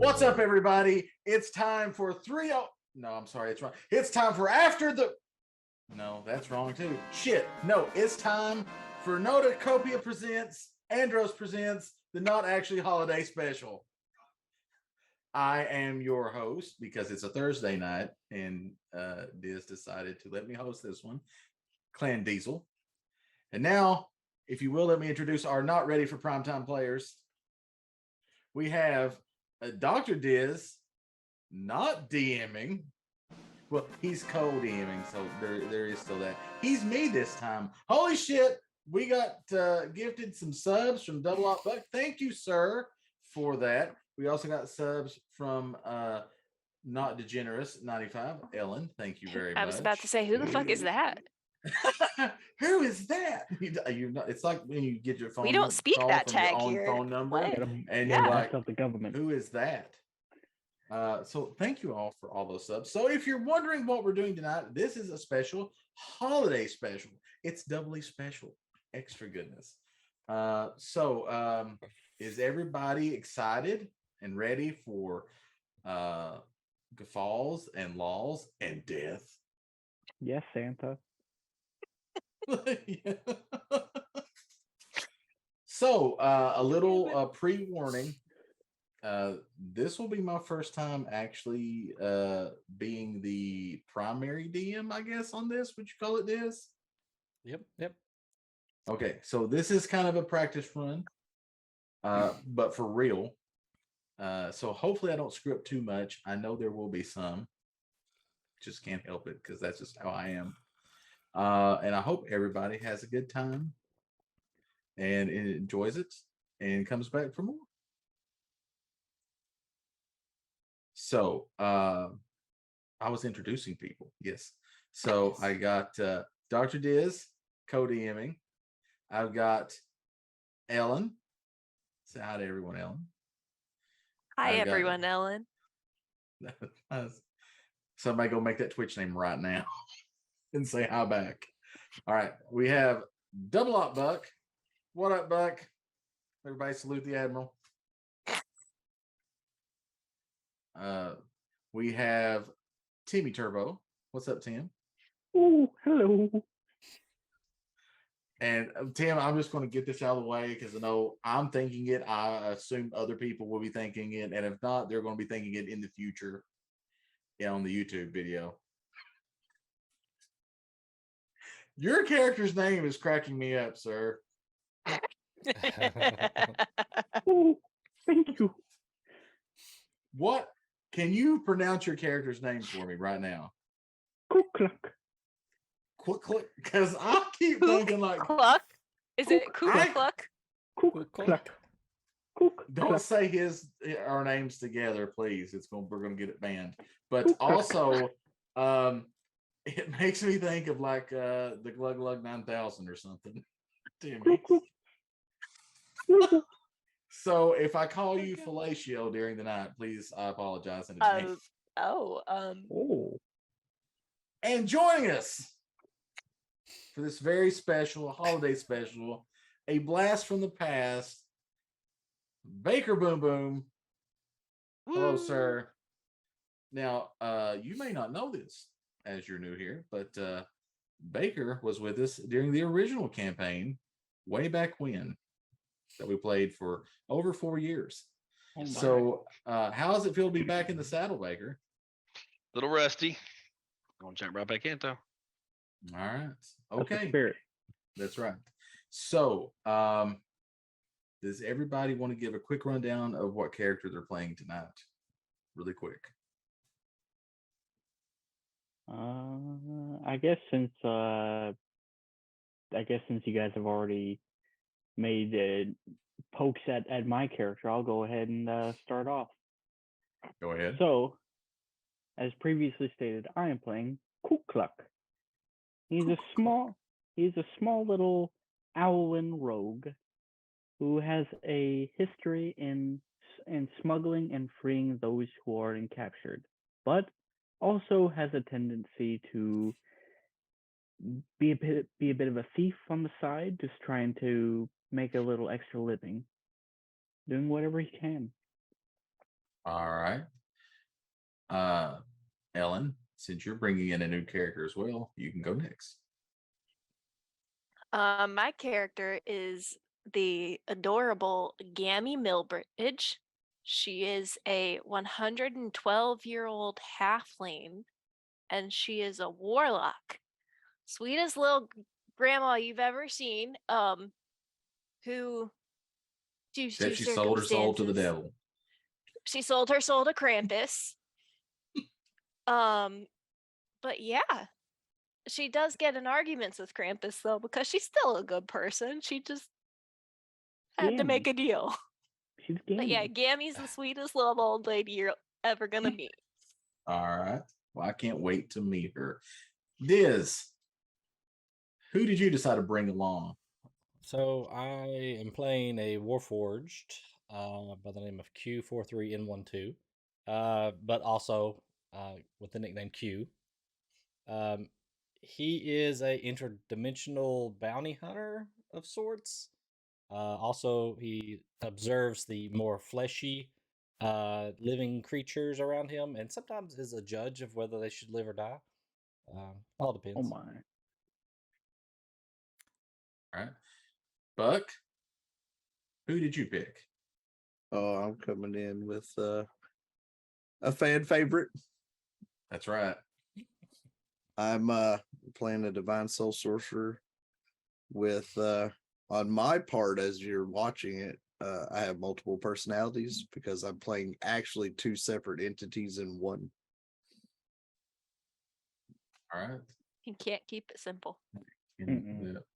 What's up, everybody? It's time for 3 oh. No, I'm sorry, it's wrong. It's time for after the. No, that's wrong too. Shit. No, it's time for Notacopia presents, Andros presents the Not Actually Holiday Special. I am your host because it's a Thursday night, and Diz decided to let me host this one, Clandiesl. And now, if you will, let me introduce our not ready for primetime players. We have Dr. Diz not DMing. Well, he's co-DMing, so there is still that. He's me this time. Holy shit! We got gifted some subs from Double Up Buck. Thank you, sir, for that. We also got subs from Not Degenerous 95, Ellen. Thank you very much. I was about to say, who the fuck is that? Who is that? You know, it's like when you get your phone. We don't speak call that from your tag own here. phone number, What? and Yeah. you're like, the government. who is that? So thank you all for all those subs. So if you're wondering what we're doing tonight, this is a special holiday special. It's doubly special, extra goodness. Is everybody excited and ready for guffaws and laws and death? Yes, Santa. Yeah. So a little pre-warning. This will be my first time actually being the primary DM, I guess, on this. Would you call it this? Yep. Okay, so this is kind of a practice run, but for real. So hopefully I don't screw up too much. I know there will be some. Just can't help it because that's just how I am. And I hope everybody has a good time and enjoys it and comes back for more. So I was introducing people. Yes. So I got Dr. Diz co-DMing. I've got Ellen. Say hi to everyone, Ellen. Hi, everyone, Ellen. Somebody go make that Twitch name right now and say hi back. All right. We have Double Up Buck. What up, Buck? Everybody salute the Admiral. We have Timmy Turbo. What's up, Tim? Oh, hello. And Tim, I'm just going to get this out of the way because I know I'm thinking it. I assume other people will be thinking it, and if not, they're going to be thinking it in the future. Yeah, on the YouTube video. Your character's name is cracking me up, sir. Oh, thank you. What? Can you pronounce your character's name for me right now? Cook-cluck. Quick, because I keep thinking like Cluck? Is it Cook-cluck? Cook-cluck. Don't say our names together, please. We're gonna get it banned. But also, it makes me think of like the Glug Glug 9000 or something. Timmy. So if I call you fellatio during the night, please, I apologize in advance. And joining us for this very special holiday special, a blast from the past, Baker Boom Boom. Hello, sir. Now, you may not know this as you're new here, but Baker was with us during the original campaign way back when that we played for over 4 years. Oh, so how does it feel to be back in the saddle, Baker? Little rusty. Gonna jump right back in though. All right. Okay. Spirit. That's right. So does everybody want to give a quick rundown of what character they're playing tonight? Really quick. I guess since you guys have already made pokes at my character, I'll go ahead and start off. Go ahead. So, as previously stated, I am playing Cook-cluck. He's a small little owlin rogue who has a history in smuggling and freeing those who are captured, but also has a tendency to be a bit of a thief on the side, just trying to make a little extra living, doing whatever he can. All right. Ellen, since you're bringing in a new character as well, you can go next. My character is the adorable Gammy Milbridge. She is a 112-year-old halfling, and she is a warlock. Sweetest little grandma you've ever seen. Who, due Said to she sold her soul to the circumstances, devil. she sold her soul to Krampus. But yeah, she does get in arguments with Krampus though, because she's still a good person. She just had to make a deal. She's Gammy. But yeah, Gammy's the sweetest little old lady you're ever gonna meet. All right. Well, I can't wait to meet her. Diz, who did you decide to bring along? So I am playing a Warforged by the name of Q43N12, but also with the nickname Q. He is a interdimensional bounty hunter of sorts. Also, he observes the more fleshy living creatures around him, and sometimes is a judge of whether they should live or die. All depends. Oh my. All right. Buck, who did you pick? Oh, I'm coming in with a fan favorite. That's right. I'm playing a divine soul sorcerer with on my part as you're watching it, I have multiple personalities because I'm playing actually two separate entities in one. All right. You can't keep it simple.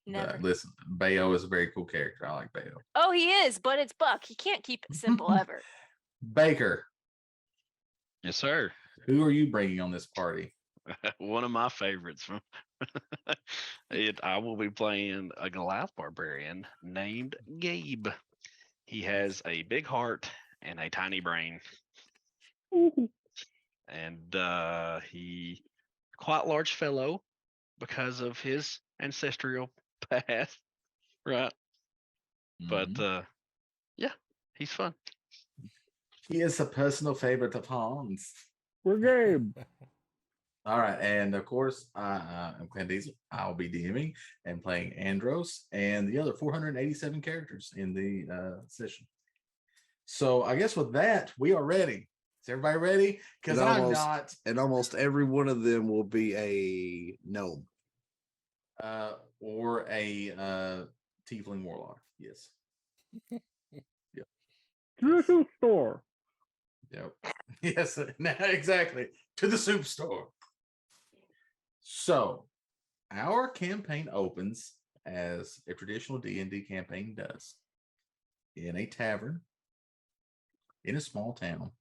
Never. Listen, Bayo is a very cool character. I like Bayo. Oh, he is, but it's Buck. He can't keep it simple ever. Baker, Yes, sir. who are you bringing on this party? One of my favorites from I will be playing a Goliath barbarian named Gabe. He has a big heart and a tiny brain. And he quite large fellow because of his ancestral past. Right. Mhm. But yeah, he's fun. He is a personal favorite of Hans. We're Gabe. All right, and of course, I'm Clandiesl. I'll be DMing and playing Andros and the other 487 characters in the session. So I guess with that, we are ready. Is everybody ready? Because I'm not. And almost every one of them will be a gnome. Or a tiefling warlock. Yes. Yep. To the soup store. Yep. Yes. Exactly. To the soup store. So, our campaign opens as a traditional D&D campaign does, in a tavern in a small town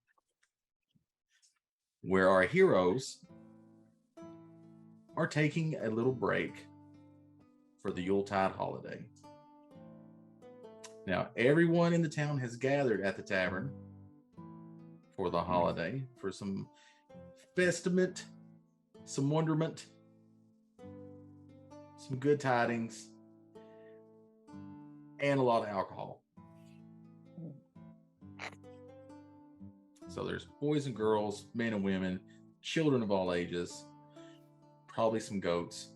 where our heroes are taking a little break for the Yuletide holiday. Now, everyone in the town has gathered at the tavern for the holiday for some festiment, some wonderment, some good tidings, and a lot of alcohol. So there's boys and girls, men and women, children of all ages, probably some goats.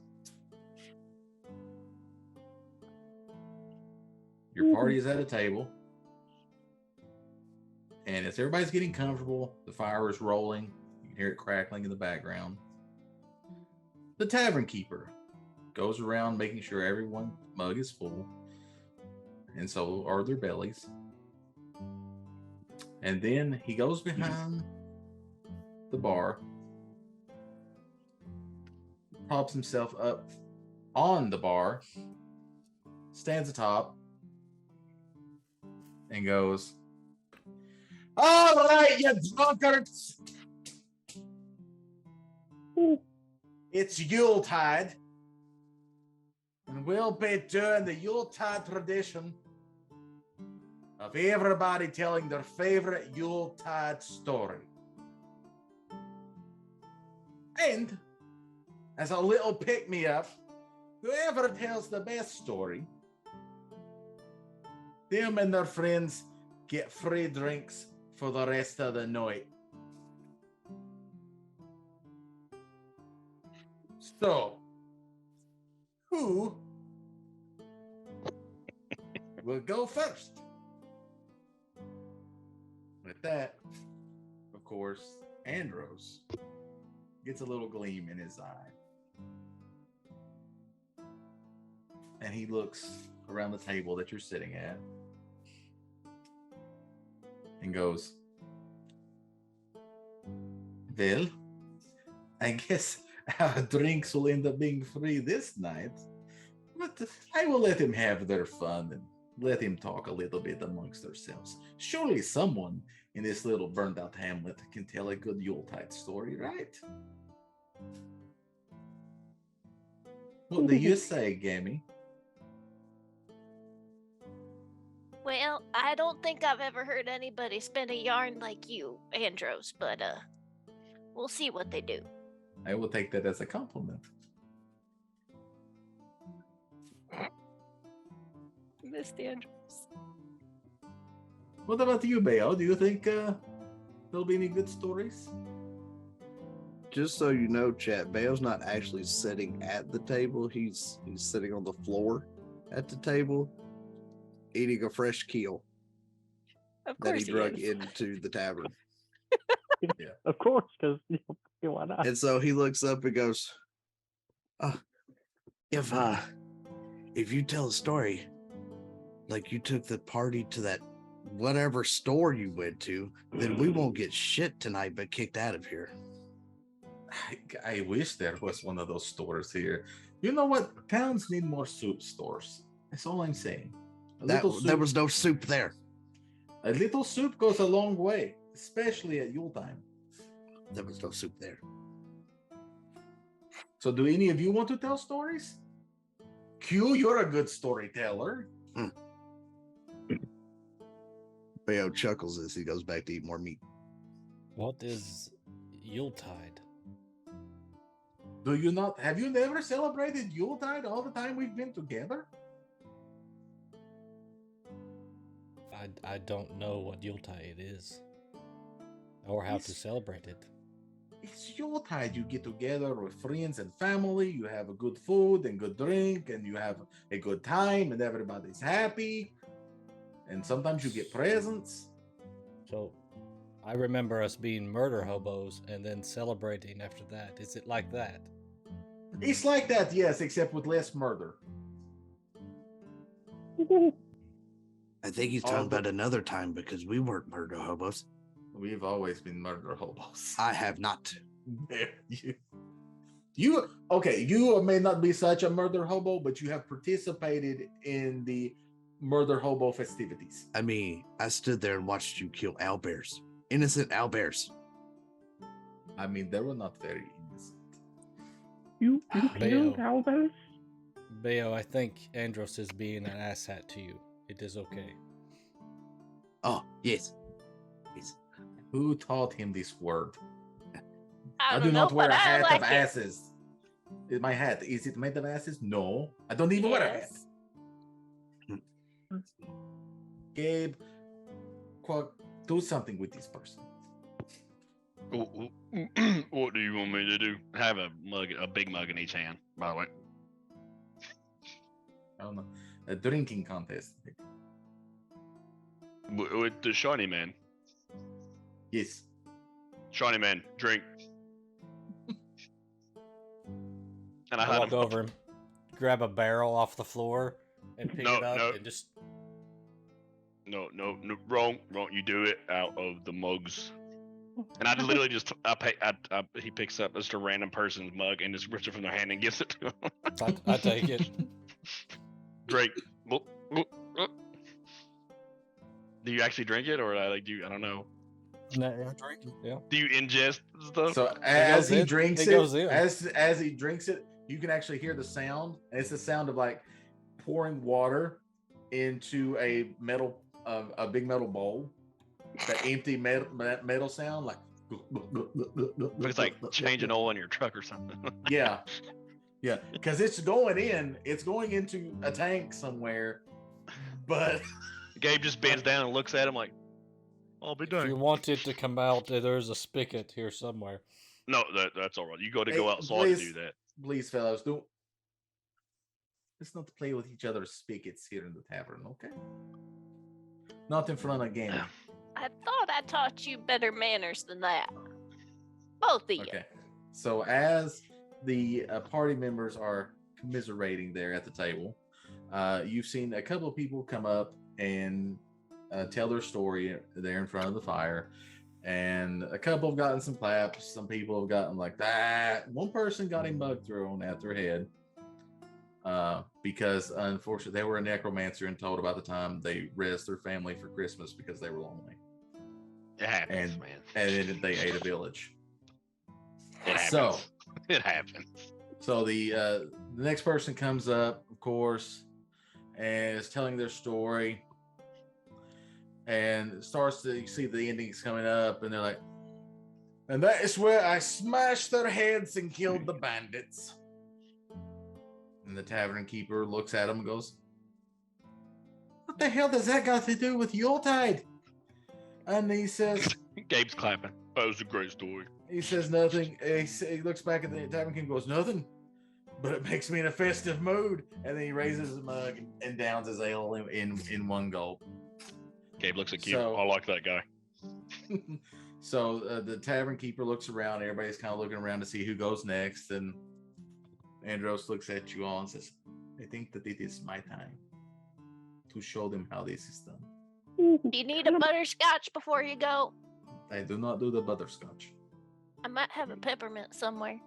Your party is at a table, and as everybody's getting comfortable, the fire is rolling. You can hear it crackling in the background. The tavern keeper goes around making sure everyone's mug is full, and so are their bellies. And then he goes behind the bar, props himself up on the bar, stands atop, and goes, "All right, you drunkards. It's Yuletide, and we'll be doing the Yuletide tradition of everybody telling their favorite Yuletide story. And as a little pick-me-up, whoever tells the best story, them and their friends get free drinks for the rest of the night. So, who will go first? With that, of course, Andros gets a little gleam in his eye. And he looks around the table that you're sitting at and goes, well, I guess our drinks will end up being free this night, but I will let him have their fun and let him talk a little bit amongst themselves. Surely someone in this little burned out hamlet can tell a good Yuletide story, right? What do you say, Gammy? Well, I don't think I've ever heard anybody spin a yarn like you, Andros, but we'll see what they do. I will take that as a compliment. Missed Andros. What about you, Bayo? Do you think there'll be any good stories? Just so you know, chat, Bale's not actually sitting at the table. He's sitting on the floor at the table, eating a fresh keel Of that course he drug is. into the tavern. Of course, because why not? And so he looks up and goes, if you tell a story like you took the party to that whatever store you went to, then we won't get shit tonight but kicked out of here. I wish there was one of those stores here. You know what? Towns need more soup stores. That's all I'm saying. There was no soup there. A little soup goes a long way, especially at Yule time. There was no soup there. So do any of you want to tell stories? Q, you're a good storyteller. Bayo chuckles as he goes back to eat more meat. What is Yuletide? Do you not? Have you never celebrated Yuletide all the time we've been together? I don't know what Yuletide is or how to It's- celebrate it. It's Yuletide. You get together with friends and family. You have a good food and good drink, and you have a good time, and everybody's happy. And sometimes you get presents. So I remember us being murder hobos and then celebrating after that. Is it like that? It's like that, yes, except with less murder. I think he's All talking the- about another time because we weren't murder hobos. We've always been murder hobos. I have not. You okay? You may not be such a murder hobo, but you have participated in the murder hobo festivities. I mean, I stood there and watched you kill owlbears. Innocent owlbears. I mean, they were not very innocent. You Bayo. killed owlbears? Bayo, I think Andros is being an asshat to you. It is okay. Oh, yes. Yes. Who taught him this word? I do don't know, not wear but a I hat like of it. asses. My hat, is it made of asses? No, I don't even wear a hat. Yes. Gabe, do something with this person. What do you want me to do? Have a big mug in each hand, by the way. I don't know. A drinking contest. With the shiny man. Yes. Shiny man, drink. And I let walk him- over him, grab a barrel off the floor, and pick No, it up no. and just. No, wrong. You do it out of the mugs. And I literally just, he picks up just a random person's mug and just rips it from their hand and gives it to him. I take it. Drink. Do you actually drink it, or I don't know? No, I drink it. Yeah. Do you ingest stuff? So as he in. drinks It it, goes in. as he drinks it, you can actually hear the sound. And it's the sound of like pouring water into a big metal bowl. That empty metal sound, like It's like changing oil in your truck or something. yeah, because it's going into a tank somewhere. But Gabe just bends down and looks at him like, I'll be If you done. want it to come out, there's a spigot here somewhere. No, that's all right. You got to go Hey, outside to do that. Please, fellows, don't. Let's not play with each other's spigots here in the tavern, okay? Not in front of Gammy. I thought I taught you better manners than that. Both of you. Okay. So as the party members are commiserating there at the table, you've seen a couple of people come up and tell their story there in front of the fire. And a couple have gotten some claps. Some people have gotten like that. One person got a mug thrown at their head because unfortunately they were a necromancer and told about the time they raised their family for Christmas because they were lonely. It happens, And man. then they ate a village. It happens. So It happens. So the next person comes up, of course, and is telling their story, and starts to, you see the endings coming up, and they're like, and that is where I smashed their heads and killed the bandits. And the tavern keeper looks at him and goes, "What the hell does that got to do with Yuletide?" And he says, Gabe's clapping. That was a great story. He says nothing. He looks back at the tavern king and goes, "Nothing, but it makes me in a festive mood." And then he raises his mug and downs his ale in one gulp. Gabe looks at you. So- I like that guy. So the tavern keeper looks around. Everybody's kind of looking around to see who goes next. And Andros looks at you all and says, "I think that it is my time to show them how this is done. Do you need a butterscotch before you go? I do not do the butterscotch. I might have a peppermint somewhere.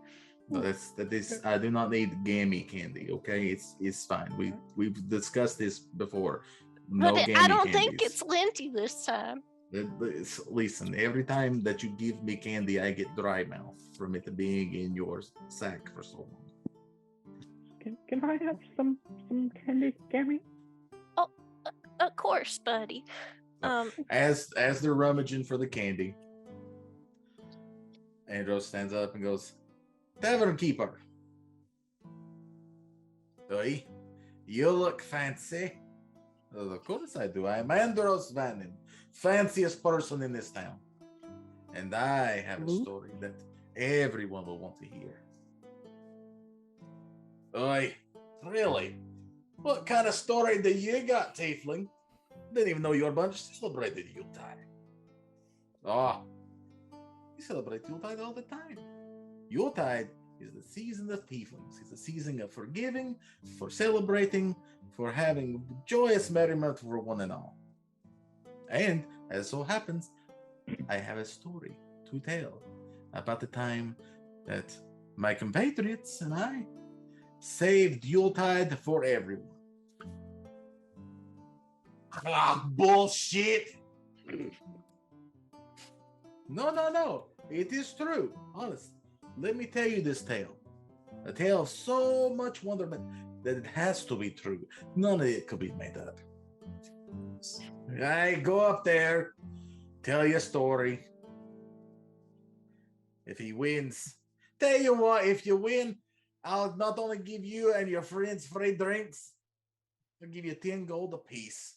I do not need gammy candy. Okay, it's fine. We've discussed this before. No But gammy I don't think candies. it's Linty this time. Listen, every time that you give me candy, I get dry mouth from it being in your sack for so long. Can I have some candy, Gammy? Of course, buddy. As they're rummaging for the candy, Andros stands up and goes, "Tavern keeper, oi, you look fancy." Of course I do. I'm Andros Vannin, fanciest person in this town. And I have a story that everyone will want to hear. Oi, really? What kind of story do you got, Tiefling? Didn't even know your bunch celebrated Yuletide. Oh, we celebrate Yuletide all the time. Yuletide is the season of Tieflings. It's a season of forgiving, for celebrating, for having joyous merriment for one and all. And as so happens, I have a story to tell about the time that my compatriots and I saved Yuletide for everyone. Ah, bullshit! No. It is true. Honest. Let me tell you this tale. A tale of so much wonderment that it has to be true. None of it could be made up. I go up there, tell you a story. If he wins, tell you what, if you win, I'll not only give you and your friends free drinks, I'll give you 10 gold apiece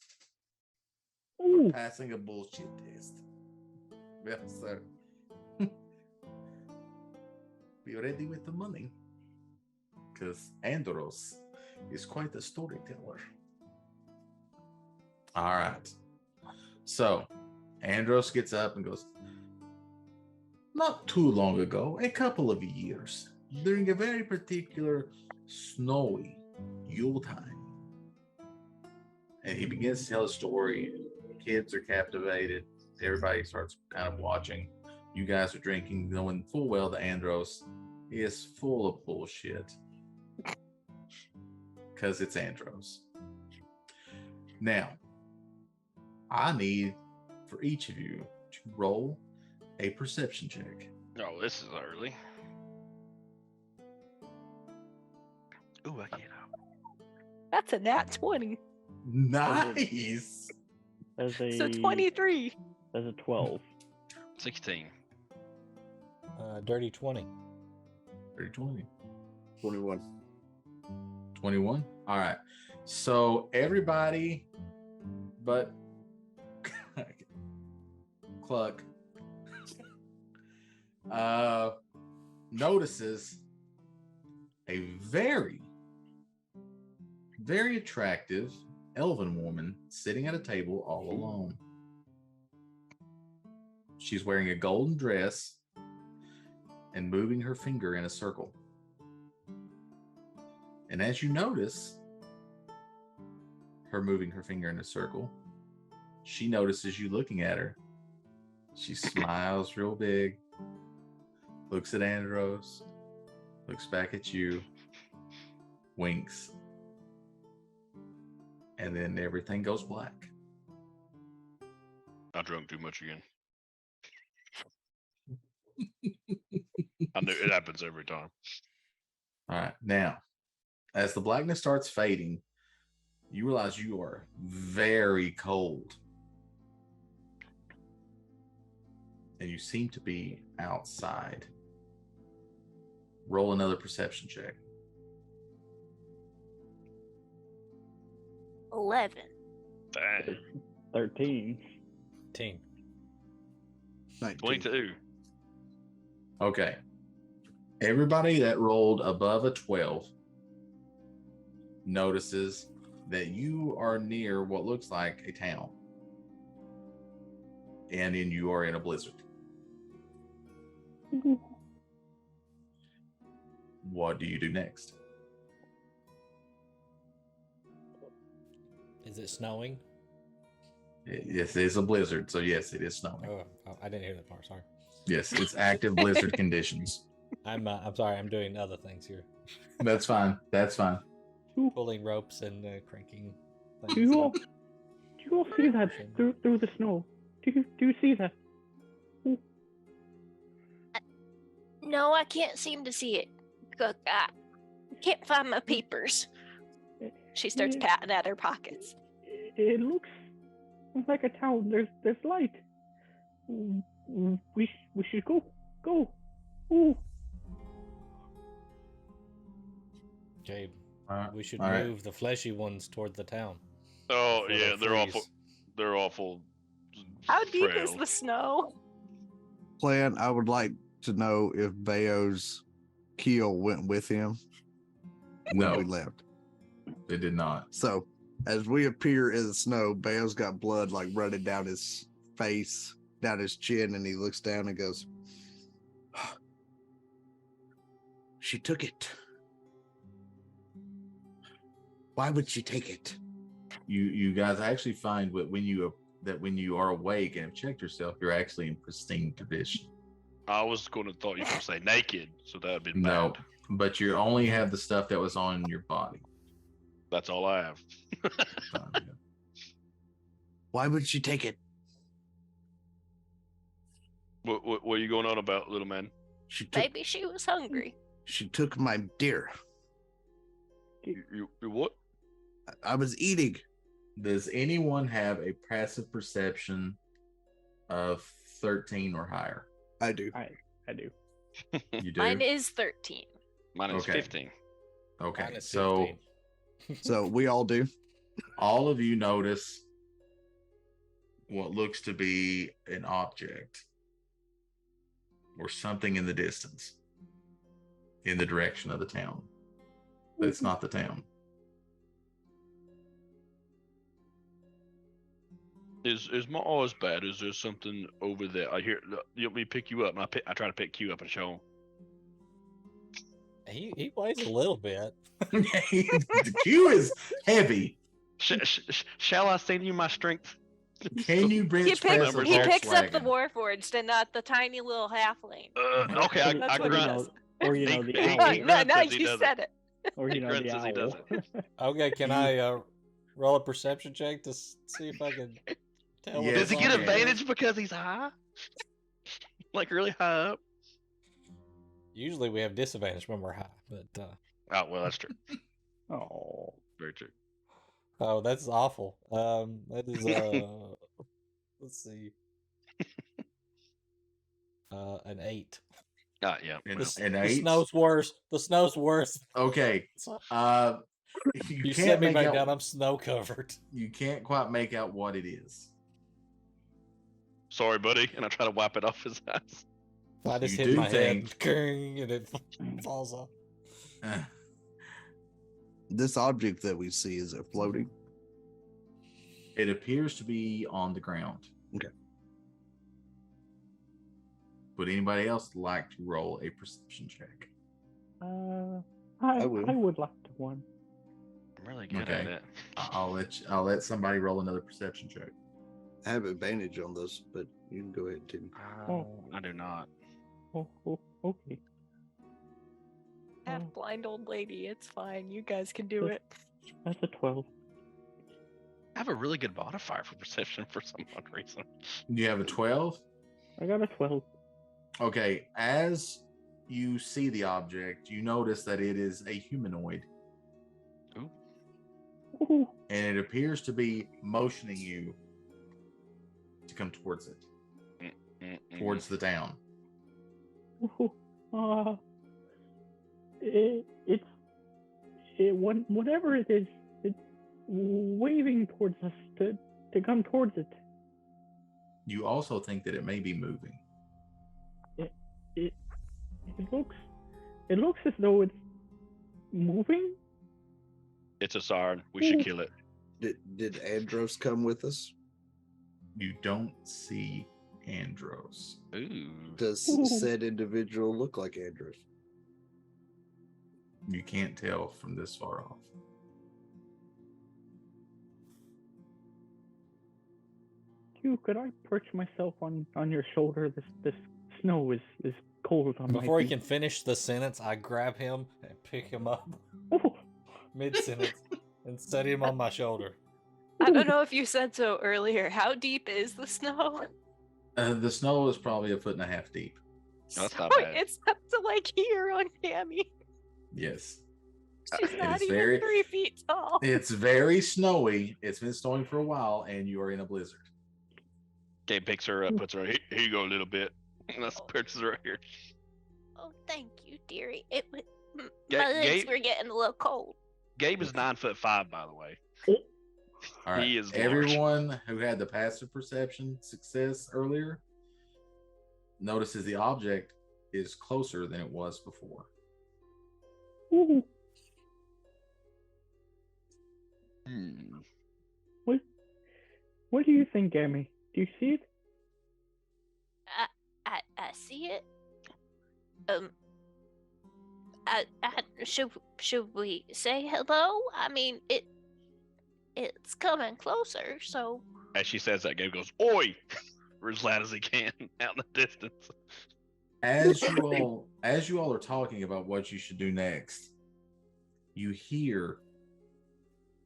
for passing a bullshit test. Yes, sir. Be ready with the money, because Andros is quite a storyteller. All right. So Andros gets up and goes, "Not too long ago, a couple of years, during a very particular snowy Yule time." And he begins to tell a story. Kids are captivated. Everybody starts kind of watching. You guys are drinking, knowing full well that Andros is full of bullshit. Because it's Andros. Now, I need for each of you to roll a perception check. Oh, this is early. Ooh, I can't help. That's a nat 20. Nice. There's a So 23. There's a 12. 16. Dirty 20. 20. 21. 21. All right. So everybody but Cluck notices a very, very attractive elven woman sitting at a table all alone. She's wearing a golden dress and moving her finger in a circle. And as you notice her moving her finger in a circle, she notices you looking at her. She smiles real big, looks at Andros, looks back at you, winks, and then everything goes black. I drunk too much again. I knew it happens every time. All right. Now, as the blackness starts fading, you realize you are very cold. And you seem to be outside. Roll another perception check. 11. Dang. 13. 10. 19. 22. Okay. Everybody that rolled above a 12 notices that you are near what looks like a town. And then you are in a blizzard. What do you do next? Is it snowing? Yes, it is a blizzard, so yes, it is snowing. Oh, I didn't hear that part. Sorry. Yes, it's active blizzard conditions. I'm sorry. I'm doing other things here, That's fine. That's fine. pulling ropes and cranking. Things. Do you all see that through the snow? Do you see that? No, I can't seem to see it. I can't find my papers. She starts patting at her pockets. It looks like a town. There's light. We should go. Ooh. Gabe, Alright, we should alright. move the fleshy ones toward the town. Oh before yeah, they they're awful. freeze. They're awful. How deep is frail. the snow? Plan, I would like to know if Bayo's keel went with him when No, we left. it did not. So as we appear in the snow, Bayo's got blood like running down his face, down his chin, and he looks down and goes, "She took it. Why would she take it?" You guys actually find when you are awake and have checked yourself, you're actually in pristine condition. I was going to thought you were going to say naked, so that would be No, bad. but you only have the stuff that was on your body. That's all I have. Why would she take it? What are you going on about, little man? She took. Maybe she was hungry. She took my deer. You what? I was eating. Does anyone have a passive perception of 13 or higher? I do. I do. You do? Mine is 13. Mine is Okay. 15. Okay, Mine is so 15. So we all do. all of you notice what looks to be an object or something in the distance in the direction of the town. But it's not the town. Is my eyes bad? Is there something over there? I hear. You want me to pick you up? And I try to pick you up and show him. He weighs a little bit. The Q is heavy. Shall I send you my strength? Can you He bench press picks, a he picks up the Volkswagen? Warforged and not the tiny little halfling. Okay, I That's what he grunt. does. Or the He owl. grunts No, as he you does said it. Or he the grunts as he does owl. Okay, can I roll a perception check to see if I can tell? Yes, Does he you get can. advantage because he's high? Like really high up? Usually we have disadvantage when we're high, but Oh well, that's true. Oh. Very true. oh, that's awful. That is let's see, an 8. Yeah. And, Well, and The eight. snow's worse. The snow's worse. Okay. You You can't set me make back out. down. I'm snow covered. You can't quite make out what it is. sorry, buddy. And I try to wipe it off his eyes. I just You hit do my think- head, and it falls off. Eh, This object that we see, is it floating? it appears to be on the ground. Okay. Would anybody else like to roll a perception check? I will. would like to one. I'm really good at Okay. it. I'll let somebody roll another perception check. I have advantage on this, but you can go ahead, Tim. I do not. Oh, okay. Half Oh, blind old lady. It's fine. You guys can do it. that's a 12. I have a really good modifier for perception for some odd reason. You have a 12? I got a 12. Okay, as you see the object, you notice that it is a humanoid, Ooh, and it appears to be motioning you to come towards it, Mm-mm. towards the town. ooh, whatever it is, it's waving towards us to come towards it. You also think that it may be moving. It looks as though it's moving. It's a siren. We should kill it. Did Andros come with us? You don't see Andros. Ooh. Does Ooh. said individual look like Andros? You can't tell from this far off. Hugh, could I perch myself on your shoulder? This snow is cold on my Before he feet. can finish the sentence, I grab him and pick him up Ooh, mid sentence and set him on my shoulder. I don't know if you said so earlier. How deep is the snow? The snow is probably 1.5 feet deep. No, that's So not bad. it's up to like here on Cammy. Yes. She's It not is even very- 3 feet tall. It's very snowy. It's been snowing for a while, and you are in a blizzard. Gabe picks her up, puts her. Here you go, a little bit. And that's perches right here. Oh, thank you, dearie. My Ga- legs Gabe- were getting a little cold. Gabe is 9'5", by the way. All right. He is large. Everyone who had the passive perception success earlier notices the object is closer than it was before. ooh. Hmm. What do you think, Gammy? Do you see it? I see it. Should we say hello? I mean, it's coming closer, so As she says that, Gabe goes, "Oi!" or as loud as he can out in the distance. As you all are talking about what you should do next, you hear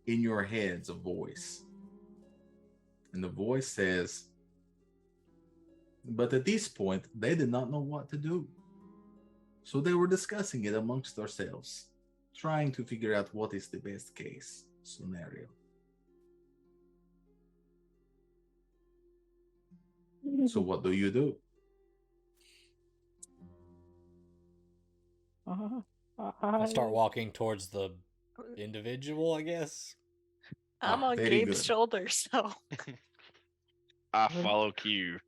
in your heads a voice. And the voice says, but at this point, they did not know what to do. So they were discussing it amongst themselves, trying to figure out what is the best case scenario. So what do you do? I start walking towards the individual, I guess. I'm on very Gabe's good. shoulder, so I follow Q,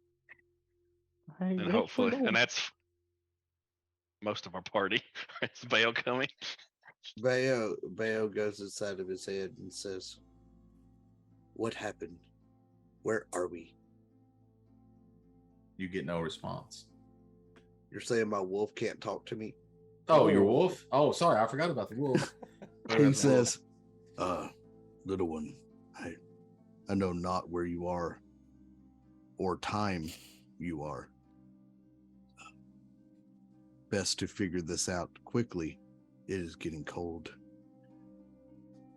I and guess hopefully, we're going. and that's most of our party. Is Bale coming? Bayo goes inside of his head and says, "What happened? Where are we?" You get no response. You're saying my wolf can't talk to me? Oh, your wolf? Oh, sorry, I forgot about the wolf. He says, "Little one, I know not where you are or time you are. Best to figure this out quickly. It is getting cold,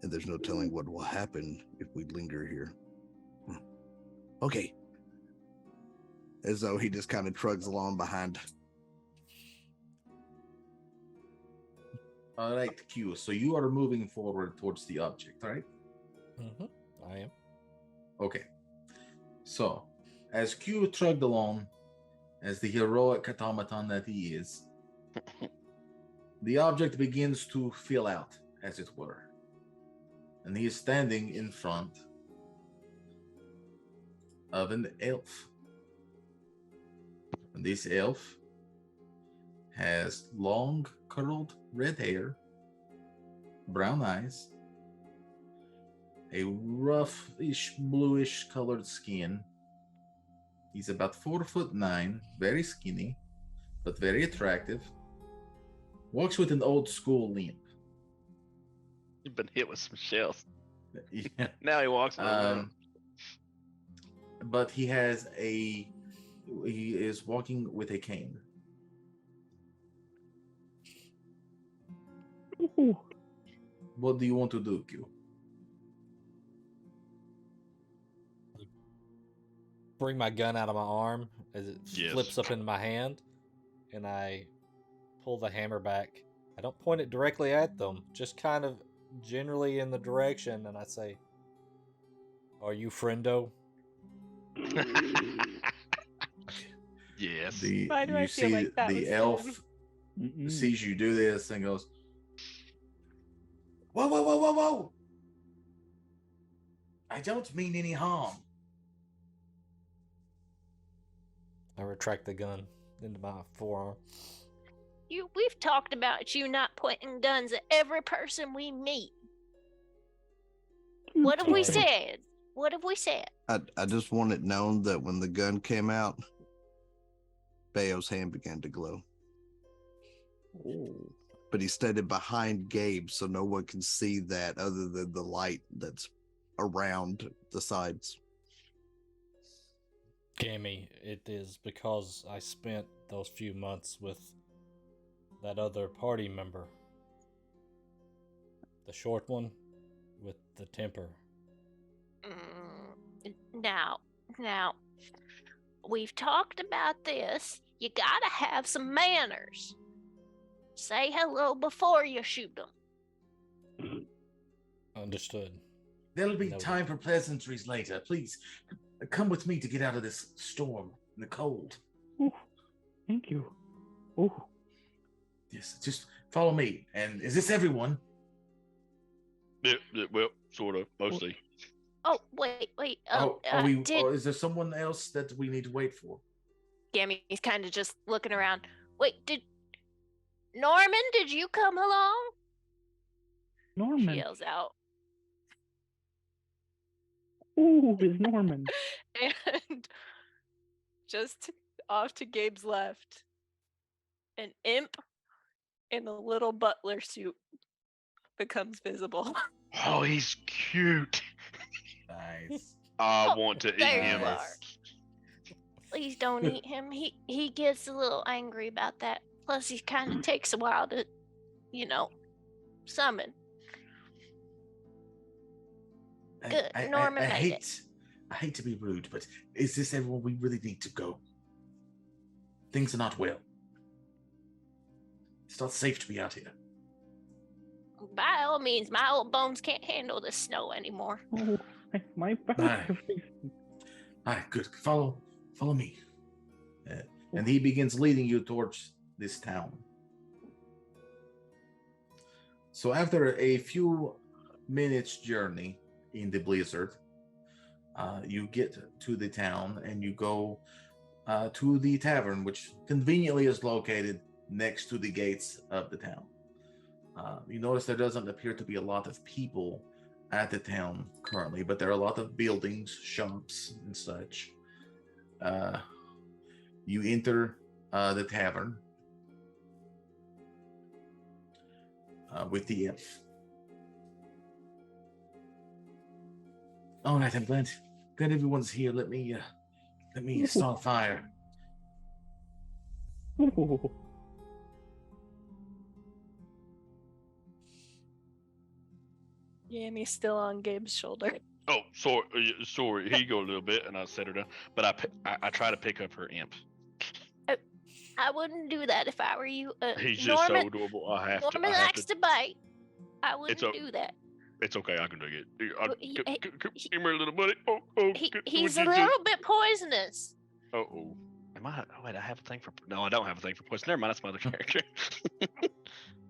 and there's no telling what will happen if we linger here." Okay. As though he just kind of trugs along behind. All right, Q. So you are moving forward towards the object, right? I am. Okay. So, as Q trugged along, as the heroic automaton that he is, the object begins to fill out, as it were. And he is standing in front of an elf. And this elf has long, curled red hair, brown eyes, a roughish bluish colored skin. He's about 4'9", very skinny, but very attractive. Walks with an old school limp. You've been hit with some shells. Yeah. Now he walks with a limp. But he is walking with a cane. Ooh. What do you want to do, Q? Bring my gun out of my arm as it Yes. flips up into my hand, and I pull the hammer back. I don't point it directly at them, just kind of generally in the direction, and I say, "Are you friendo?" Yes. Why do I You feel see like that was the him? elf Mm-mm. sees you do this and goes, "Whoa, whoa, whoa, whoa, whoa! I don't mean any harm." I retract the gun into my forearm. We've talked about you not pointing guns at every person we meet. What have we Sorry. said? What have we said? I just want it known that when the gun came out, Bayo's hand began to glow. Oh. But he stayed behind Gabe, so no one can see that other than the light that's around the sides. Gammy, it is because I spent those few months with that other party member. The short one with the temper. Now, we've talked about this. You gotta have some manners. Say hello before you shoot them. Understood. There'll be Noted. time for pleasantries later. Please, come with me to get out of this storm in the cold. Ooh. Thank you. Oh. Yes, just follow me. And is this everyone? Well, sort of, mostly. Oh, wait. Is there someone else that we need to wait for? Gammy's kind of just looking around. Wait, Norman, did you come along? She Norman. yells out. Ooh, is Norman. And just off to Gabe's left, an imp in a little butler suit becomes visible. Oh, he's cute. Nice. I Oh, want to eat there him. you are. Please don't eat him. He gets a little angry about that. Plus, he kind of takes a while to, summon. Good. Norman made it. I hate to be rude, but is this everyone we really need to go? Things are not well. It's not safe to be out here. By all means, my old bones can't handle the snow anymore. Oh, my back. All right, good. Follow me. And he begins leading you towards this town. So after a few minutes journey in the blizzard, you get to the town and you go to the tavern, which conveniently is located next to the gates of the town. You notice there doesn't appear to be a lot of people at the town currently, but there are a lot of buildings, shops, and such. You enter the tavern with the elf. All right, I'm glad everyone's here. Let me start a fire. Ooh. Yammy's still on Gabe's shoulder. Oh, sorry. Here you go a little bit, and I set her down. But I try to pick up her imp. I wouldn't do that if I were you. He's just Norman, so adorable. I have Norman to. likes to bite. I wouldn't o- do that. It's okay. I can take it. he- Come here, little buddy. Oh, He's a what'd you do? little bit poisonous. Oh. Am I? Oh, wait, I have a thing for. No, I don't have a thing for poison. Never mind. That's my other character.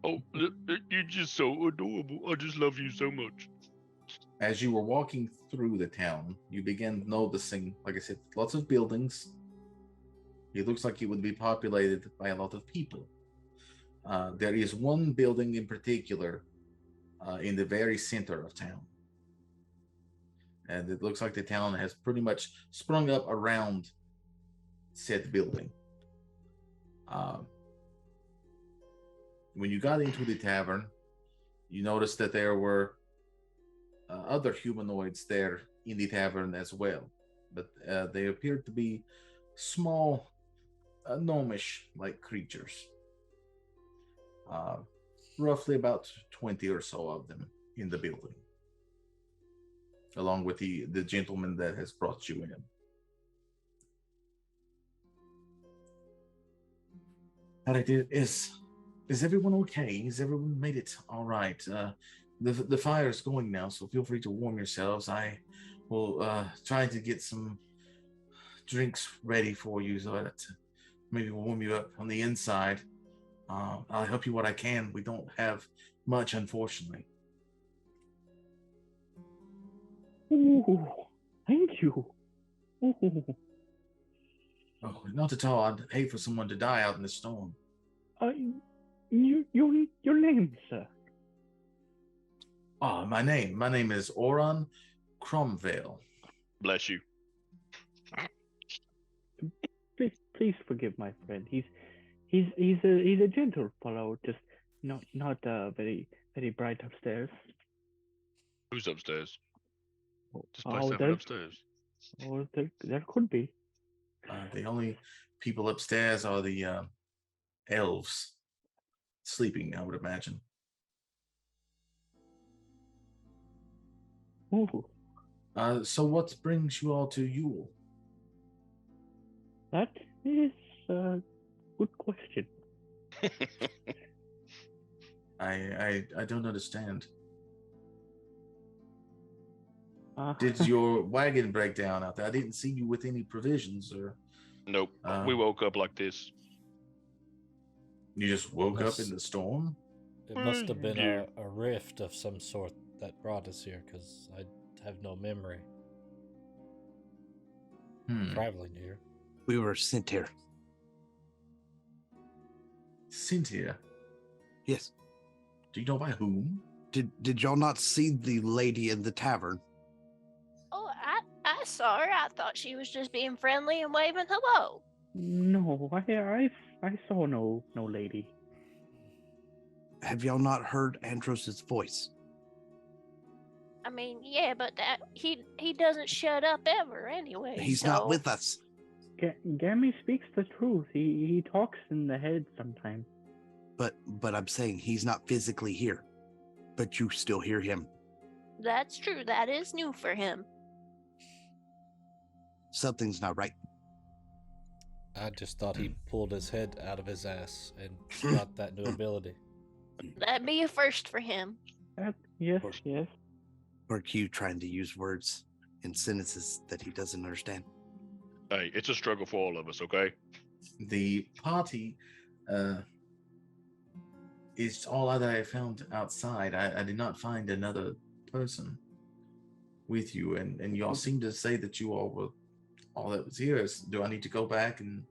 Oh, you're just so adorable. I just love you so much. As you were walking through the town, you began noticing, like I said, lots of buildings, It looks like it would be populated by a lot of people. There is one building in particular in the very center of town. And it looks like the town has pretty much sprung up around said building. When you got into the tavern, you noticed that there were other humanoids there in the tavern as well, but they appeared to be small, gnomish-like creatures. Roughly about 20 or so of them in the building, along with the gentleman that has brought you in. All right, is everyone okay? Has everyone made it all right? The fire is going now, so feel free to warm yourselves. I will try to get some drinks ready for you so that maybe warm you up on the inside. I'll help you what I can. We don't have much, unfortunately. Ooh, thank you. Ooh. Oh, not at all. I'd hate for someone to die out in the storm. Your name, sir? Oh, my name is Oran Cromvale. Bless you. Please forgive my friend. He's a gentle fellow, just not very bright upstairs. Who's upstairs? Just Oh, place everyone upstairs. Oh, there could be. The only people upstairs are the elves sleeping, I would imagine. Ooh, So what brings you all to Yule? that is a good question. I don't understand. Uh, Did your wagon break down out there? I didn't see you with any provisions, or Nope. We woke up like this. you just woke up in the storm? It must have been Yeah. a rift of some sort that brought us here, because I have no memory traveling here. We were sent here. Cynthia, Yes. do you know by whom? Did y'all not see the lady in the tavern? Oh, I saw her. I thought she was just being friendly and waving hello. no, I saw no lady. Have y'all not heard Andros' voice? I mean, yeah, but that he doesn't shut up ever anyway. He's not so- with us. Gammy speaks the truth. He talks in the head sometimes. But I'm saying he's not physically here. But you still hear him. That's true. That is new for him. Something's not right. I just thought he pulled his head out of his ass and got that new ability. That'd be a first for him. Yes. Or Q trying to use words in sentences that he doesn't understand. Hey, it's a struggle for all of us, okay? The party is all that I found outside. I did not find another person with you, and y'all seem to say that you all were all that was here. Do I need to go back and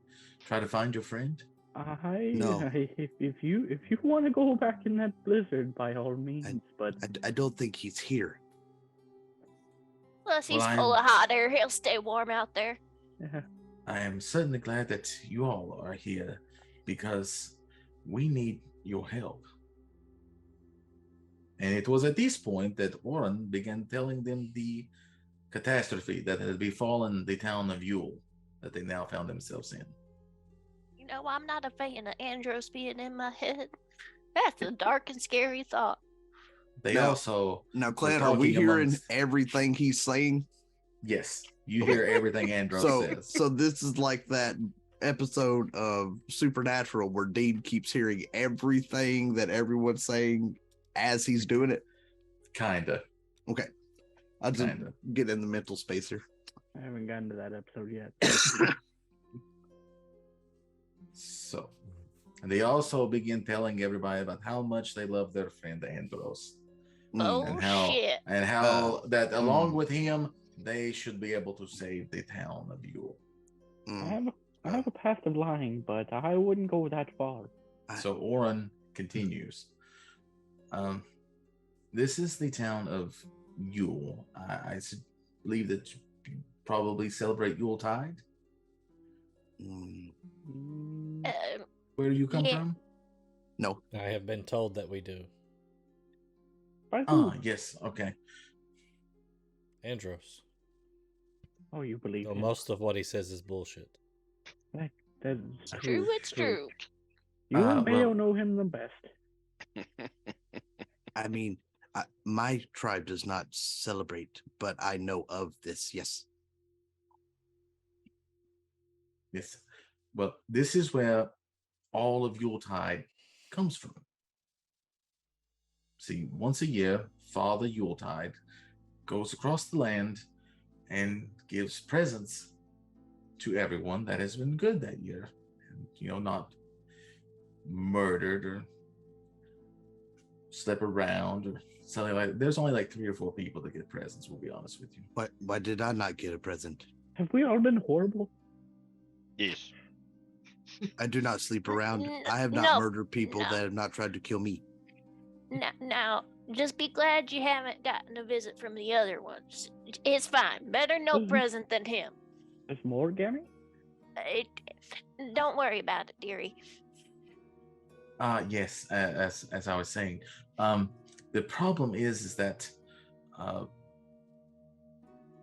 try to find your friend? No. If you want to go back in that blizzard, by all means. But I don't think he's here. Plus, he's Well, full of hot air. He'll stay warm out there. I am certainly glad that you all are here because we need your help. And it was at this point that Warren began telling them the catastrophe that had befallen the town of Yule that they now found themselves in. You know, I'm not a fan of Andros being in my head. That's a dark and scary thought. They Now- also, Now, Clan, are we talking hearing amongst- everything he's saying? yes, you hear everything Andros says. So this is like that episode of Supernatural where Dean keeps hearing everything that everyone's saying as he's doing it. Kinda. Okay. I'll just Kinda. get in the mental space here. I haven't gotten to that episode yet. So, and they also begin telling everybody about how much they love their friend Andros. Oh, and how shit. that along with him they should be able to save the town of Yule. I I have a past of lying, but I wouldn't go that far. So Oren continues. This is the town of Yule. I believe that you probably celebrate Yuletide. Mm, Where do you come Yeah. from? no. I have been told that we do. By who? Yes. Okay. Andros. Oh, you believe Though him. most of what he says is bullshit. That's True, it's true. You and Bayo well- know him the best. I mean, my tribe does not celebrate, but I know of this. Yes. Yes. Well, this is where all of Yuletide comes from. See, once a year, Father Yuletide goes across the land and gives presents to everyone that has been good that year. And, not murdered or slept around or something like that. There's only like 3 or 4 people that get presents, we'll be honest with you. Why did I not get a present? Have we all been horrible? Yes. I do not sleep around. N- I have not no, murdered people no. that have not tried to kill me. Now, just be glad you haven't gotten a visit from the other ones. It's fine. Better no Mhm. present than him. There's more, Gary? Don't worry about it, dearie. Yes, as I was saying, the problem is that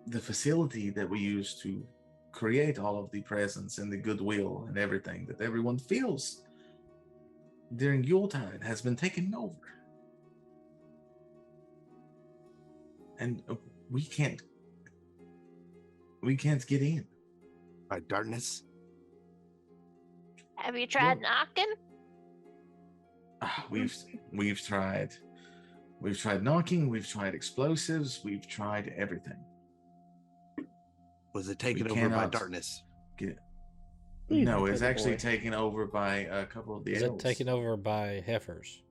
the facility that we use to create all of the presents and the goodwill and everything that everyone feels during Yuletide has been taken over, and we can't get in. By darkness? Have you tried knocking? We've tried knocking, we've tried explosives, we've tried everything. Was it taken We over by cannot darkness? Get Easy, No, it's pretty actually boy. taken over by a couple of the Is it elves. taken over by heifers?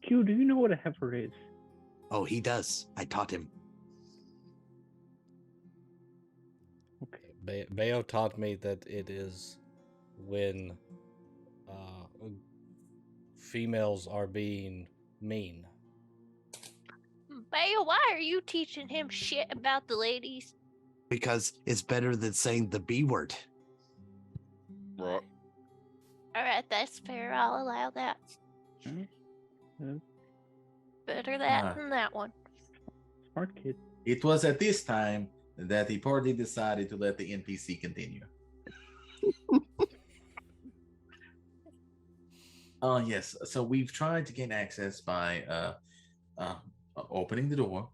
Q, do you know what a heifer is? Oh, he does. I taught him. Okay. Bayo taught me that it is when females are being mean. Bayo, why are you teaching him shit about the ladies? Because it's better than saying the B word. Right. All right, that's fair. I'll allow that. Uh, Better that Ah. than that one. Smart kid. It was at this time that the party decided to let the NPC continue. Yes. So we've tried to gain access by opening the door.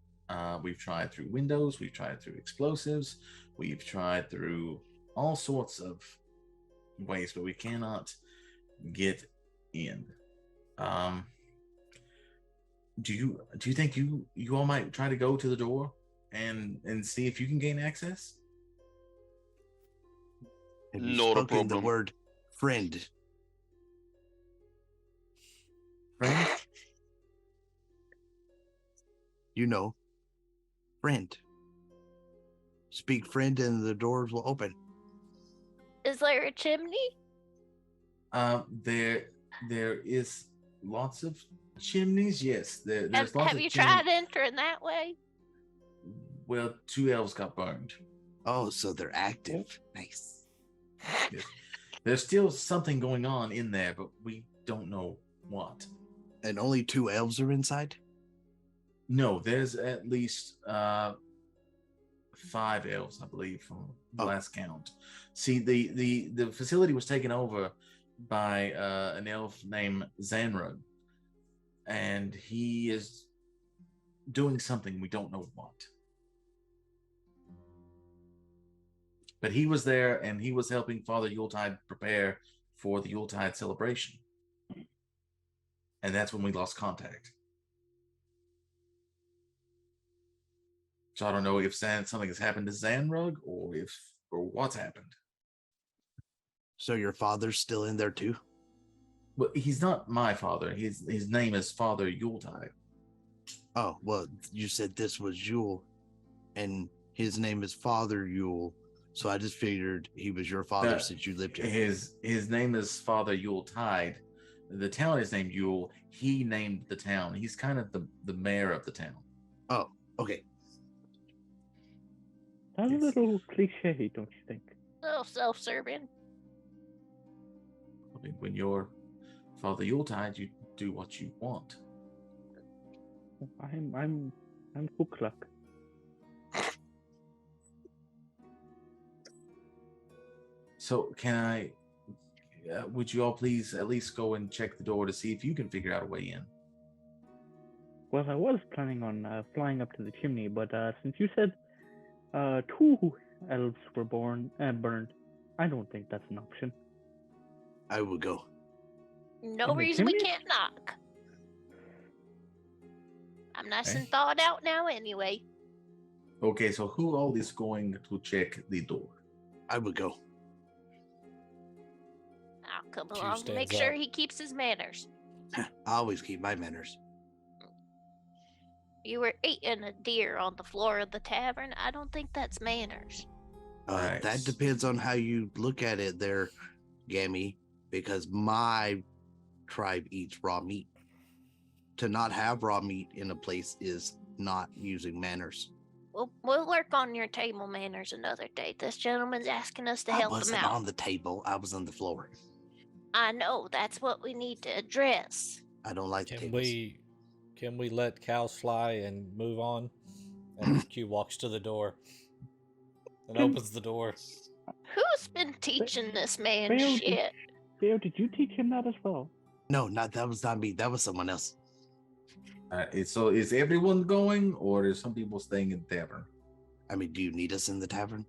We've tried through windows. We've tried through explosives. We've tried through all sorts of ways, but we cannot get in. Do you think you all might try to go to the door and see if you can gain access? Have you Not a spoken the problem. word friend? Friend? You know, friend. Speak friend and the doors will open. Is there a chimney? There is lots of chimneys. Yes, there's lots Have of you chimneys. tried entering that way? Well, 2 elves got burned. Oh, so they're active. Nice. Yes. There's still something going on in there, but we don't know what. And only 2 elves are inside? No, there's at least 5 elves, I believe, from the Oh. last count. See, the facility was taken over by an elf named Zanrug, and he is doing something we don't know what. But he was there, and he was helping Father Yuletide prepare for the Yuletide celebration. And that's when we lost contact. So I don't know if something has happened to Zanrug or what's happened. So your father's still in there too? Well, he's not my father. His name is Father Yuletide. Oh, well, you said this was Yule, and His name is Father Yule, so I just figured he was your father since you lived here. His name is Father Yuletide. The town is named Yule. He named the town. He's kind of the mayor of the town. Oh, okay. That's Yes. a little cliche, don't you think? So self-serving. I mean, when you're Father Yuletide, you do what you want. I'm Kukluk. So can I? Would you all please at least go and check the door to see if you can figure out a way in? Well, I was planning on flying up to the chimney, but since you said 2 elves were burned, I don't think that's an option. I will go. No In the reason we chimney? can't knock. I'm nice Okay. and thawed out now anyway. Okay, so who all is going to check the door? I will go. I'll come Q along to make stands sure up. he keeps his manners. I always keep my manners. You were eating a deer on the floor of the tavern. I don't think that's manners. Right. That depends on how you look at it there, Gammy, because my tribe eats raw meat. To not have raw meat in a place is not using manners. We'll work on your table manners another day. This gentleman's asking us to I help him wasn't out. on the table. I was on the floor. I know, that's what we need to address. I don't like Can tables. we let cows fly and move on? And Q walks to the door and opens the door. Who's been teaching this man Fail, shit? Did you teach him that as well? No, that was not me. That was someone else. So is everyone going, or is some people staying in the tavern? I mean, do you need us in the tavern?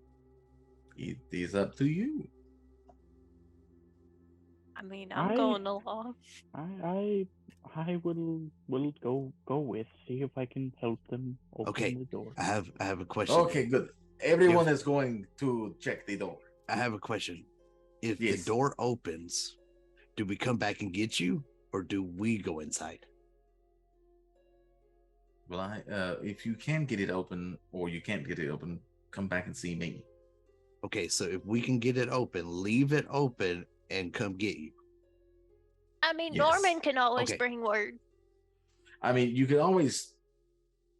It is up to you. I mean, I'm I- going along. I will go with, see if I can help them open Okay. the door. I have a question. Okay, good. Everyone is going to check the door. I have a question. If Yes. the door opens, do we come back and get you, or do we go inside? Well, if you can get it open or you can't get it open, come back and see me. Okay, so if we can get it open, leave it open and come get you. I mean, Yes. Norman can always Okay. bring word. I mean, you can always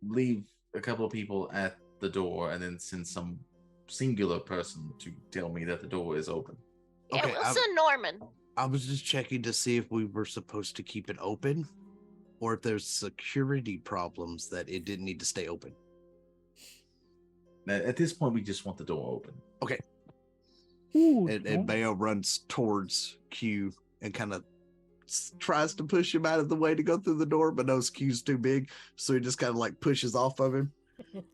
leave a couple of people at the door and then send some singular person to tell me that the door is open. Yeah, Okay, we'll I'm- send Norman. I was just checking to see if we were supposed to keep it open or if there's security problems that it didn't need to stay open. Now, at this point, we just want the door open. Ooh, And no. Bayo runs towards Q and kind of tries to push him out of the way to go through the door, but knows Q's too big. So he just kind of like pushes off of him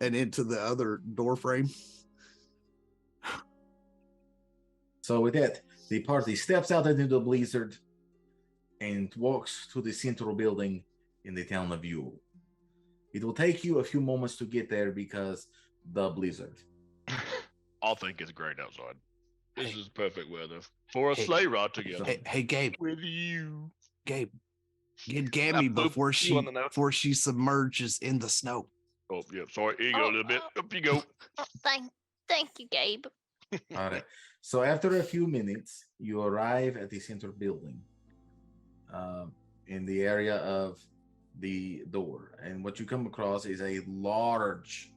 and into the other door frame. So with that, the party steps out into the blizzard and walks to the central building in the town of Yule. It will take you a few moments to get there because the blizzard. I think it's great outside. This is perfect weather for a Hey. sleigh ride together Hey, Gabe, with you. get Gammy poop before you on the nose. she submerges in the snow. Oh, yeah. Sorry. Here you go a little bit. Up you go. Oh, thank you, Gabe. All right. So after a few minutes, you arrive at the central building in the area of the door. And what you come across is a large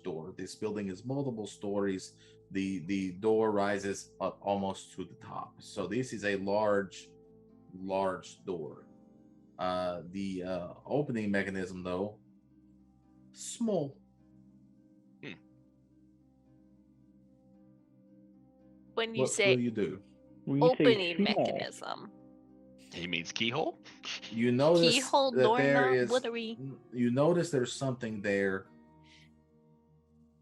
door. This building is multiple stories. The door rises up almost to the top. So this is a large door. The opening mechanism, though, small. When you What say will you do? When you say opening small, mechanism, He means keyhole. You notice keyhole, that there doorknob, is. what are we? You notice there's something there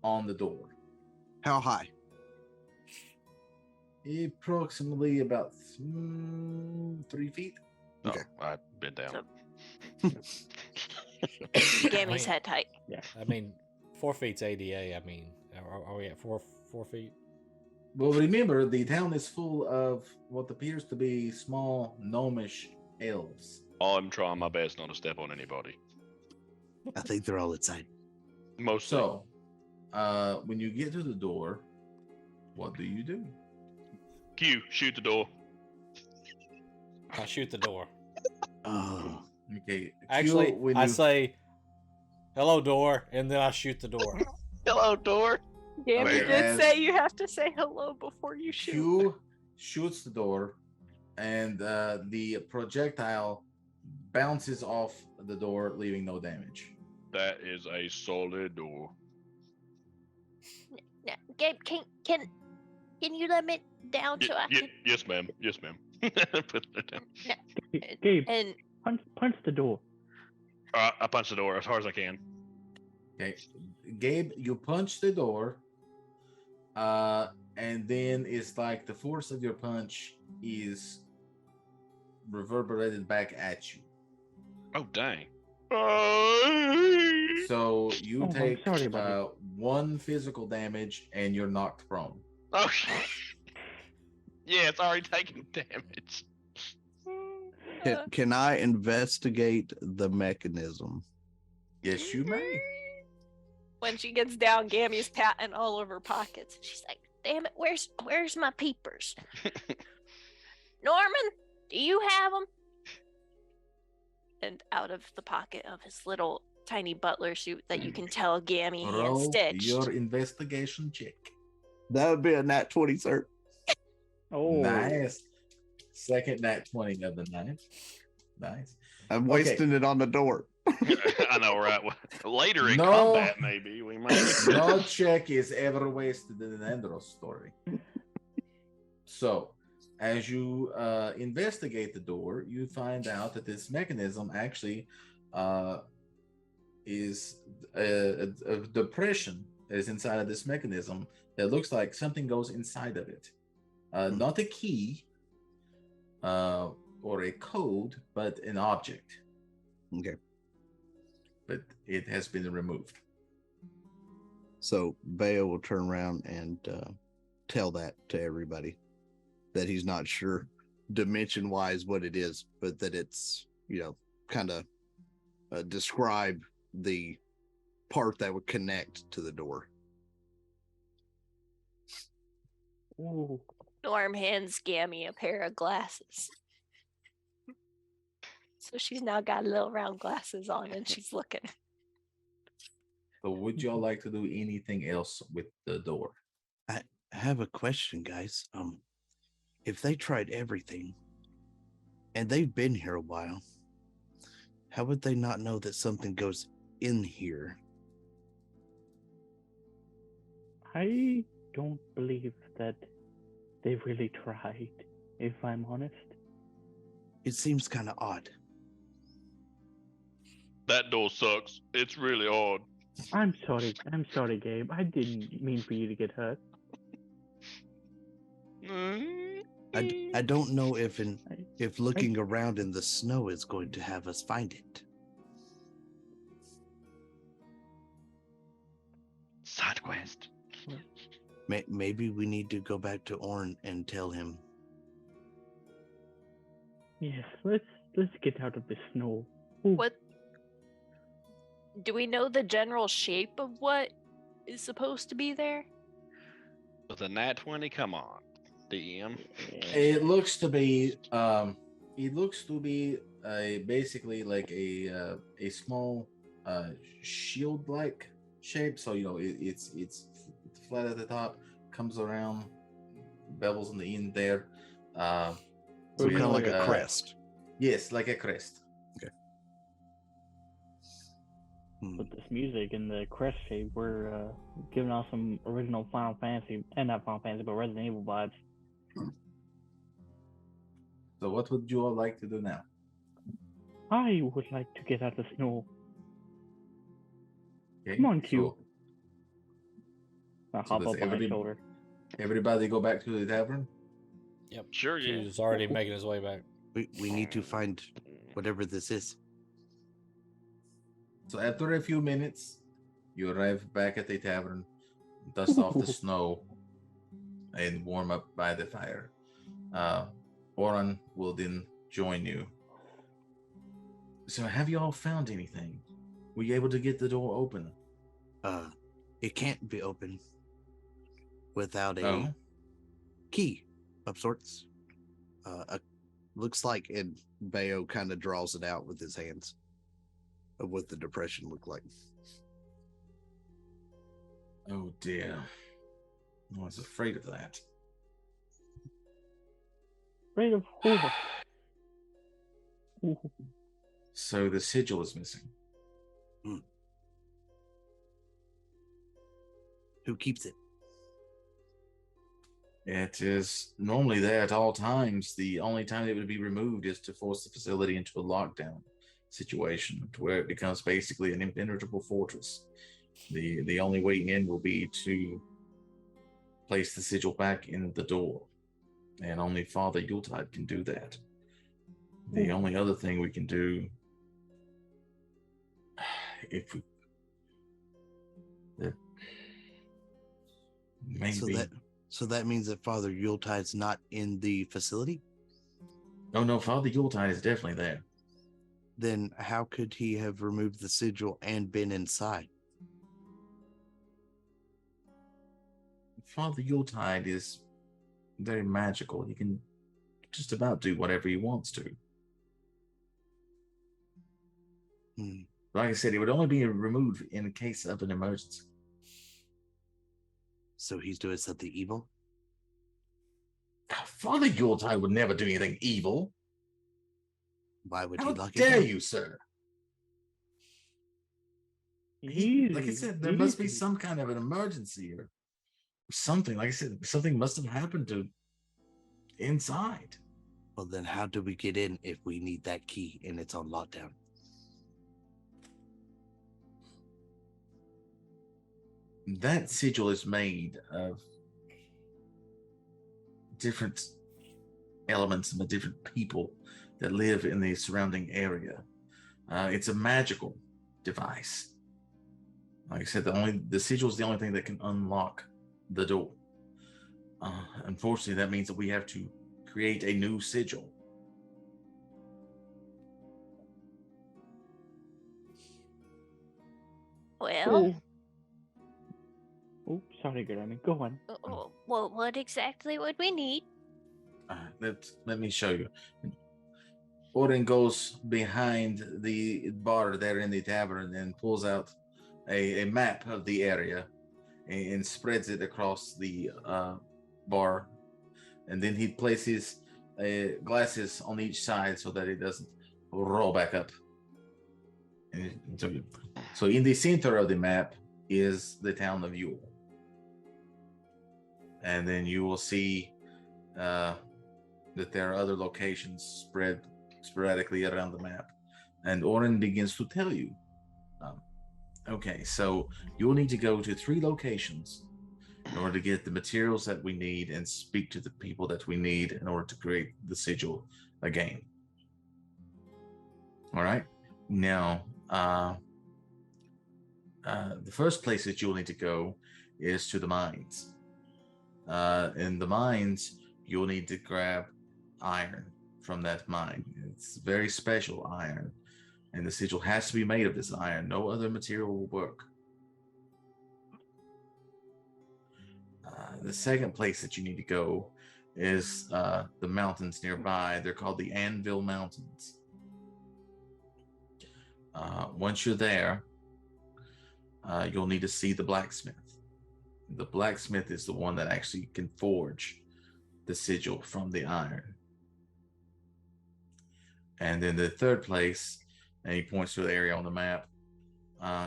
on the door. How high? Approximately about 3 feet. Okay. Oh, I've been down. Gammy's head height. I mean, 4 feet's ADA. I mean, are we at four feet? Well, remember, the town is full of what appears to be small gnomish elves. I'm trying my best not to step on anybody. I think they're all inside. Mostly. So, when you get to the door, what do you do? Q, shoot the door. I shoot the door. Oh, Okay. Actually, when I you say, "Hello, door," and then I shoot the door. Hello, door. Gammy Okay, did as- say you have to say hello before you shoot. Q shoots the door, and the projectile bounces off the door, leaving no damage. That is a solid door. Now, Gabe, can you let me down so I can? Yes, ma'am. Yes, ma'am. Put it down. Gabe, And punch the door. I punch the door as hard as I can. Okay, Gabe, you punch the door, and then it's like the force of your punch is reverberated back at you. Oh, dang. So you Oh, I'm take sorry, buddy. 1 physical damage, and you're knocked prone. Oh, yeah, it's already taking damage. can I investigate the mechanism? Yes, you may. when she gets down, Gammy's patting all of her pockets. She's like, "Damn it, where's my peepers? Norman, do you have them?" And out of the pocket of his little tiny butler suit that you can tell Gammy he had Roll stitched. your investigation check. That would be a nat 20, sir. Oh, Nice. Second nat 20 of the night. Nice. I'm Okay. wasting it on the door. I know, right? Later in No. combat, maybe we might. No check is ever wasted in an Andros story. So, as you investigate the door, you find out that this mechanism actually is a depression is inside of this mechanism that looks like something goes inside of it. Not a key or a code, but an object. Okay. But it has been removed. So Bayo will turn around and tell that to everybody, that he's not sure dimension wise what it is, but that it's, kind of describe the part that would connect to the door. ooh. Norm hands Gammy a pair of glasses. So she's now got little round glasses on and she's looking. So would y'all like to do anything else with the door? I have a question, guys. If they tried everything and they've been here a while, how would they not know that something goes in here? I don't believe that they really tried, if I'm honest. It seems kind of odd. That door sucks. It's really odd. I'm sorry, Gabe. I didn't mean for you to get hurt. I don't know if looking around in the snow is going to have us find it. Side quest. Maybe we need to go back to Orn and tell him. Yes, let's get out of the snow. Ooh, What? Do we know the general shape of what is supposed to be there? With a nat 20, come on, DM. It looks to be basically like a small shield-like shape. So it's flat at the top, comes around, bevels on the end there. So we kind of have, like a crest. Yes, like a crest. with this music and the crest shape, we're giving off some original Final Fantasy, and not Final Fantasy, but Resident Evil vibes. So what would you all like to do now? I would like to get out of the snow. Okay, Come on, Q. I'll so hop does up on his shoulder. Everybody go back to the tavern. Yep. Sure, yeah. He's already making his way back. We need to find whatever this is. So after a few minutes, you arrive back at the tavern, dust off the snow, and warm up by the fire. Oran will then join you. So have you all found anything? Were you able to get the door open? It can't be opened without a Oh, key of sorts. Looks like, and Bayo kind of draws it out with his hands of what the depression looked like. oh dear. I was afraid of that. Afraid of who? Ooh. So the sigil is missing. Who keeps it? It is normally there at all times. The only time it would be removed is to force the facility into a lockdown situation, to where it becomes basically an impenetrable fortress. The only way in will be to place the sigil back in the door, and only Father Yuletide can do that. The only other thing we can do, if we, maybe. So that means that Father Yuletide's not in the facility? Oh no, Father Yuletide is definitely there. Then how could he have removed the sigil and been inside? Father Yuletide is very magical. He can just about do whatever he wants to. Like I said, it would only be removed in case of an emergency. So he's doing something evil? Father Yuletide would never do anything evil. Why would How he lock it dare down? you, sir? Easy, Like I said, there must be easy. some kind of an emergency or something. Like I said, something must have happened to inside. Well, then how do we get in if we need that key and it's on lockdown? That sigil is made of different elements and the different people that live in the surrounding area. It's a magical device. Like I said, the sigil is the only thing that can unlock the door. Unfortunately, that means that we have to create a new sigil. Well, Oh, sorry, Granny. Go on. well, what exactly would we need? Let me show you. Odin goes behind the bar there in the tavern and pulls out a map of the area and spreads it across the bar. And then he places glasses on each side so that it doesn't roll back up. So in the center of the map is the town of Yule. And then you will see that there are other locations spread sporadically around the map. And Oren begins to tell you, okay, so you'll need to go to 3 locations in order to get the materials that we need and speak to the people that we need in order to create the sigil again. All right. Now, the first place that you'll need to go is to the mines. In the mines, you'll need to grab iron from that mine. It's very special iron, and the sigil has to be made of this iron. No other material will work. The second place that you need to go is the mountains nearby. They're called the Anvil Mountains. Once you're there, you'll need to see the blacksmith. The blacksmith is the one that actually can forge the sigil from the iron. And then the third place, and he points to the area on the map,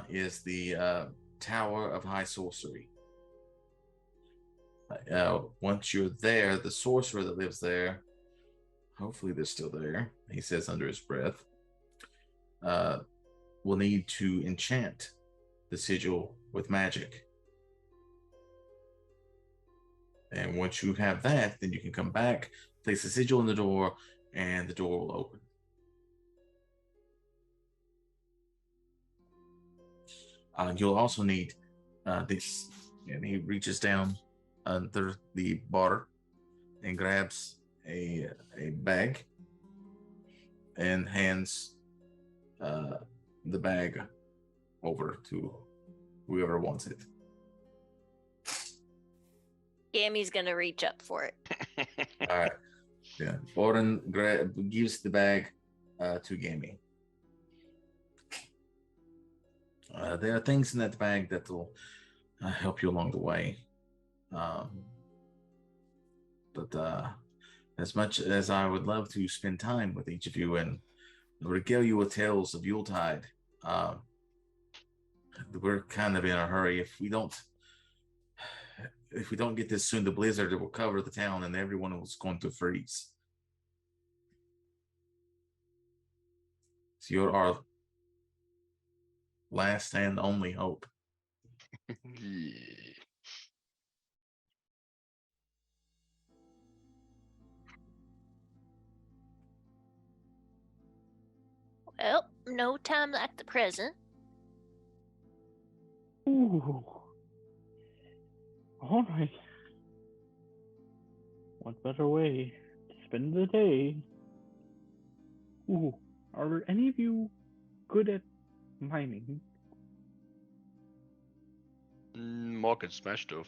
is the Tower of High Sorcery. Once you're there, the sorcerer that lives there, hopefully they're still there, he says under his breath, will need to enchant the sigil with magic. And once you have that, then you can come back, place the sigil in the door, and the door will open. You'll also need this. And he reaches down under the bar and grabs a bag and hands the bag over to whoever wants it. Gammy's gonna reach up for it. All right. Yeah. Oren gives the bag to Gammy. There are things in that bag that will help you along the way. But as much as I would love to spend time with each of you and regale you with tales of Yuletide, we're kind of in a hurry. If we don't get this soon, the blizzard will cover the town and everyone is going to freeze. So you're our last and only hope. Yeah. Well, no time like the present. Ooh. All right. What better way to spend the day? Ooh. Are any of you good at mining? I could smash stuff.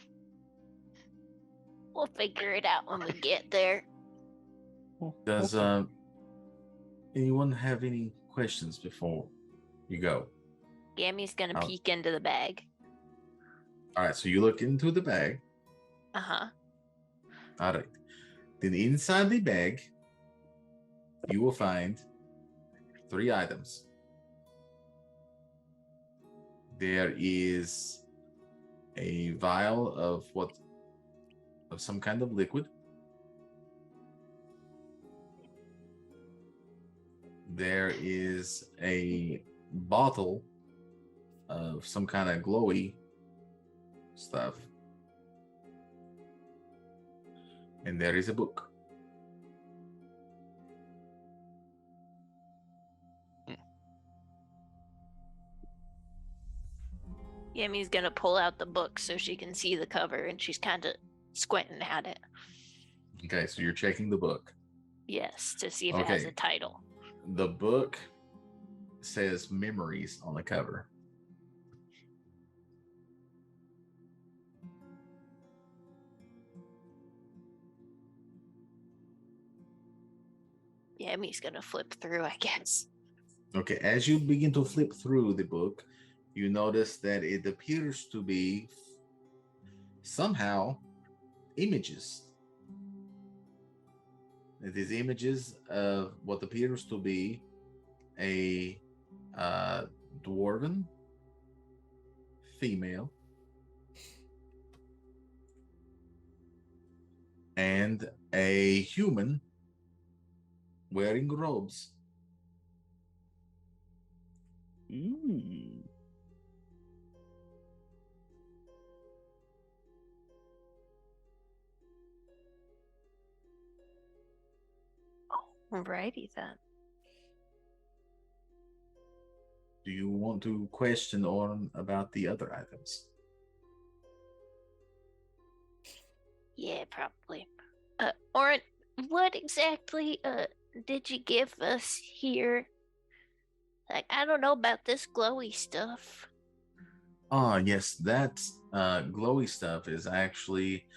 We'll figure it out when we get there. Oh, Does okay. anyone have any questions before you go? Gammy's gonna Oh. peek into the bag. All right, so you look into the bag. Uh-huh. All right. Then inside the bag, you will find 3 items. There is a vial of some kind of liquid. There is a bottle of some kind of glowy stuff. And there is a book. Gammy's gonna pull out the book so she can see the cover, and she's kind of squinting at it. Okay, so you're checking the book. Yes, to see if it has a Okay. title. The book says Memories on the cover. Gammy's gonna flip through, I guess. Okay, as you begin to flip through the book, you notice that it appears to be somehow images. It is images of what appears to be a dwarven female and a human wearing robes. Mm. Alrighty then. Do you want to question Oren about the other items? Yeah, probably. Oren, what exactly did you give us here? Like, I don't know about this glowy stuff. Ah, yes, that glowy stuff is actually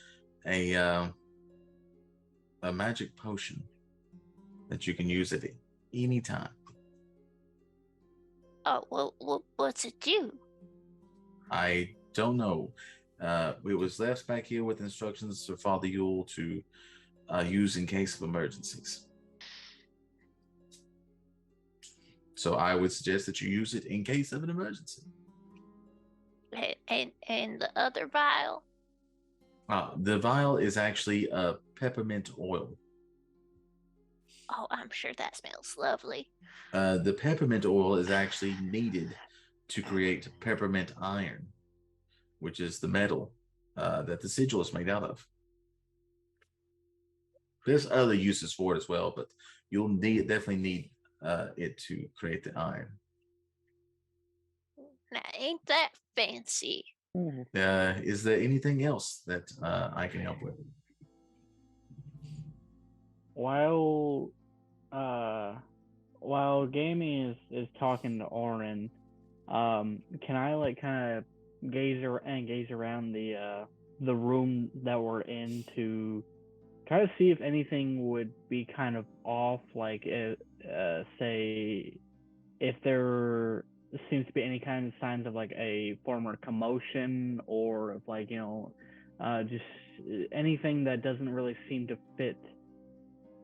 a magic potion that you can use at any time. Oh, well, what's it do? I don't know. It was left back here with instructions for Father Yule to use in case of emergencies. So I would suggest that you use it in case of an emergency. And the other vial? The vial is actually peppermint oil. Oh, I'm sure that smells lovely. The peppermint oil is actually needed to create peppermint iron, which is the metal that the sigil is made out of. There's other uses for it as well, but you'll definitely need it to create the iron. Now, ain't that fancy? Ooh. Is there anything else that I can help with? While Gamey is talking to Oren, can I like kind of gaze around the the room that we're in to try to see if anything would be kind of off, like say if there seems to be any kind of signs of like a former commotion, or if like just anything that doesn't really seem to fit.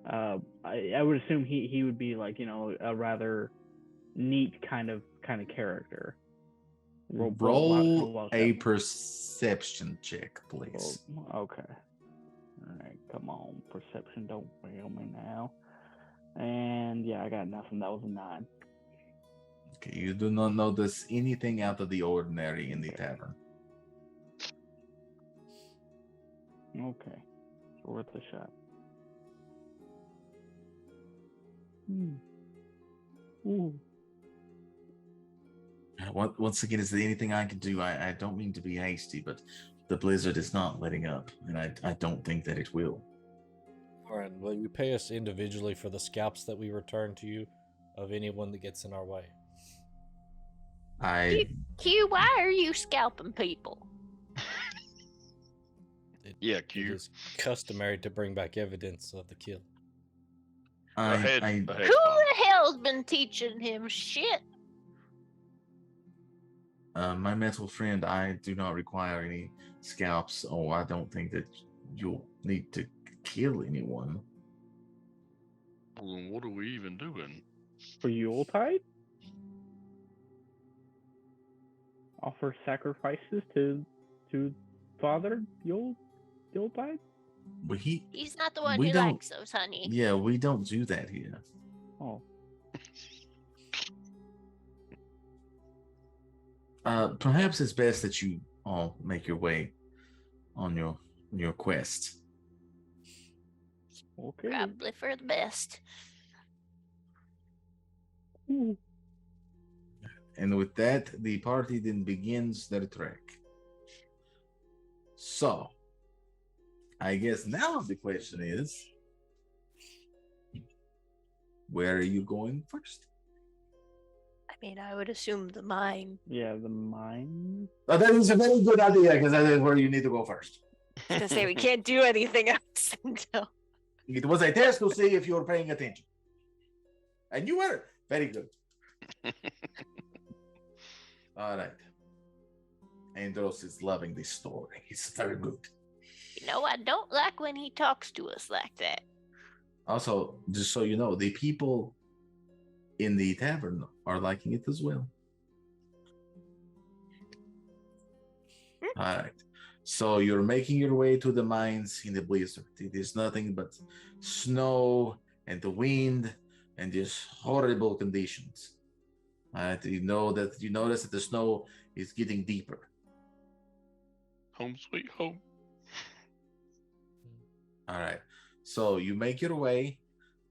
I would assume he would be like a rather neat kind of character. Roll a perception check, please. Okay. All right, come on, perception, don't fail me now. And yeah, I got nothing. That was a 9. Okay, you do not notice anything out of the ordinary in the tavern. Okay, worth a shot. Ooh. Once again, is there anything I can do? I don't mean to be hasty, but the blizzard is not letting up, and I don't think that it will. All right, will you pay us individually for the scalps that we return to you of anyone that gets in our way? Q, why are you scalping people? Yeah, It Q. is customary to bring back evidence of the kill. Who the hell's been teaching him shit? My mental friend, I do not require any scalps. Oh, I don't think that you'll need to kill anyone. Well, then what are we even doing? For Yuletide? Offer sacrifices to Father Yuletide? But He's not the one we who don't- likes those, honey. yeah, we don't do that here. Oh. Perhaps it's best that you all make your way on your quest. Okay. Probably for the best. Ooh. And with that, the party then begins their trek. So, I guess now the question is, where are you going first? I mean, I would assume the mine. Yeah, the mine. That is a very good idea, because that is where you need to go first. I was gonna say we can't do anything else until. It was a test to see if you were paying attention. And you were. Very good. All right. Andros is loving this story. It's very good. You know, I don't like when he talks to us like that. Also, just so you know, the people in the tavern are liking it as well. All right. So you're making your way to the mines in the blizzard. It is nothing but snow and the wind and just horrible conditions. All right. You notice that the snow is getting deeper. Home sweet home. All right. So you make your way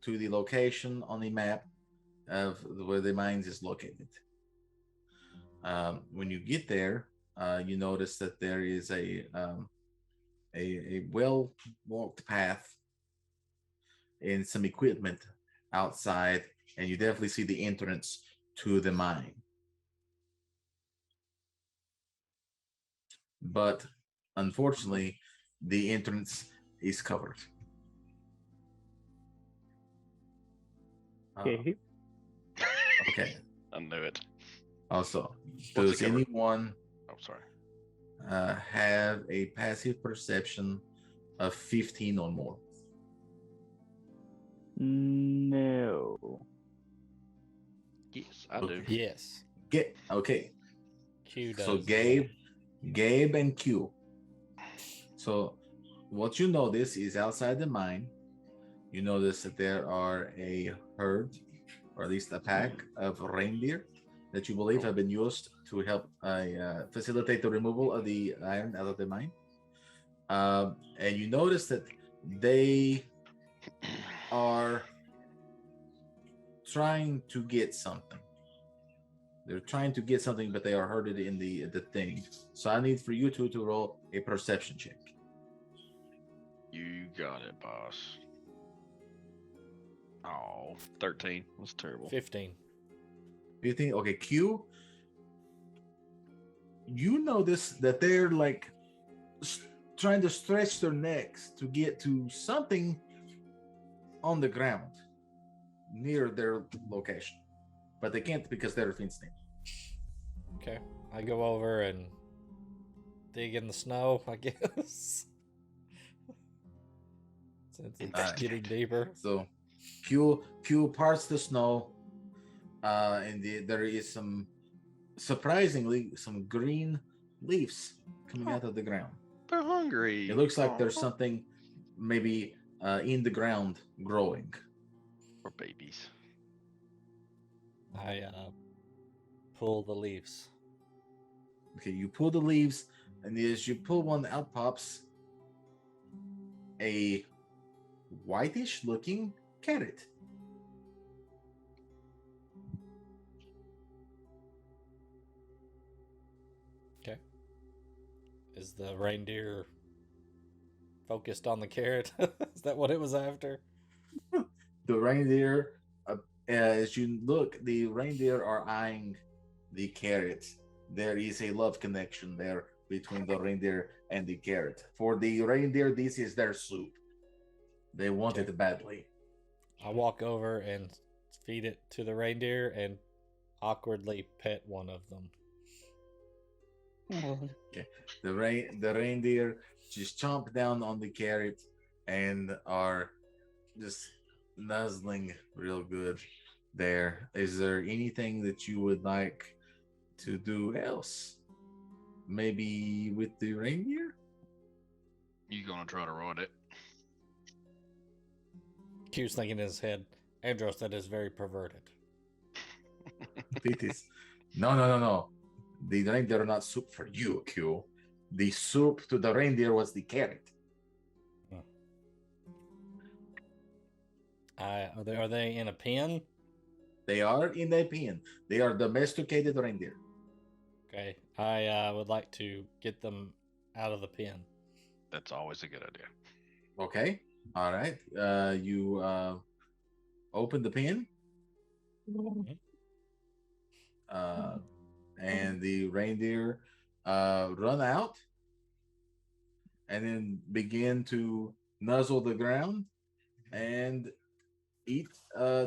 to the location on the map of where the mines is located. When you get there, you notice that there is a well-walked path and some equipment outside, and you definitely see the entrance to the mine. But unfortunately, the entrance is covered. Okay. Okay. I knew it. Also, What's does it covered? anyone Oh, sorry. have a passive perception of 15 or more? No. Yes, I do. Yes. Okay. Q does. So Gabe and Q. So what you notice is outside the mine, you notice that there are a herd, or at least a pack of reindeer that you believe have been used to help facilitate the removal of the iron out of the mine. And you notice that they are trying to get something. They're trying to get something, but they are herded in the thing. So I need for you two to roll a perception check. You got it, boss. Oh, 13. That's terrible. 15. 15. Okay, Q. You notice that they're like trying to stretch their necks to get to something on the ground near their location, but they can't because they're fenced in. Okay. I go over and dig in the snow, I guess. Since it's getting deeper. So Q parts the snow, and there is surprisingly some green leaves coming out of the ground. They're hungry. It looks like there's something maybe in the ground growing. Or babies. I pull the leaves. Okay, you pull the leaves, and as you pull one out, pops a whitish-looking carrot. Okay. Is the reindeer focused on the carrot? Is that what it was after? The reindeer, as you look, the reindeer are eyeing the carrot. There is a love connection there between the reindeer and the carrot. For the reindeer, this is their soup. They want it badly. I walk over and feed it to the reindeer and awkwardly pet one of them. Okay. The reindeer just chomp down on the carrot and are just nuzzling real good there. Is there anything that you would like to do else? Maybe with the reindeer? You gonna try to ride it? Q's thinking in his head, Andros, that is very perverted. It is. No. The reindeer are not soup for you, Q. The soup to the reindeer was the carrot. Are they in a pen? They are in a pen. They are domesticated reindeer. Okay. I would like to get them out of the pen. That's always a good idea. Okay. All right. You open the pen. And the reindeer run out and then begin to nuzzle the ground and eat,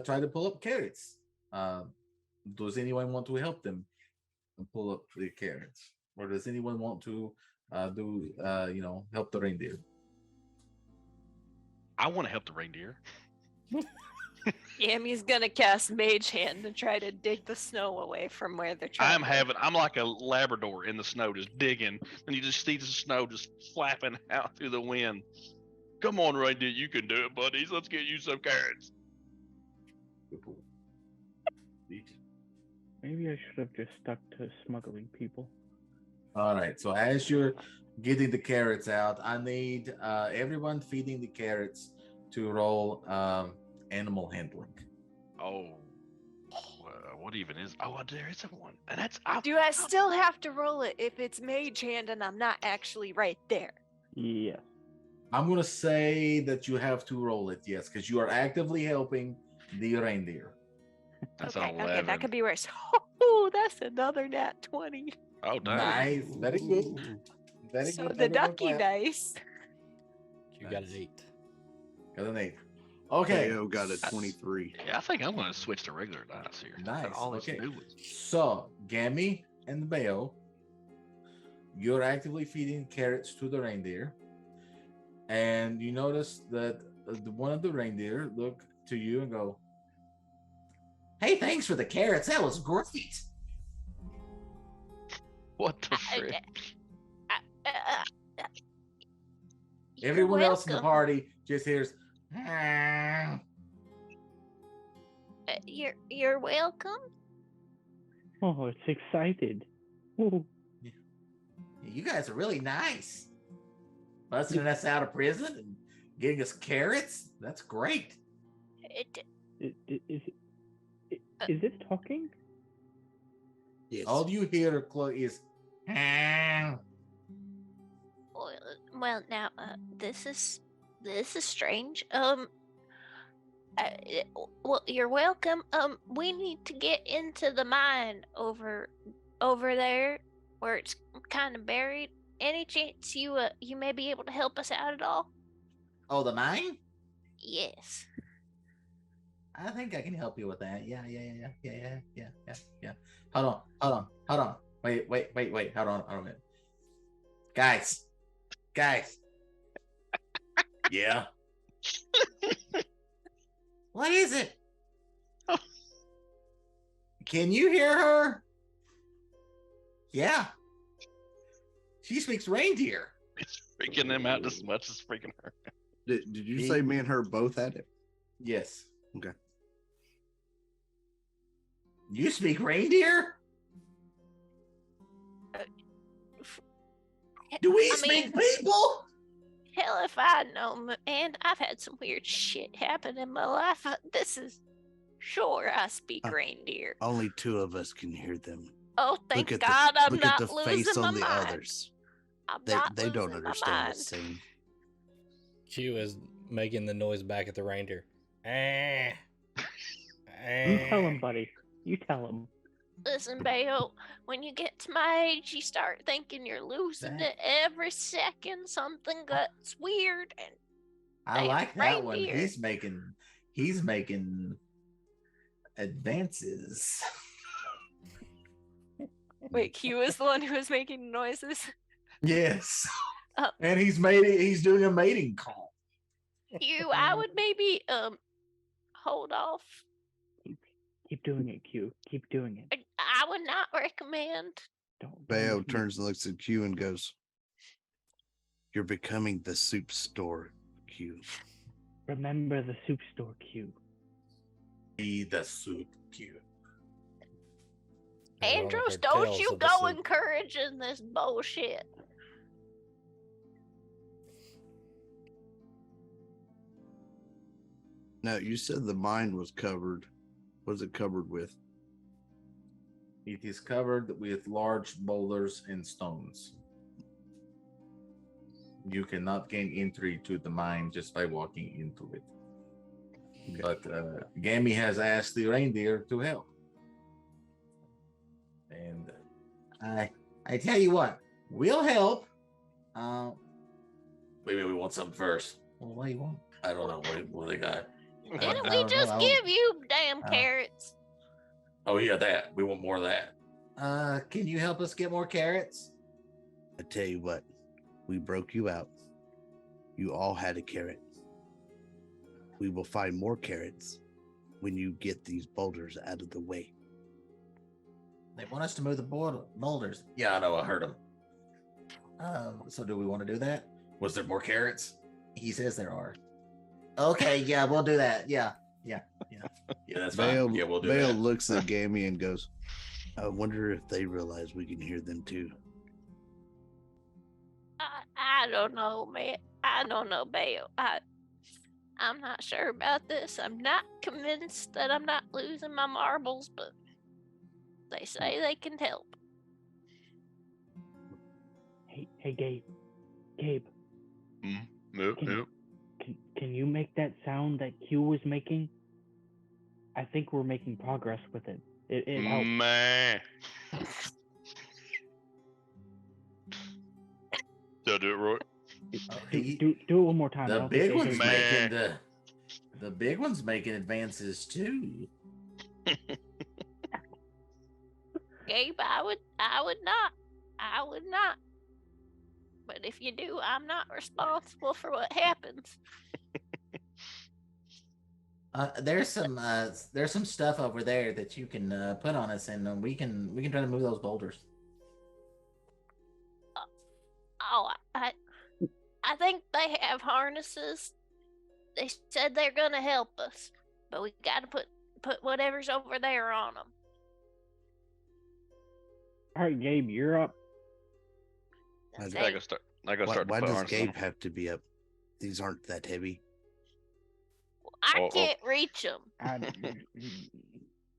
try to pull up carrots. Does anyone want to help them pull up the carrots? Or does anyone want to help the reindeer? I want to help the reindeer. Yammy's gonna cast Mage Hand and try to dig the snow away from where they're trying. I'm like a Labrador in the snow, just digging, and you just see the snow just flapping out through the wind. Come on, reindeer, you can do it, buddies. Let's get you some carrots. Maybe I should have just stuck to smuggling people. All right. So as you're getting the carrots out, I need everyone feeding the carrots to roll animal handling. Oh, what even is? Oh, there is one, and that's. Do I still have to roll it if it's Mage Hand and I'm not actually right there? Yeah. I'm gonna say that you have to roll it, yes, because you are actively helping the reindeer. That's okay, an 11. okay, that could be worse. Oh, that's another nat 20. Oh, dang. Nice, very good. Very So good. the ducky dice. You got an 8. Got an 8. Okay. KO got a 23. Yeah, I think I'm going to switch to regular dice here. Nice. All these Okay. new ones. So, Gammy and Bayo, you're actively feeding carrots to the reindeer, and you notice that one of the reindeer look to you and go, "Hey, thanks for the carrots. That was great." What the frick? Everyone else in the welcome. party just hears, "Ah." You're welcome. Oh, it's excited. Oh, "You guys are really nice. Busting us out of prison and getting us carrots. That's great." is it talking? Yes. All you hear is, "Ah." Well, now this is strange. Well, you're welcome. We need to get into the mine over there where it's kind of buried. any chance you may be able to help us out at all? Oh, the mine? Yes. I think I can help you with that. Yeah. Hold on. Wait. Hold on a minute. Guys. Yeah. What is it? Can you hear her? Yeah. She speaks reindeer. It's freaking them out as much as freaking her. Did you say me and her both had it? Yes. Okay. You speak reindeer? Do we speak people? Hell if I know, and I've had some weird shit happen in my life. This is sure I speak reindeer. Only 2 of us can hear them. Oh, thank Look at God I'm look not at the losing face my on the mind. others. I'm They not they don't losing my understand mind. what's saying. Q is making the noise back at the reindeer. You tell him, buddy. You tell him. Listen, Bayo, when you get to my age, you start thinking you're losing it every second. Something gets weird, and I damn like that one. reindeer. He's making advances. Wait, Q is the one who was making noises. Yes. Oh. And he's doing a mating call. I would maybe hold off. Keep doing it, Q. Keep doing it. I would not recommend. Don't. Bayo turns and looks at Q and goes, "You're becoming the soup store, Q." Remember the soup store, Q. Be the soup cute. Andros, don't you go encouraging this bullshit. Now, you said the mine was covered. What is it covered with? It is covered with large boulders and stones. You cannot gain entry to the mine just by walking into it. But Gammy has asked the reindeer to help. And I tell you what, we'll help. Wait, we want something first. Well, what do you want? I don't know. What they got? Didn't I we don't just know. give you damn carrots? Oh, yeah, that. We want more of that. Can you help us get more carrots? I tell you what, we broke you out. You all had a carrot. We will find more carrots when you get these boulders out of the way. They want us to move the boulders. Yeah, I know. I heard them. So do we want to do that? Was there more carrots? He says there are. Okay, yeah, we'll do that. Yeah, that's fine. Yeah, we'll do Vale that. looks at Gammy and goes, I wonder if they realize we can hear them too. I don't know, man. I don't know, Bale. I'm not sure about this. I'm not convinced that I'm not losing my marbles, but they say they can help. Hey, Gabe. Gabe. Nope. Can you make that sound that Q was making? I think we're making progress with it. It helps. Man. Did I do it right? Do it one more time. I The don't big think they one's heard you. making the big one's making advances too. Gabe, I would not. But if you do, I'm not responsible for what happens. There's some stuff over there that you can put on us, and we can try to move those boulders. Oh, I think they have harnesses. They said they're gonna help us, but we gotta put whatever's over there on them. All right, Gabe, you're up. That's I I gotta start. I gotta Why, start to why put does harnesses Gabe on. have to be up? These aren't that heavy. I can't reach them.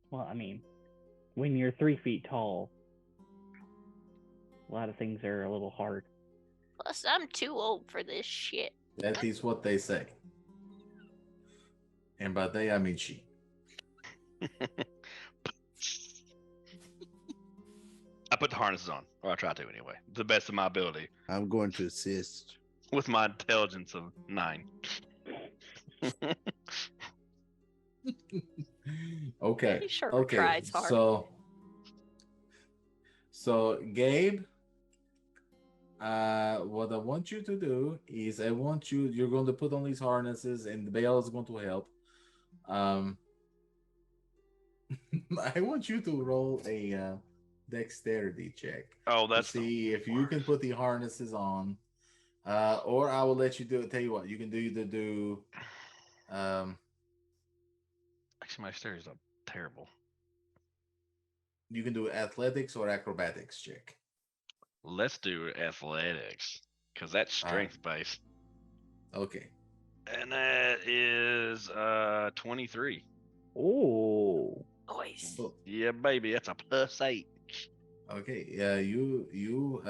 Well, I mean, when you're 3 feet tall, a lot of things are a little hard. Plus, I'm too old for this shit. That is what they say, and by they I mean she. put the harnesses on, or I try to anyway, to the best of my ability, I'm going to assist. with my intelligence of 9. Okay. He sure Okay. tries hard. So Gabe, what I want you to do is you're going to put on these harnesses, and Bale is going to help. I want you to roll a dexterity check. Oh, to that's see if you can put the harnesses on. Or I will let you do it. Tell you what, you can do actually my dexterity is terrible. you can do athletics or acrobatics check. Let's do athletics, because that's All right. strength based. Okay. And that is 23. Oh, Nice. Cool. Yeah, baby, that's a +8. Okay. You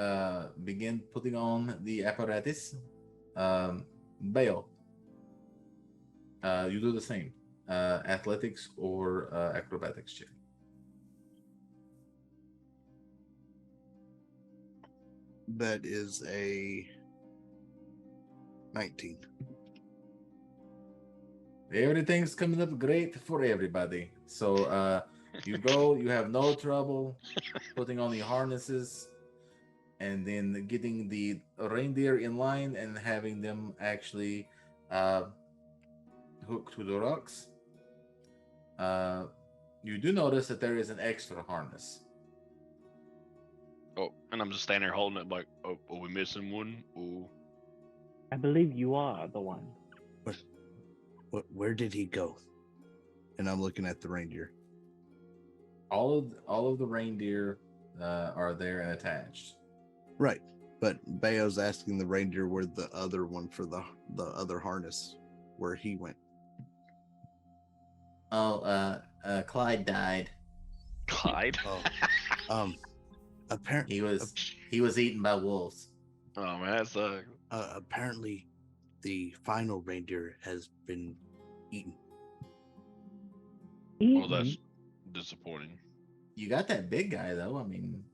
begin putting on the apparatus. Bale. You do the same. Athletics or acrobatics check. That is a 19. Everything's coming up great for everybody. So you go, you have no trouble putting on the harnesses and then getting the reindeer in line and having them actually hook to the rocks. You do notice that there is an extra harness. Oh, and I'm just standing there holding it like, oh, are we missing one? Oh, I believe you are the one. Where did he go? And I'm looking at the reindeer. All of the reindeer are there and attached. Right. But Bayo's asking the reindeer where the other one for the other harness, where he went. Oh, Clyde died. Clyde. Oh, apparently He was eaten by wolves. Oh man, that sucks. apparently the final reindeer has been eaten. Well, that's disappointing. You got that big guy though. I mean,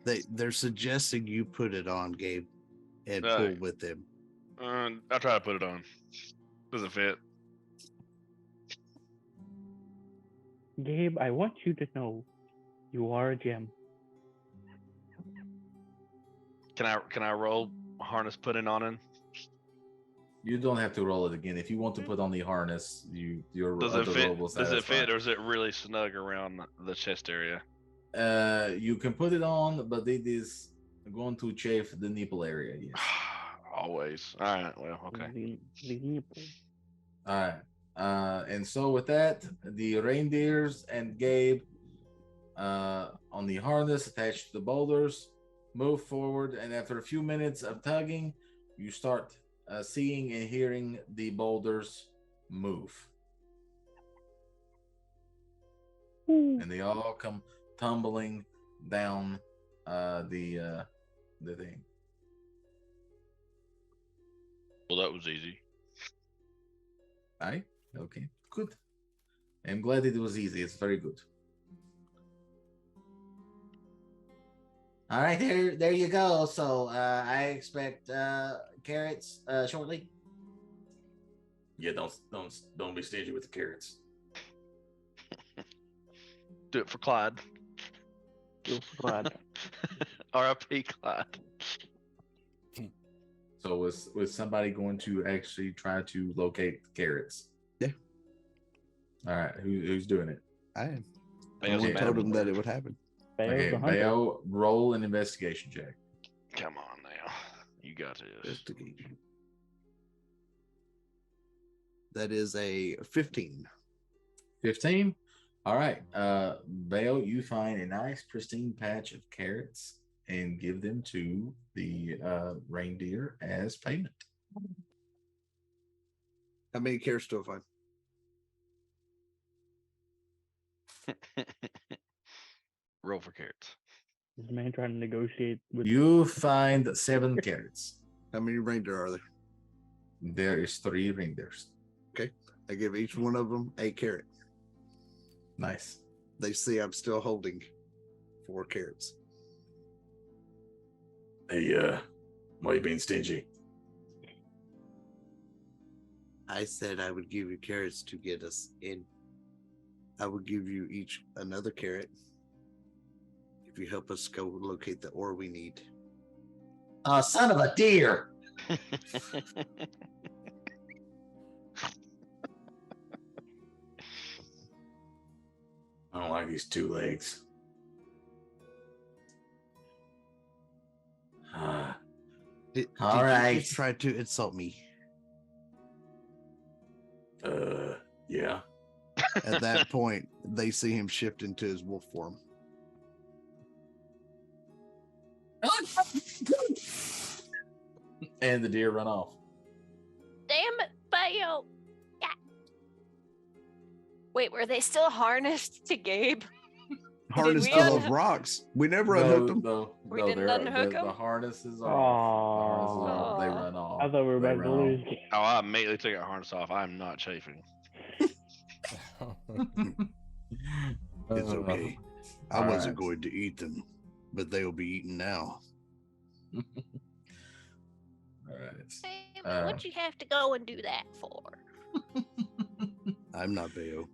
They're suggesting you put it on, Gabe, and pull with him. I try to put it on. Doesn't fit. Gabe, I want you to know you are a gem. Can I roll harness putting on him? you don't have to roll it again. If you want to put on the harness, your Does other it fit? roll will Does it satisfy. fit, or is it really snug around the chest area? You can put it on, but it is going to chafe the nipple area. Yes. Always. All right. Well, okay. The nipple. All right. And so with that, the reindeers and Gabe on the harness attached to the boulders move forward, and after a few minutes of tugging, you start seeing and hearing the boulders move. Ooh. And they all come tumbling down the thing. Well, that was easy. Aye? Okay, good. I'm glad it was easy. It's very good. All right, there you go. So I expect carrots shortly. Yeah, don't be stingy with the carrots. Do it for Clyde. R.I.P. Clyde. So was somebody going to actually try to locate the carrots? Yeah. All right, who's doing it? I am. Bayo's I a bad told him boy. that it would happen. Okay, Bayo, roll an investigation check. Come on now. You got this. Investigation. That is a 15. 15. All right, Bayo, you find a nice pristine patch of carrots and give them to the reindeer as payment. How many carrots do I find? Roll for carrots. Is the man trying to negotiate with You find 7 carrots. How many reindeer are there? There is 3 reindeers. Okay. I give each one of them a carrot. Nice. They see I'm still holding 4 carrots. Hey, why you being stingy? I said I would give you carrots to get us in. I would give you each another carrot if you help us go locate the ore we need. Son of a deer. I don't like these 2 legs. All You right. just tried to insult me. Yeah. At that point, they see him shift into his wolf form. And the deer run off. Damn it, Bayo. Yeah. Wait, were they still harnessed to Gabe? Harnessed we to un- those rocks. We never unhooked them. We didn't unhook the 'em? harnesses are off. The harnesses are off. They Aw. run off. I thought we were They about to run lose. Oh, I immediately took our harness off. I'm not chafing. It's okay. I all wasn't right. going to eat them, but they'll be eaten now. All right. Damn it, what'd you have to go and do that for? I'm not Bayo.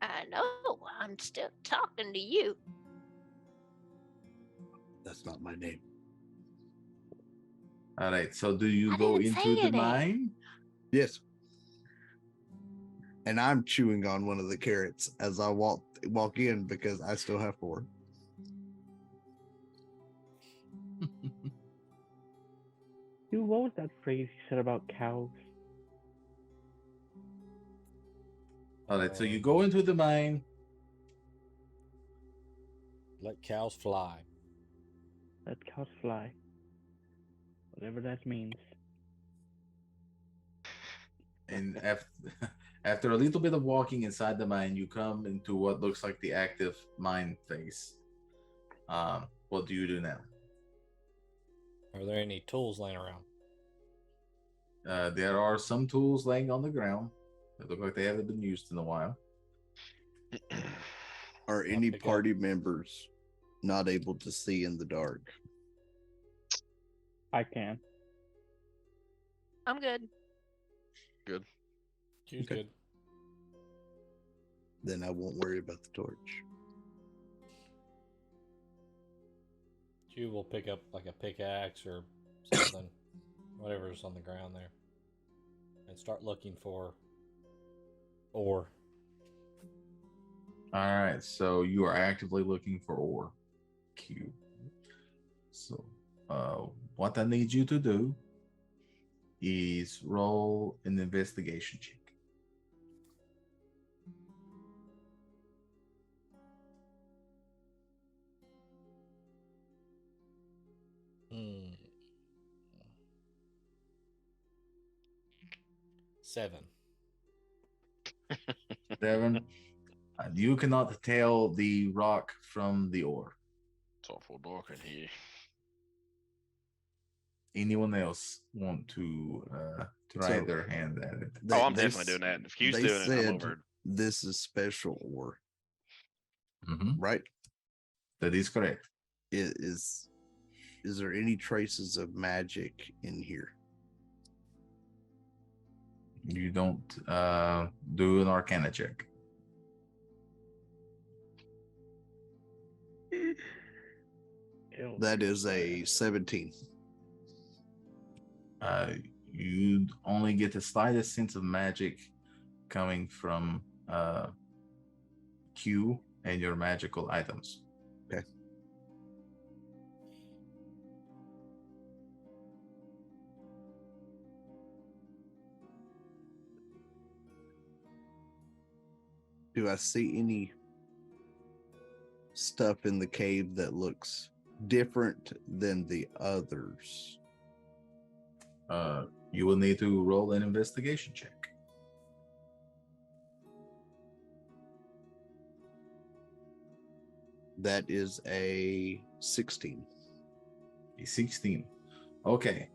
I know. I'm still talking to you. That's not my name. All right. So do you I go didn't say into the your name. mine? Yes. And I'm chewing on one of the carrots as I walk in because I still have 4. Dude, what was that phrase you said about cows? All right. So you go into the mine. Let cows fly. Let cows fly. Whatever that means. And after a little bit of walking inside the mine, you come into what looks like the active mine phase. What do you do now? Are there any tools laying around? There are some tools laying on the ground. They look like they haven't been used in a while. Are any pick up. party members not able to see in the dark? I can. I'm good. Choose Okay. good. Then I won't worry about the torch. You will pick up like a pickaxe or something, whatever's on the ground there, and start looking for ore. All right, so you are actively looking for ore. Q. So, what I need you to do is roll an investigation check. Hmm. 7. 7. You cannot tell the rock from the ore. It's awful dark in here. Anyone else want to try So, their hand at it? They- I'm they definitely s- doing that. If Q's they doing it, I'm said over it. this is special ore, Mhm. right? That is correct. Is there any traces of magic in here? You don't do an Arcana check. Ew. That is a 17. You only get the slightest sense of magic coming from Q and your magical items. Okay. Do I see any stuff in the cave that looks different than the others? You will need to roll an investigation check. That is a 16. A 16. Okay.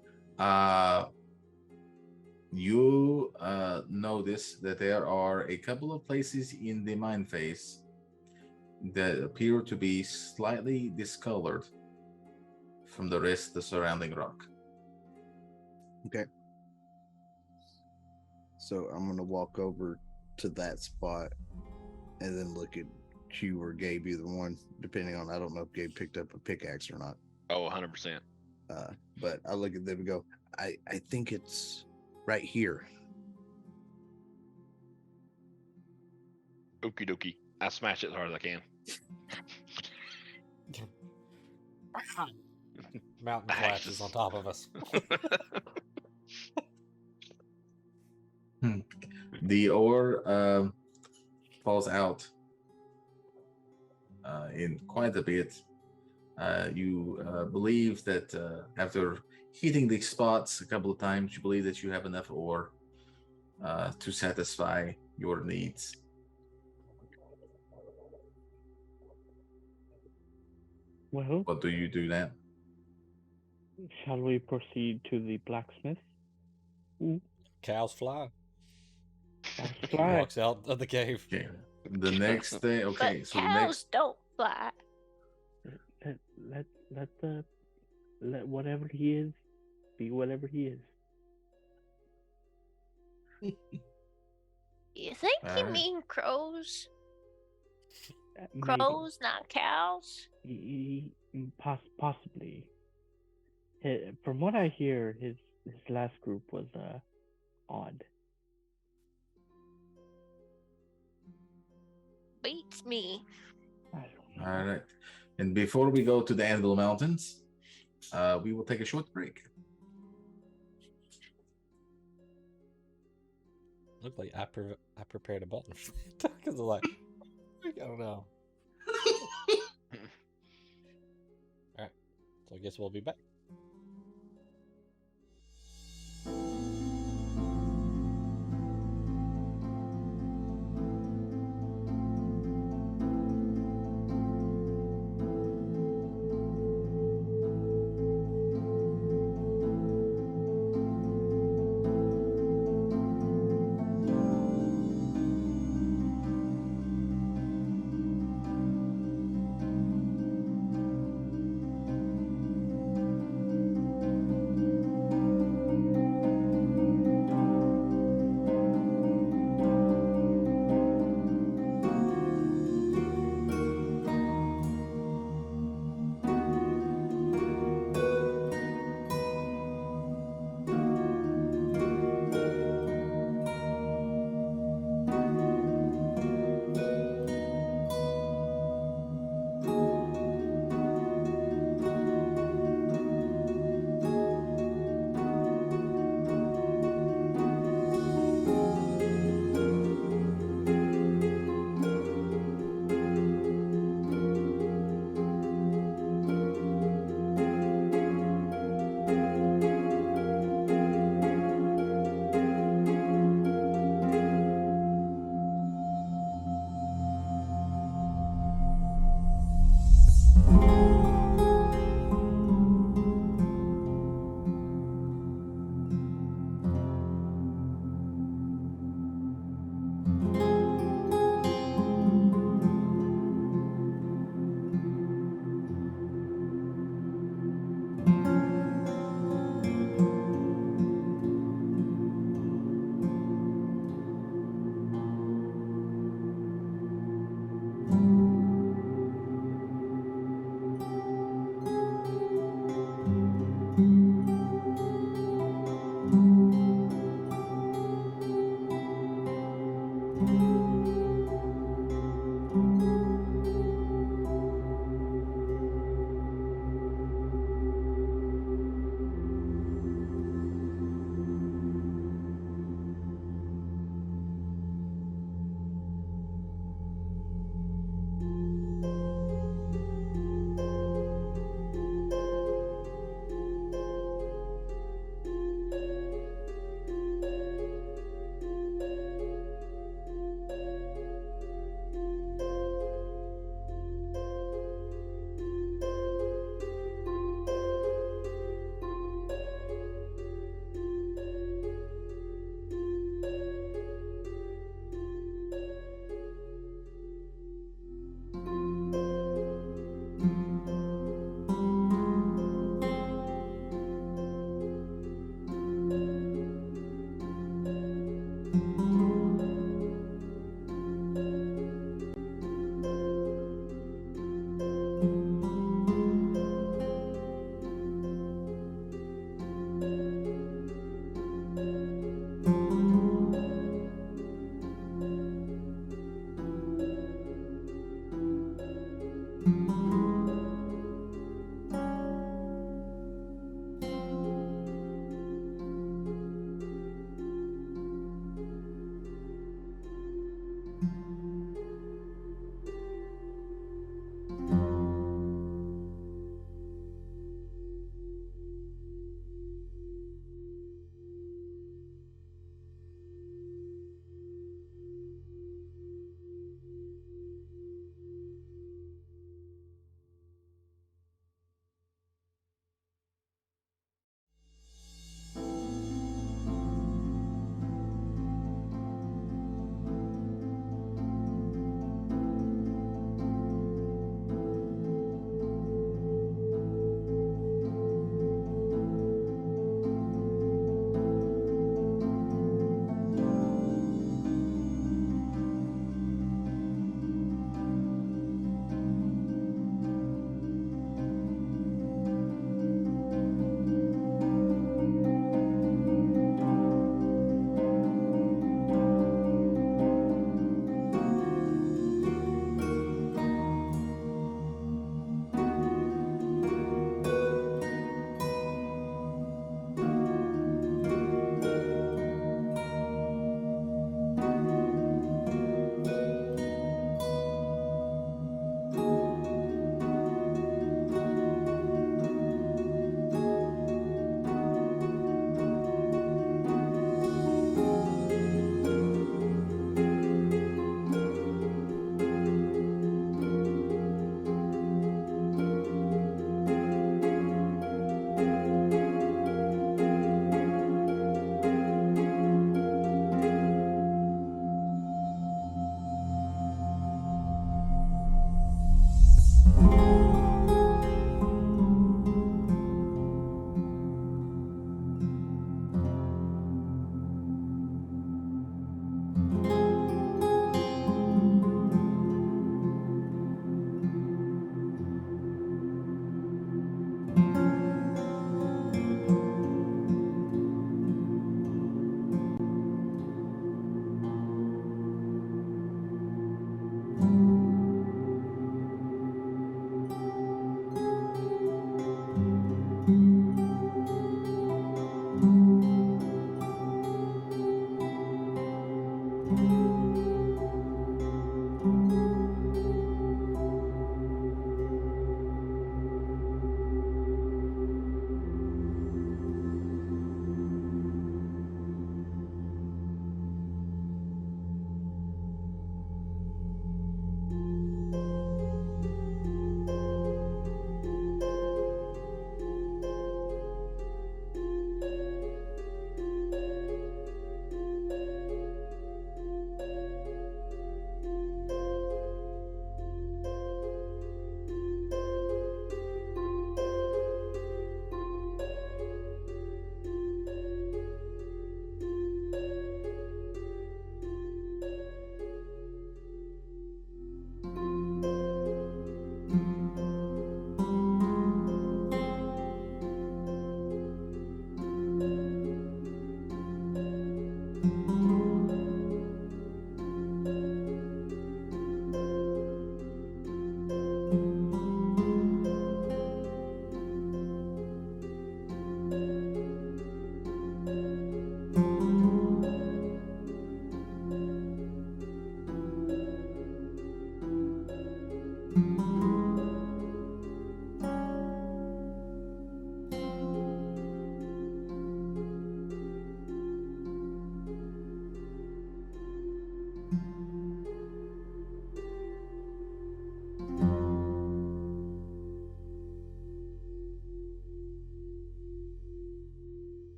You notice that there are a couple of places in the mine face that appear to be slightly discolored from the rest of the surrounding rock. Okay. So I'm gonna walk over to that spot and then look at Q or Gabe, either one, depending on, I don't know if Gabe picked up a pickaxe or not. Oh, 100%. But I look at them and go, I think it's right here. Okie dokie. I smash it as hard as I can. Mountain collapses on top of us. The ore falls out in quite a bit. You believe that after hitting these spots a couple of times, you believe that you have enough ore to satisfy your needs. Well, What do you do then? shall we proceed to the blacksmith? Cows fly. Cows He fly. walks out of the cave. Okay. The next thing. Okay. But So the cows next. don't fly. Let whatever he is be whatever he is. You think you Alright. mean crows? Maybe Crows, not cows? possibly. From what I hear, his last group was odd. Beats me. I don't know. All right. And before we go to the Anvil Mountains, we will take a short break. Look like I prepared a button. Because like, I don't know. All right. So I guess we'll be back.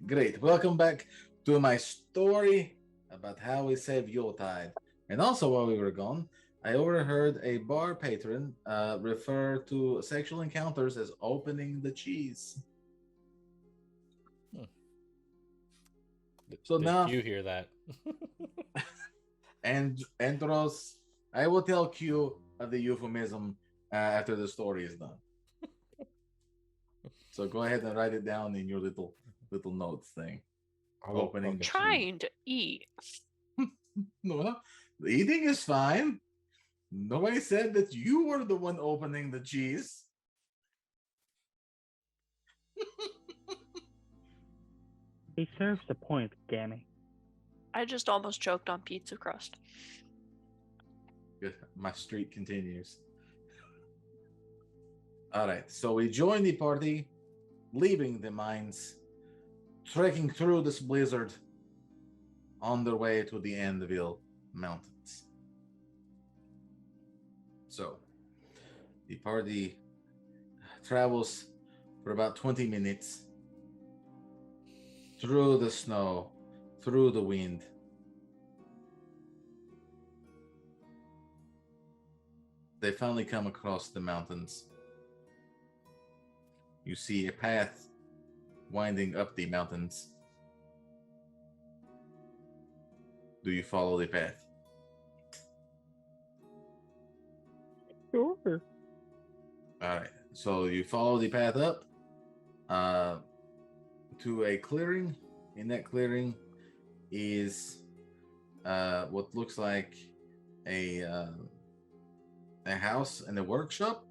Great. Welcome back to my story about how we saved Yuletide. And also, while we were gone, I overheard a bar patron refer to sexual encounters as opening the cheese. So Did now, you hear that? and Andros, I will tell Q of the euphemism after the story is done. So go ahead and write it down in your little notes thing. Opening the cheese. Trying to eat. No, the eating is fine. Nobody said that you were the one opening the cheese. He serves a point, Gammy. I just almost choked on pizza crust. Good. My streak continues. All right, so we join the party, leaving the mines, trekking through this blizzard on their way to the Anvil Mountains. So the party travels for about 20 minutes through the snow, through the wind. They finally come across the mountains. You see a path winding up the mountains. Do you follow the path? Sure. All right. So you follow the path up to a clearing. In that clearing is what looks like a house and a workshop.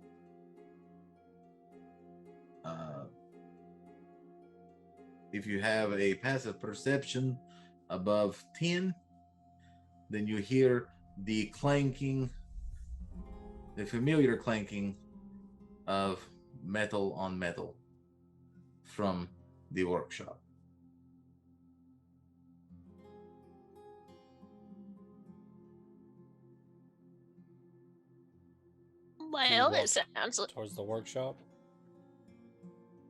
If you have a passive perception above 10, then you hear the clanking, the familiar clanking of metal on metal from the workshop. Well, walk it sounds like, Towards the workshop.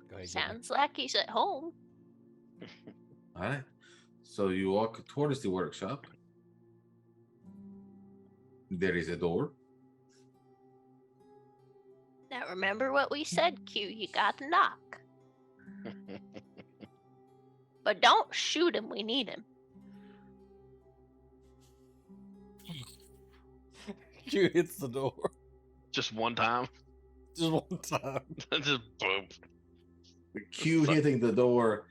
Go ahead, Jimmy. sounds like he's at home. All right. So you walk towards the workshop. There is a door. Now remember what we said, Q. You got to knock. But don't shoot him. We need him. Q hits the door. Just one time. Just one time. Just boom. The cue hitting the door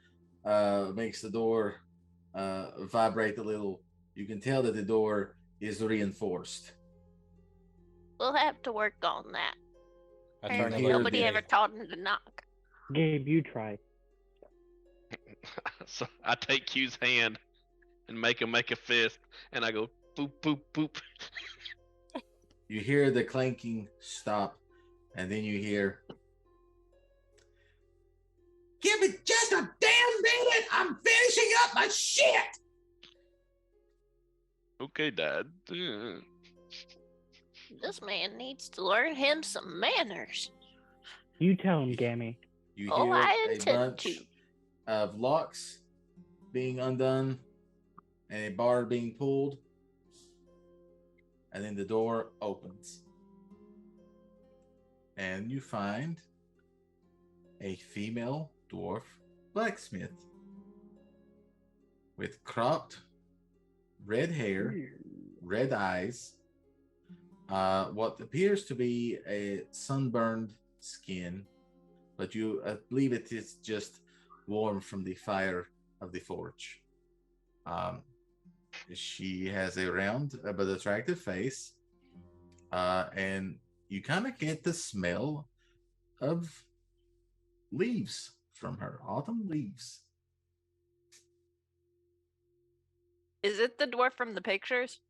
makes the door vibrate a little. You can tell that the door is reinforced. We'll have to work on that. I turn Apparently the light nobody on. ever taught him to knock. Gabe, you try. So I take Q's hand and make him make a fist, and I go boop boop boop. You hear the clanking stop, and then you hear, "Give me just a damn minute! I'm finishing up my shit!" Okay, Dad. This man needs to learn him some manners. You tell him, Gammy. You Oh, hear I a intend bunch to. of locks being undone and a bar being pulled, and then the door opens. And you find a female dwarf blacksmith with cropped red hair, red eyes, what appears to be a sunburned skin, but you believe it is just warm from the fire of the forge. She has a round but attractive face, and you kind of get the smell of leaves from her, autumn leaves. Is it the dwarf from the pictures?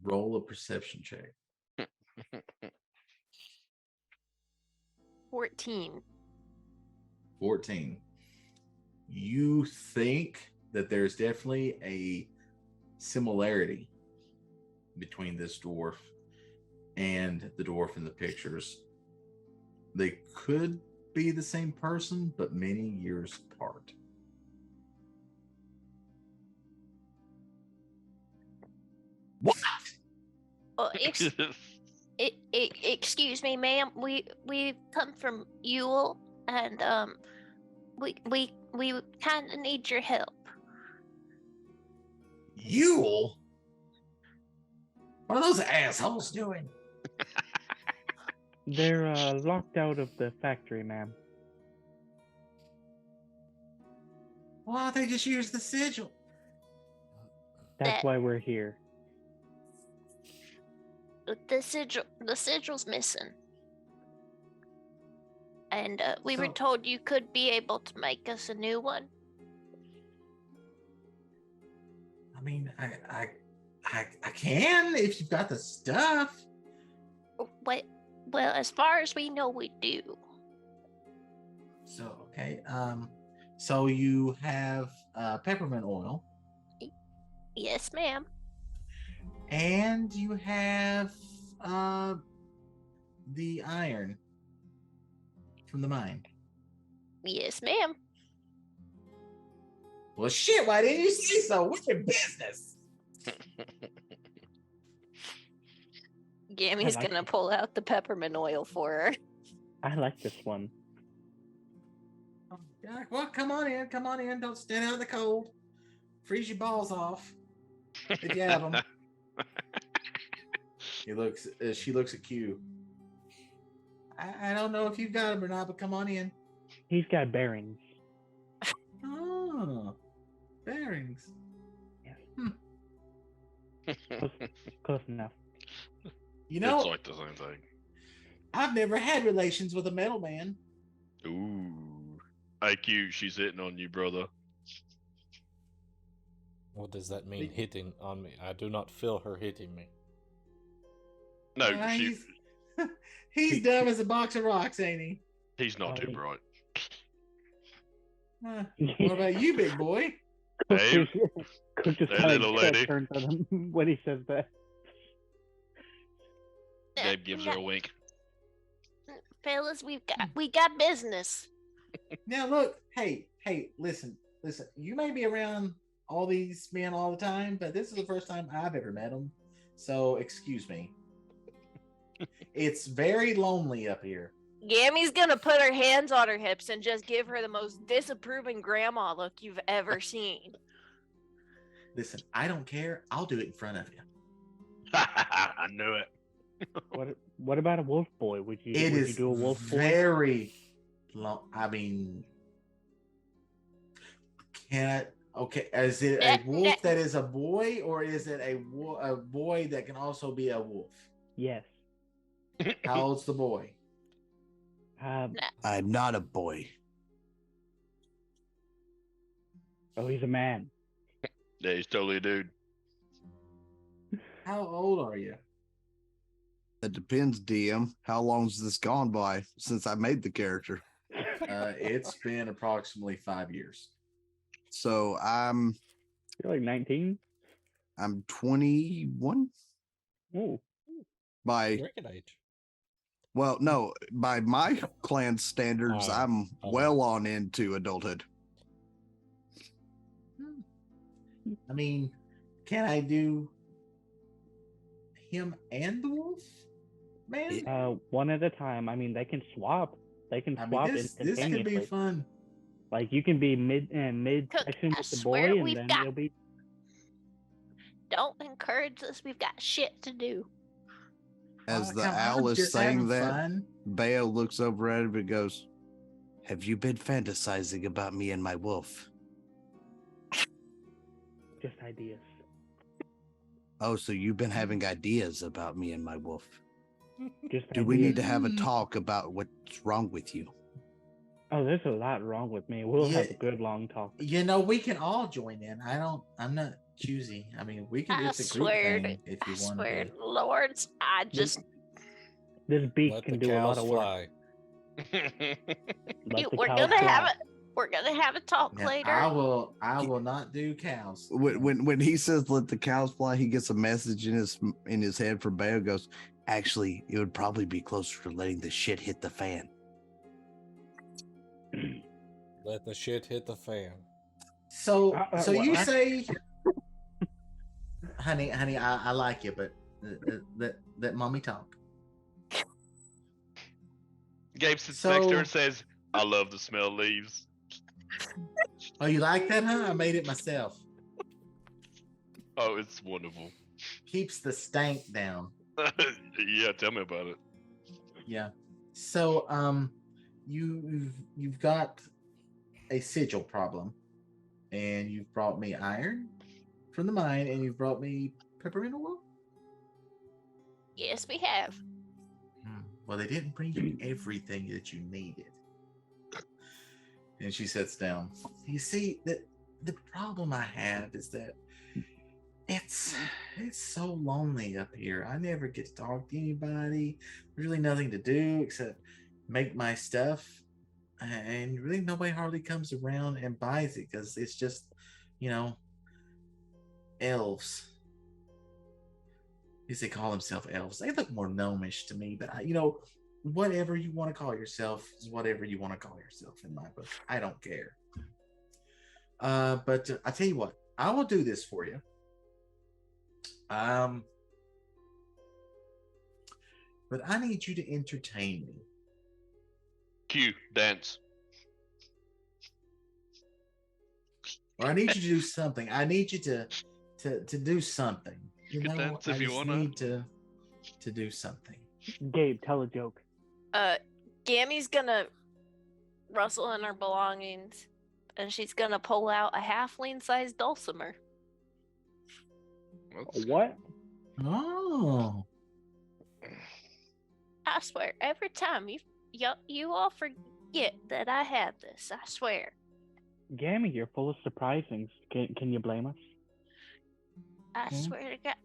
Roll a perception check. 14. 14. You think that there's definitely a similarity between this dwarf and the dwarf in the pictures. They could be the same person, but many years apart. What? Excuse me, ma'am. We come from Yule, and we kind of need your help. Yule? What are those assholes doing? They're locked out of the factory, ma'am. Why don't they just use the sigil? That's why we're here. The sigil's missing, and we were So- told you could be able to make us a new one. I mean, I can if you've got the stuff. What? Well, as far as we know, we do. So okay, so you have peppermint oil, Yes, ma'am. and you have the iron from the mine. Yes, ma'am. Well, shit! Why didn't you say so? What's your business? Gammy's like gonna it. pull out the peppermint oil for her. I like this one. Yeah, well, come on in. Don't stand out in the cold. Freeze your balls off if you have them. She looks at Q. I don't know if you've got them or not, but come on in. He's got bearings. Oh, bearings. Close enough. You know, It's like the same thing. I've never had relations with a metal man. Ooh. IQ, she's hitting on you, brother. What does that mean, hitting on me? I do not feel her hitting me. No, He's dumb as a box of rocks, ain't he? he's not too bright. What about you, big boy? Hey, Cook just hey, kind little of lady. turns on him when he says that. Gabe gives her a wink. Fellas, we got business. Now look, hey, listen. You may be around all these men all the time, but this is the first time I've ever met them. So excuse me. It's very lonely up here. Gammy's gonna put her hands on her hips and just give her the most disapproving grandma look you've ever seen. Listen, I don't care. I'll do it in front of you. I knew it. What about a wolf boy? Would you do a wolf boy? very long. I mean, okay, is it a wolf that is a boy, or is it a boy that can also be a wolf? Yes. How old's the boy? I'm not a boy. Oh, he's a man. Yeah, he's totally a dude. How old are you? It depends, DM. How long's this gone by since I made the character? It's been approximately 5 years. So You're like 19? I'm 21 Oh. by Drinking age. well, no, by my clan standards, Oh, I'm okay. well on into adulthood. I mean, can I do him and the wolf, man? One at a time. I mean, they can swap. They can I swap mean, this could instantaneously. be fun. Like you can be mid Cook, section I with the swear boy, and we've then got- you'll be. Don't encourage us. We've got shit to do. As the Come on, owl is just saying having that, fun. Bayo looks over at him and goes, "Have you been fantasizing about me and my wolf?" Just ideas. Oh, so you've been having ideas about me and my wolf. Just Do we need to ideas. have a talk about what's wrong with you? Oh, there's a lot wrong with me. We'll have a Yeah. good long talk. You know, we can all join in. I'm not choosy. I mean, we can I just a group swear, thing if I you want swear, to. lords, I just This beak Let can the do a lot cows of work. fly. Let the we're cows gonna have fly. it. We're gonna have a talk Now, later. I will not do cows. When he says "let the cows fly," he gets a message in his head from Bayo. Goes, actually, it would probably be closer to letting the shit hit the fan. Let the shit hit the fan. So you what? say, honey, I like you, but let mommy talk. Gabe sits next to her and So, says, "I love the smell of leaves." oh, you like that, huh? I made it myself. Oh, it's wonderful. Keeps the stank down. Yeah, tell me about it. Yeah. So, you've got a sigil problem, and you've brought me iron from the mine, and you've brought me peppermint oil. Yes, we have. Well, they didn't bring you everything that you needed. And she sits down. You see, the problem I have is that it's so lonely up here. I never get to talk to anybody. Really nothing to do except make my stuff. And really nobody hardly comes around and buys it because it's just, elves. At least they call themselves elves. They look more gnomish to me, but whatever you want to call yourself is whatever you want to call yourself in my book. I don't care. But I tell you what, I will do this for you. But I need you to entertain me. Cue dance. Or I need you to do something. I need you to do something. You can dance if you wanna. Need to do something. Gabe, tell a joke. Gammy's gonna rustle in her belongings, and she's gonna pull out a halfling-sized dulcimer. What? Oh. I swear, every time you all forget that I have this. I swear. Gammy, you're full of surprisings. Can you blame us? I swear to God.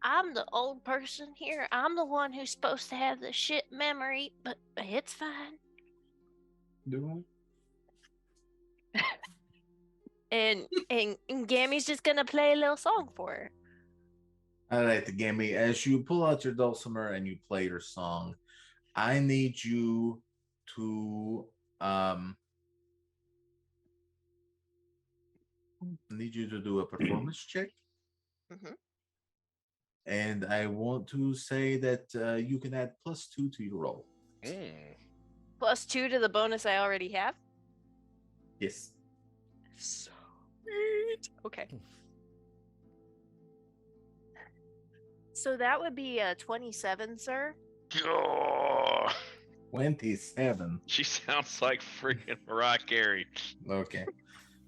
I'm the old person here. I'm the one who's supposed to have the shit memory, but it's fine. Do And Gammy's just gonna play a little song for her. All right, the Gammy. As you pull out your dulcimer and you play your song, I need you to do a performance check. Mm-hmm. And I want to say that you can add +2 to your roll. +2 to the bonus I already have? Yes. Sweet. Okay. So that would be a 27, sir. Oh, 27. she sounds like freaking Mariah Carey. Okay.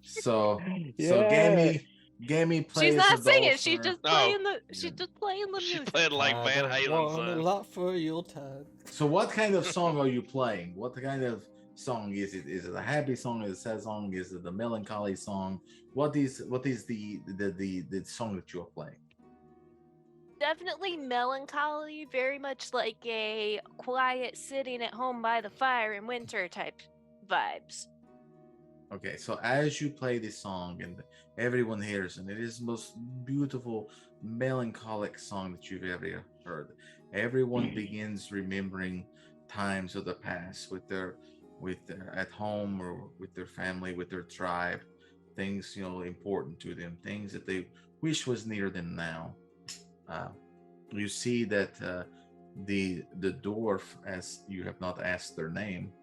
So Yeah. Gammy plays. She's not her singing. dulcimer. She's just playing the. She's just playing the She music. played like I Van don't Halen's want a lot for Yuletide. So what kind of song are you playing? What kind of song is it? Is it a happy song? Is it a sad song? Is it a melancholy song? What is the song that you're playing? Definitely melancholy, very much like a quiet sitting at home by the fire in winter type vibes. Okay, so as you play this song and everyone hears, and it is the most beautiful melancholic song that you've ever heard. Everyone begins remembering times of the past with their at home or with their family, with their tribe, things important to them, things that they wish was near them now. You see that the dwarf, as you have not asked their name,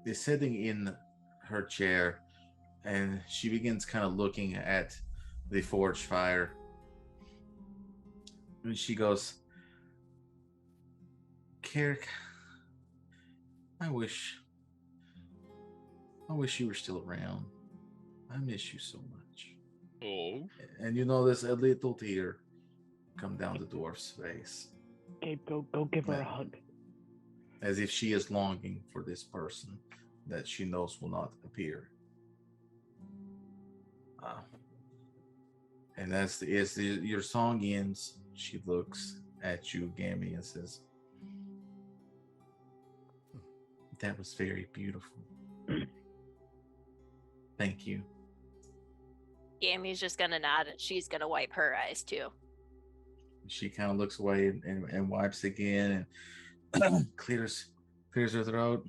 is sitting in her chair, and she begins kind of looking at the forge fire, and she goes, "Carrick, I wish you were still around. I miss you so much." Oh. And you notice a little tear come down the dwarf's face. Gabe, go give her a hug. As if she is longing for this person that she knows will not appear. And as your song ends, she looks at you, Gammy, and says, "That was very beautiful. Thank you." Gammy's just gonna nod and she's gonna wipe her eyes too. She kind of looks away and wipes again and clears her throat.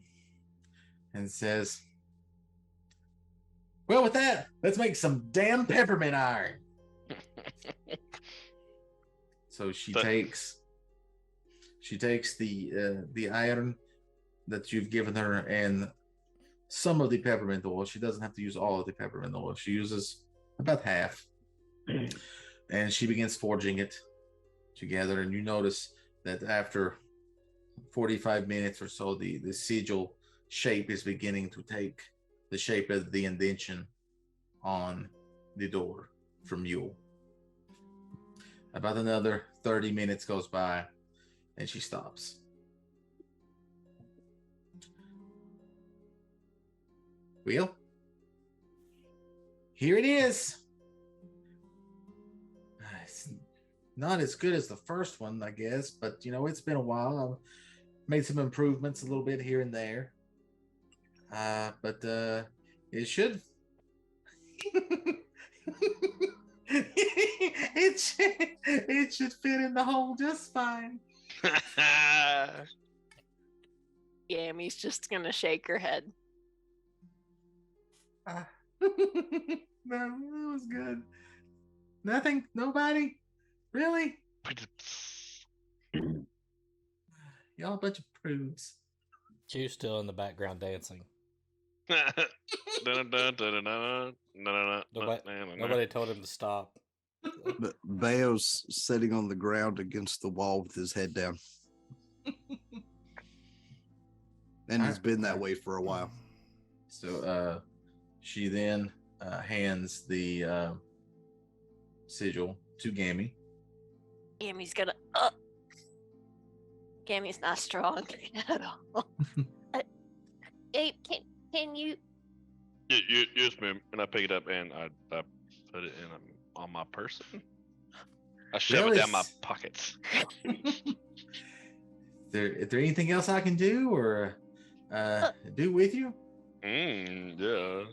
and says, "Well, with that, let's make some damn peppermint iron." So she So- takes the iron that you've given her and some of the peppermint oil. She doesn't have to use all of the peppermint oil. She uses about half, and she begins forging it together. And you notice that after 45 minutes or so, the sigil shape is beginning to take the shape of the indention on the door from Yule. About another 30 minutes goes by, and she stops. Well, here it is. It's not as good as the first one, I guess, but it's been a while. I've made some improvements a little bit here and there. But it should. it should fit in the hole just fine. Yammy's just gonna shake her head. No, it was good. Nothing? Nobody? Really? Y'all a bunch of prudes. Q's still in the background dancing. Nobody told him to stop. But Bao's sitting on the ground against the wall with his head down. And it's been that way for a while. So she then hands the sigil to Gammy. Yammy's gonna. Yammy's not strong at all. Gabe, can you? Yes, ma'am. And I pick it up and I put it in on my person. I shove it down my pockets. Is there anything else I can do or do with you? Yeah.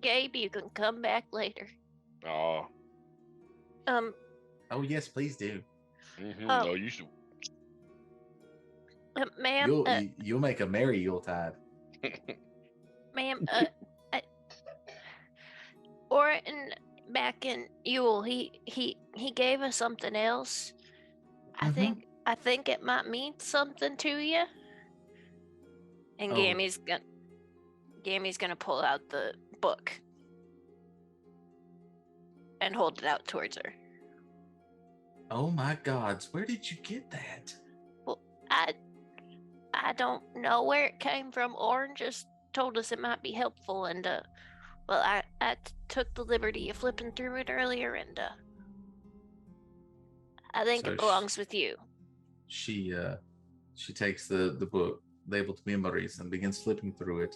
Gabe, you can come back later. Oh. Oh yes, please do. Oh, you should. Ma'am. You'll make a merry Yuletide. Ma'am, Orton back in Yule, he gave us something else. I think it might mean something to you. And Oh. Gammy's gonna pull out the book and hold it out towards her. Oh my gods, where did you get that? Well, I don't know where it came from. Orin just told us it might be helpful, and I took the liberty of flipping through it earlier, and I think So it belongs with you. She takes the book labeled Memories and begins flipping through it.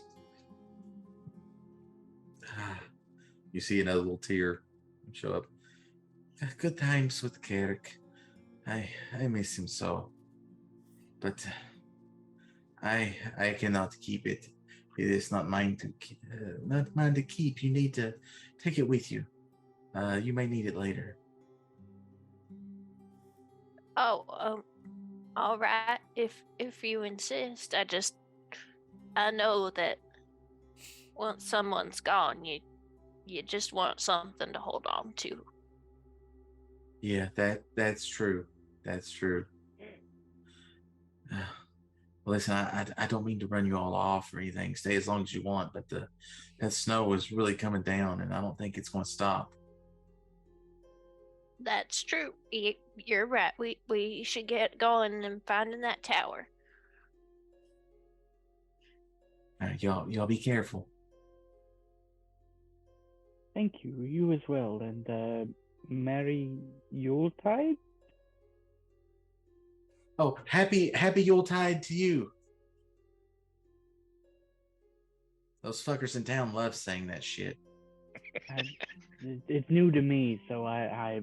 You see another little tear show up. Good times with Carrick. I miss him so, but I cannot keep it. It is not mine to keep. You need to take it with you. You may need it later. Oh, all right. If you insist, I know that once someone's gone, you just want something to hold on to. Yeah, that's true. That's true. Listen, I don't mean to run you all off or anything. Stay as long as you want, but that snow is really coming down, and I don't think it's going to stop. That's true. You're right. We should get going and finding that tower. All right, y'all be careful. Thank you. You as well. And Merry Yuletide? Oh, happy Yuletide to you. Those fuckers in town love saying that shit. It's new to me, so I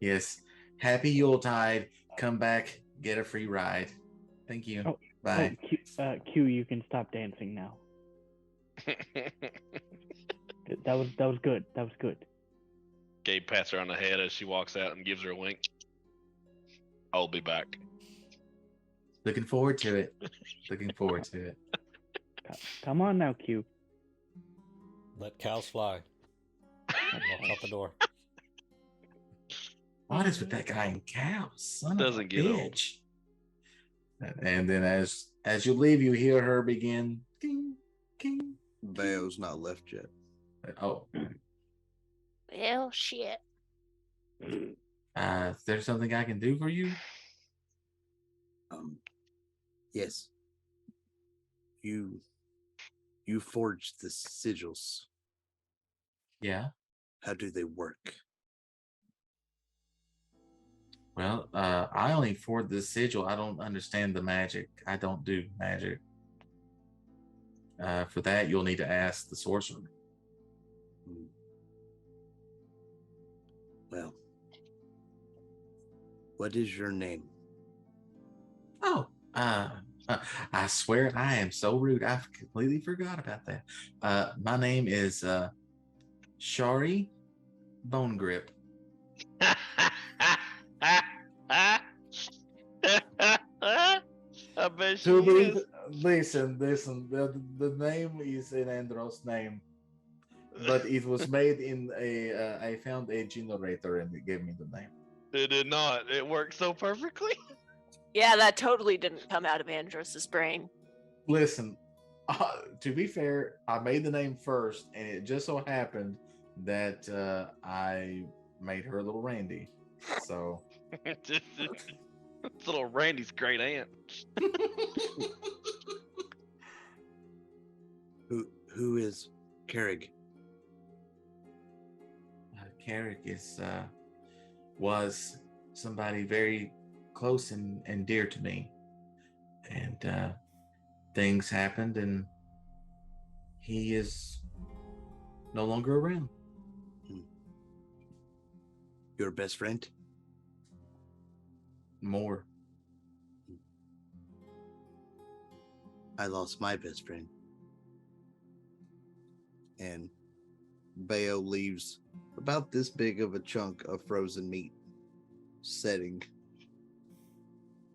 Yes. Happy Yuletide. Come back, get a free ride. Thank you. Oh, Bye. Q, you can stop dancing now. That was good. That was good. Gabe pats her on the head as she walks out and gives her a wink. I'll be back. Looking forward to it. Looking forward to it. Come on now, Q. Let cows fly. Walk out the door. What is with that guy and cows? Son Doesn't of a get old. bitch. And then as you leave, you hear her begin. King, king. Bayo's not left yet. Oh, Well, shit. is there something I can do for you? Yes. You forged the sigils. Yeah. How do they work? Well, I only forged the sigil. I don't understand the magic. I don't do magic. For that, you'll need to ask the sorcerer. Well, what is your name? Oh, I swear I am so rude. I completely forgot about that. My name is Shari Bone Grip. I bet she To be, is. listen. The name is an Andros name, but it was made in a. I found a generator and it gave me the name. It did not. It worked so perfectly. Yeah, that totally didn't come out of Andros's brain. Listen, to be fair, I made the name first, and it just so happened that I made her little Randy. So It's little Randy's great aunt. Who is Carrig? Carrick was somebody very close and dear to me, and things happened, and he is no longer around. Your best friend? More. I lost my best friend. And Bayo leaves about this big of a chunk of frozen meat setting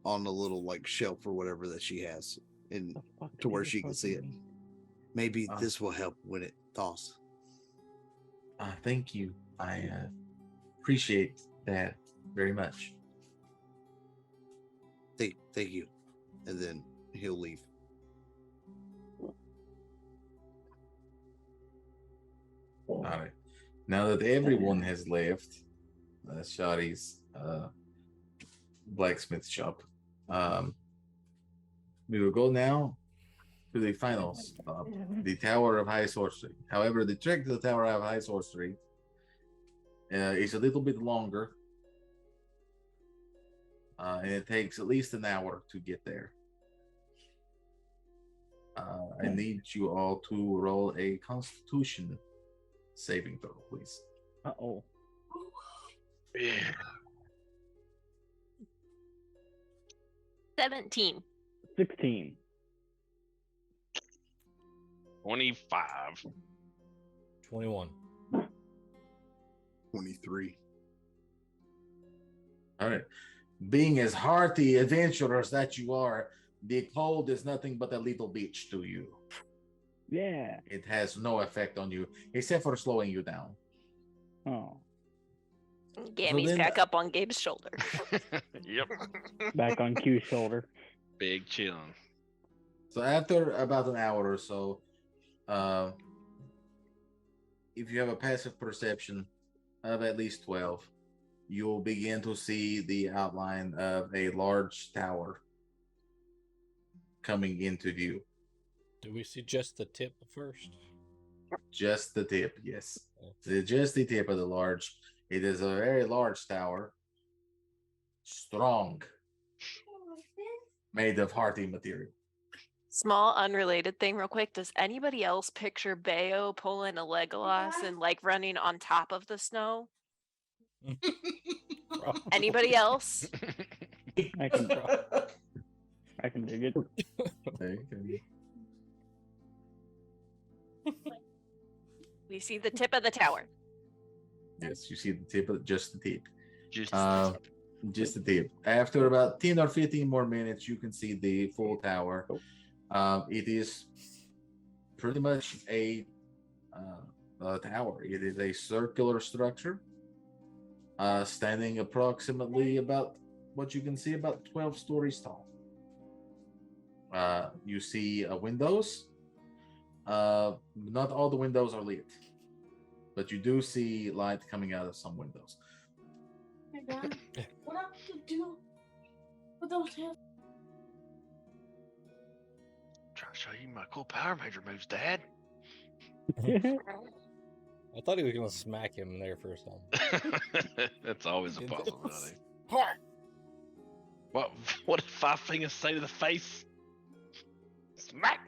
on a little like shelf or whatever that she has in to where she can see it. Maybe this will help when it thaws. Thank you. I appreciate that very much. Thank you. And then he'll leave. All right. Now that everyone has left Shadi's blacksmith shop, we will go now to the final stop, the Tower of High Sorcery. However, the trek to the Tower of High Sorcery is a little bit longer, and it takes at least an hour to get there. I need you all to roll a Constitution saving throw, please. Uh-oh. Yeah. 17. 16. 25. 21. 23. All right. Being as hearty adventurers that you are, the cold is nothing but a little bitch to you. Yeah. It has no effect on you, except for slowing you down. Oh. Gammy's then- back up on Gabe's shoulder. Yep. Back on Q's shoulder. Big chillin'. So after about an hour or so, if you have a passive perception of at least 12, you'll begin to see the outline of a large tower coming into view. Do we see just the tip first? Just the tip, yes. Just the tip of the large. It is a very large tower. Strong. Made of hearty material. Small unrelated thing real quick. Does anybody else picture Bayo pulling a Legolas and like running on top of the snow? Anybody else? I can dig it. We see the tip of the tower. Yes, you see the tip of just the tip. Just Just a tip. After about 10 or 15 more minutes, you can see the full tower. It is pretty much a tower. It is a circular structure, standing approximately about what you can see about 12 stories tall. You see windows. Not all the windows are lit, but you do see light coming out of some windows. Hey Dad, what have to do with those hands? Trying to show you my cool Power Ranger moves, Dad. I thought he was gonna smack him there for a second. That's always a possibility. What did Five Fingers say to the face? Smack!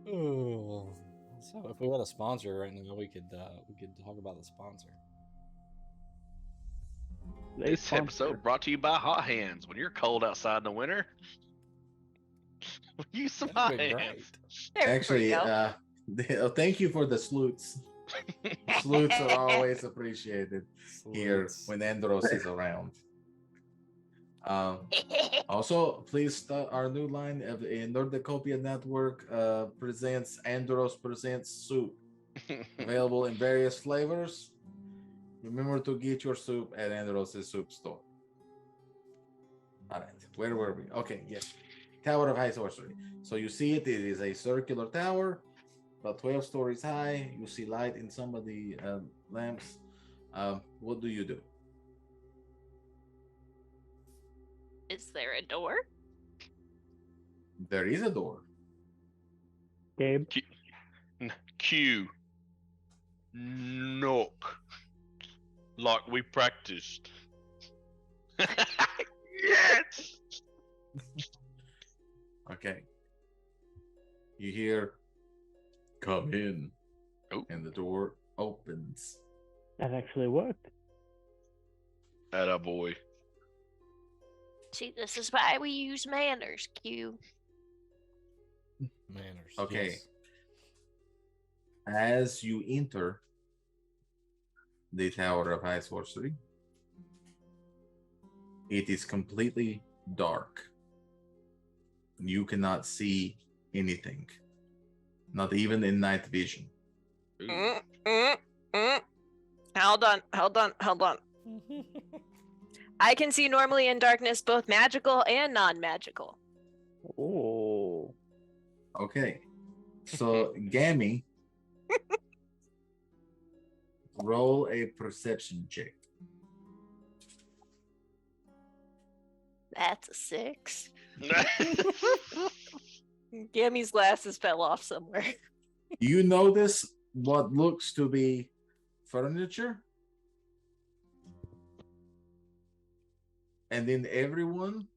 Oh, so if we had a sponsor right now, we could talk about the sponsor. This episode brought to you by Hot Hands. When you're cold outside in the winter, use some Hot That'd be Hands. great. There we Actually, go. thank you for the sleuts. Sleuts are always appreciated here Salutes. when Andros is around. Also, please start our new line of Nordicopia Network presents Andros presents soup, available in various flavors. Remember to get your soup at Andros' soup store. All right, where were we? Okay, yes, Tower of High Sorcery. So you see it. It is a circular tower, about 12 stories high. You see light in some of the lamps. What do you do? Is there a door? There is a door. Gabe, Q. Knock. Like we practiced. Yes! Okay. You hear, come in. Oh. And the door opens. that actually worked. Atta boy. See, this is why we use manners, Q. Manners. Okay. yes. As you enter the Tower of High Sorcery, it is completely dark. You cannot see anything, not even in night vision. Ooh. Hold on. I can see normally in darkness both magical and non-magical. Oh, Okay, so Gammy, roll a perception check. That's a 6. Gammy's glasses fell off somewhere. You notice what looks to be furniture, and then everyone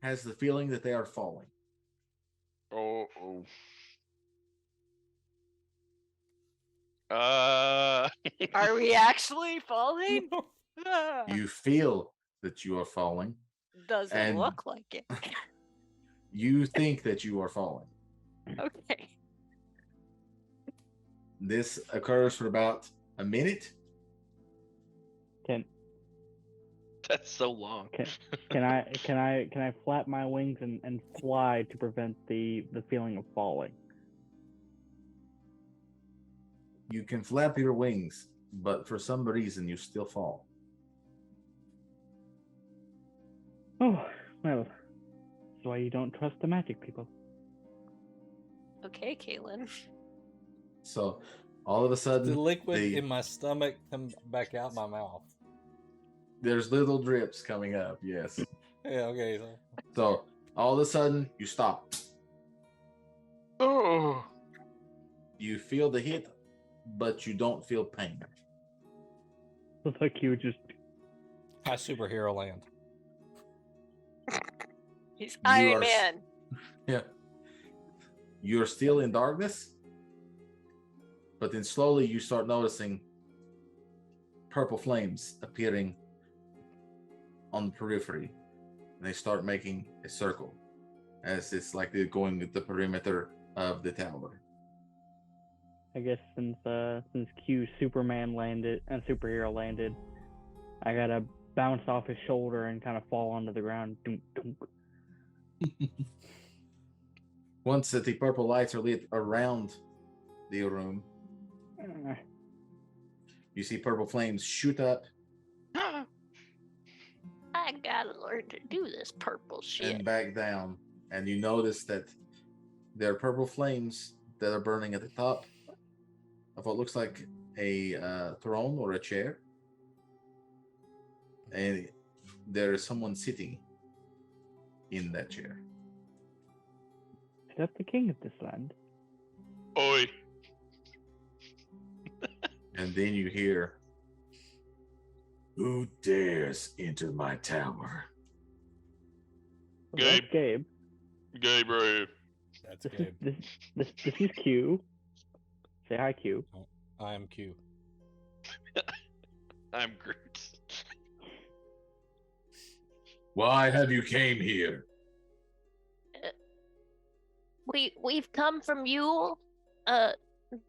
has the feeling that they are falling. Oh. Are we actually falling? You feel that you are falling. Doesn't and- look like it. You think that you are falling. Okay. This occurs for about a minute. That's so long. can I flap my wings and fly to prevent the feeling of falling? You can flap your wings, but for some reason you still fall. Oh, well, that's why you don't trust the magic people. Okay, Kaylin. So all of a sudden, The liquid the- in my stomach come back out my mouth. there's little drips coming up. Yes. Yeah, okay. So all of a sudden you stop. Oh. You feel the hit, but you don't feel pain. Looks like you just High superhero land. He's You Iron are- Man. Yeah. You're still in darkness, but then slowly you start noticing purple flames appearing on the periphery. And they start making a circle. as it's like they're going at the perimeter of the tower. I guess since Q Superman landed and superhero landed, I gotta bounce off his shoulder and kind of fall onto the ground. Dunk, dunk. Once that the purple lights are lit around the room, you see purple flames shoot up I gotta learn to do this purple shit. and back down, and you notice that there are purple flames that are burning at the top of what looks like a throne or a chair, and there is someone sitting in that chair. Is that the king of this land? Oi. And then you hear, "Who dares enter my tower?" Well, that's Gabe. Gabe right here. That's This Gabe. is this is Q. Say hi, Q. I am Q. I'm Groot. Why have you came here? We've come from Yule.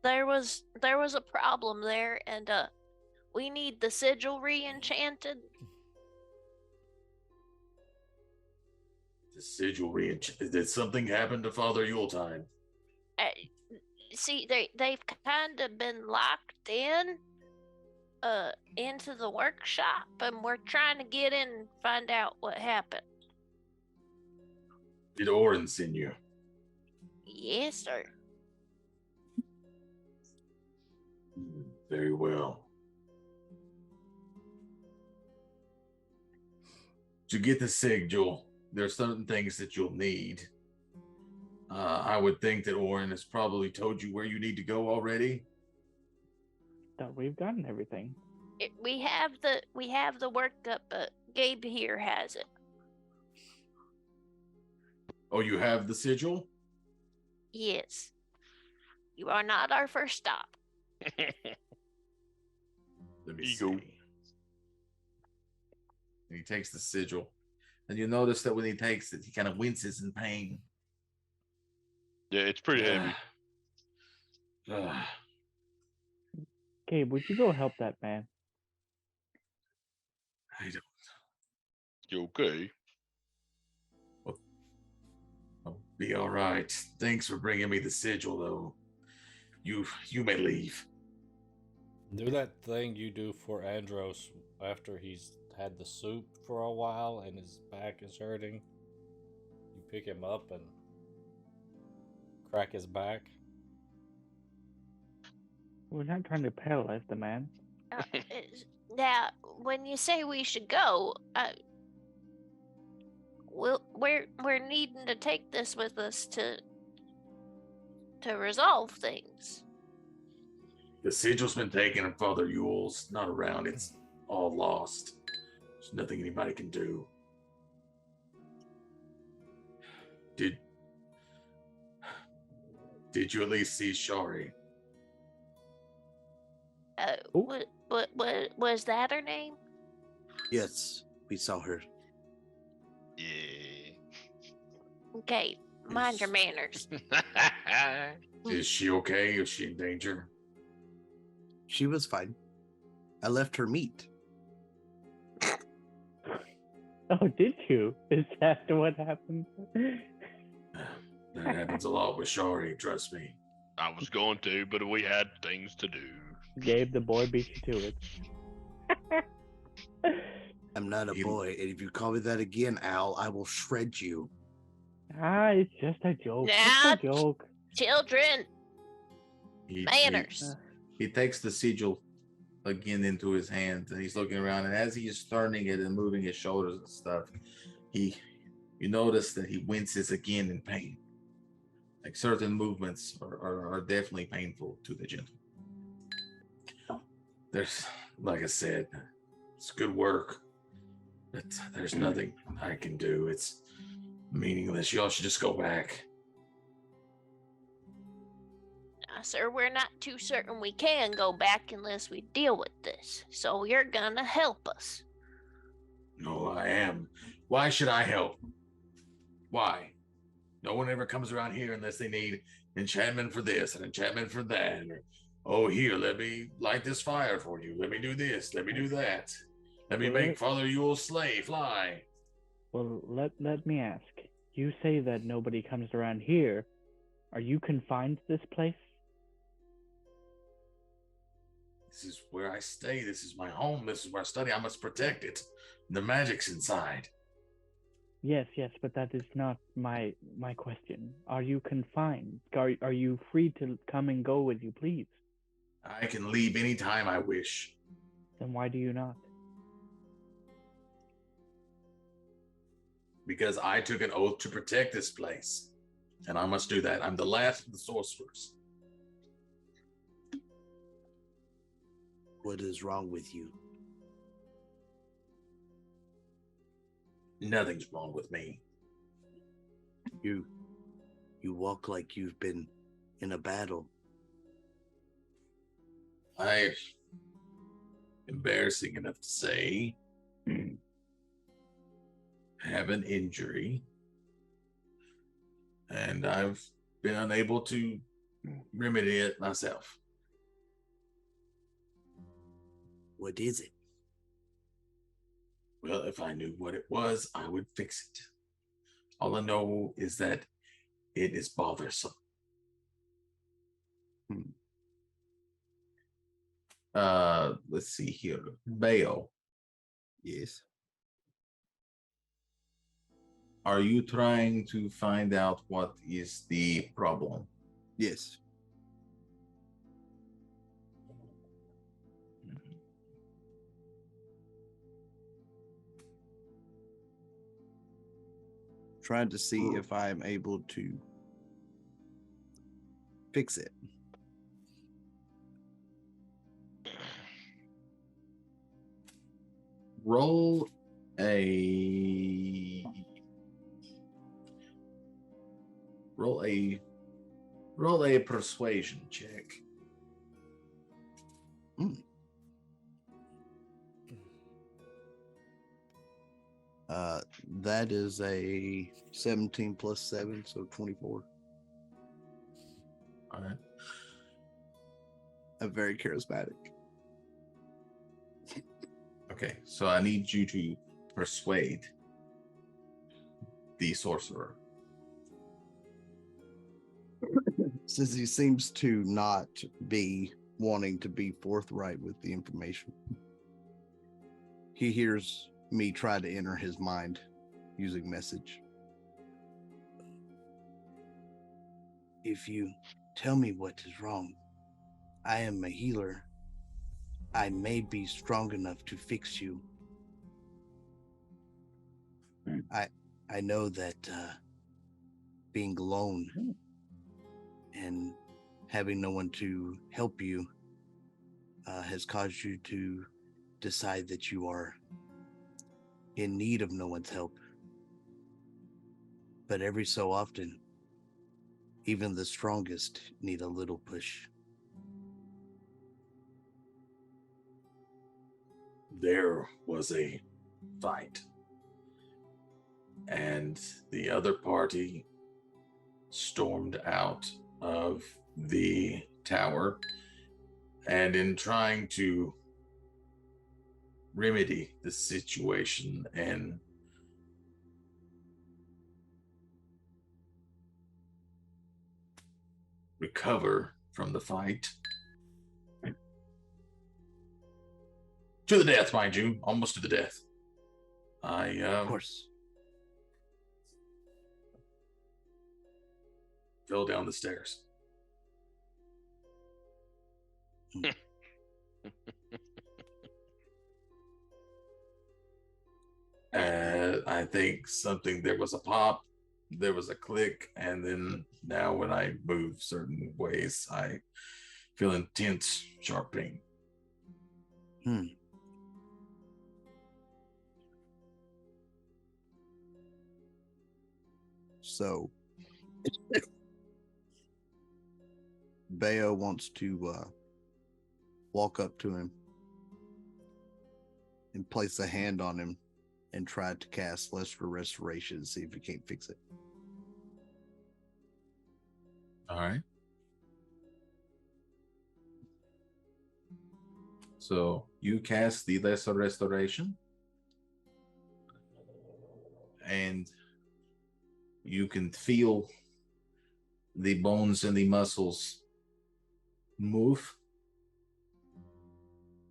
There was a problem there, and we need the sigil re-enchanted. The sigil did something happen to Father Yuletide? See, they've kind of been locked into the workshop, and we're trying to get in and find out what happened. Did Orin send you? Yes, sir. Very well. To get the sigil, there are certain things that you'll need. I would think that Orin has probably told you where you need to go already. Thought we've gotten everything. We have the workup, but Gabe here has it. Oh, you have the sigil? Yes. You are not our first stop. Let me Ego. see. And he takes the sigil. And you notice that when he takes it, he kind of winces in pain. Yeah, it's pretty heavy. Gabe, would you go help that man? I don't. You okay? I'll be all right. Thanks for bringing me the sigil, though. You may leave. Do that thing you do for Andros after he's had the soup for a while and his back is hurting. You pick him up and crack his back. We're not trying to paralyze the man. Now, when you say we should go, we're needing to take this with us to resolve things. The sigil's been taken and Father Yule's not around. It's all lost. There's nothing anybody can do. Did you at least see Shari? What was that her name? Yes, we saw her. Yeah. Okay, mind your manners. Is she okay? Is she in danger? She was fine. I left her meat. Oh, did you? Is that what happened? That happens a lot with Shari, trust me. I was going to, but we had things to do. Gabe, the boy beat you to it. I'm not a boy, and if you call me that again, Al, I will shred you. It's just a joke. Nah. Just a joke. Children, He- manners. He takes the sigil again into his hands, and he's looking around. And as he's turning it and moving his shoulders and stuff, you notice that he winces again in pain. Like certain movements are definitely painful to the gentleman. There's, like I said, it's good work, but there's nothing I can do. It's meaningless. Y'all should just go back. Sir, we're not too certain we can go back unless we deal with this. So you're gonna help us. No, I am. Why should I help? Why? No one ever comes around here unless they need enchantment for this and enchantment for that. Or, oh, here, let me light this fire for you. Let me do this. Let me do that. Let me Well, make Father Yule's sleigh fly. Well, let me ask. You say that nobody comes around here. Are you confined to this place? This is where I stay. This is my home. This is where I study. I must protect it. The magic's inside. Yes, but that is not my question. Are you confined? Are you free to come and go as you please? I can leave anytime I wish. Then why do you not? Because I took an oath to protect this place. And I must do that. I'm the last of the sorcerers. What is wrong with you? Nothing's wrong with me. You walk like you've been in a battle. Embarrassing enough to say, have an injury. And I've been unable to remedy it myself. What is it? Well, if I knew what it was, I would fix it. All I know is that it is bothersome. Let's see here. Bayo, Yes. are you trying to find out what is the problem? Yes. Trying to see if I'm able to fix it. Roll a persuasion check. That is a 17 plus 7, so 24. All right. I'm very charismatic. Okay, so I need you to persuade the sorcerer. Since he seems to not be wanting to be forthright with the information, he hears me try to enter his mind using message. If you tell me what is wrong, I am a healer. I may be strong enough to fix you. I know that being alone and having no one to help you has caused you to decide that you are in need of no one's help. But every so often, even the strongest need a little push. There was a fight, and the other party stormed out of the tower, and in trying to remedy the situation and recover from the fight, to the death, mind you, almost to the death, Of course. fell down the stairs. I think there was a pop, there was a click, and then now when I move certain ways, I feel intense, sharp pain. So Bayo wants to walk up to him and place a hand on him and try to cast Lesser Restoration to see if he can't fix it. All right. So you cast the Lesser Restoration, and you can feel the bones and the muscles move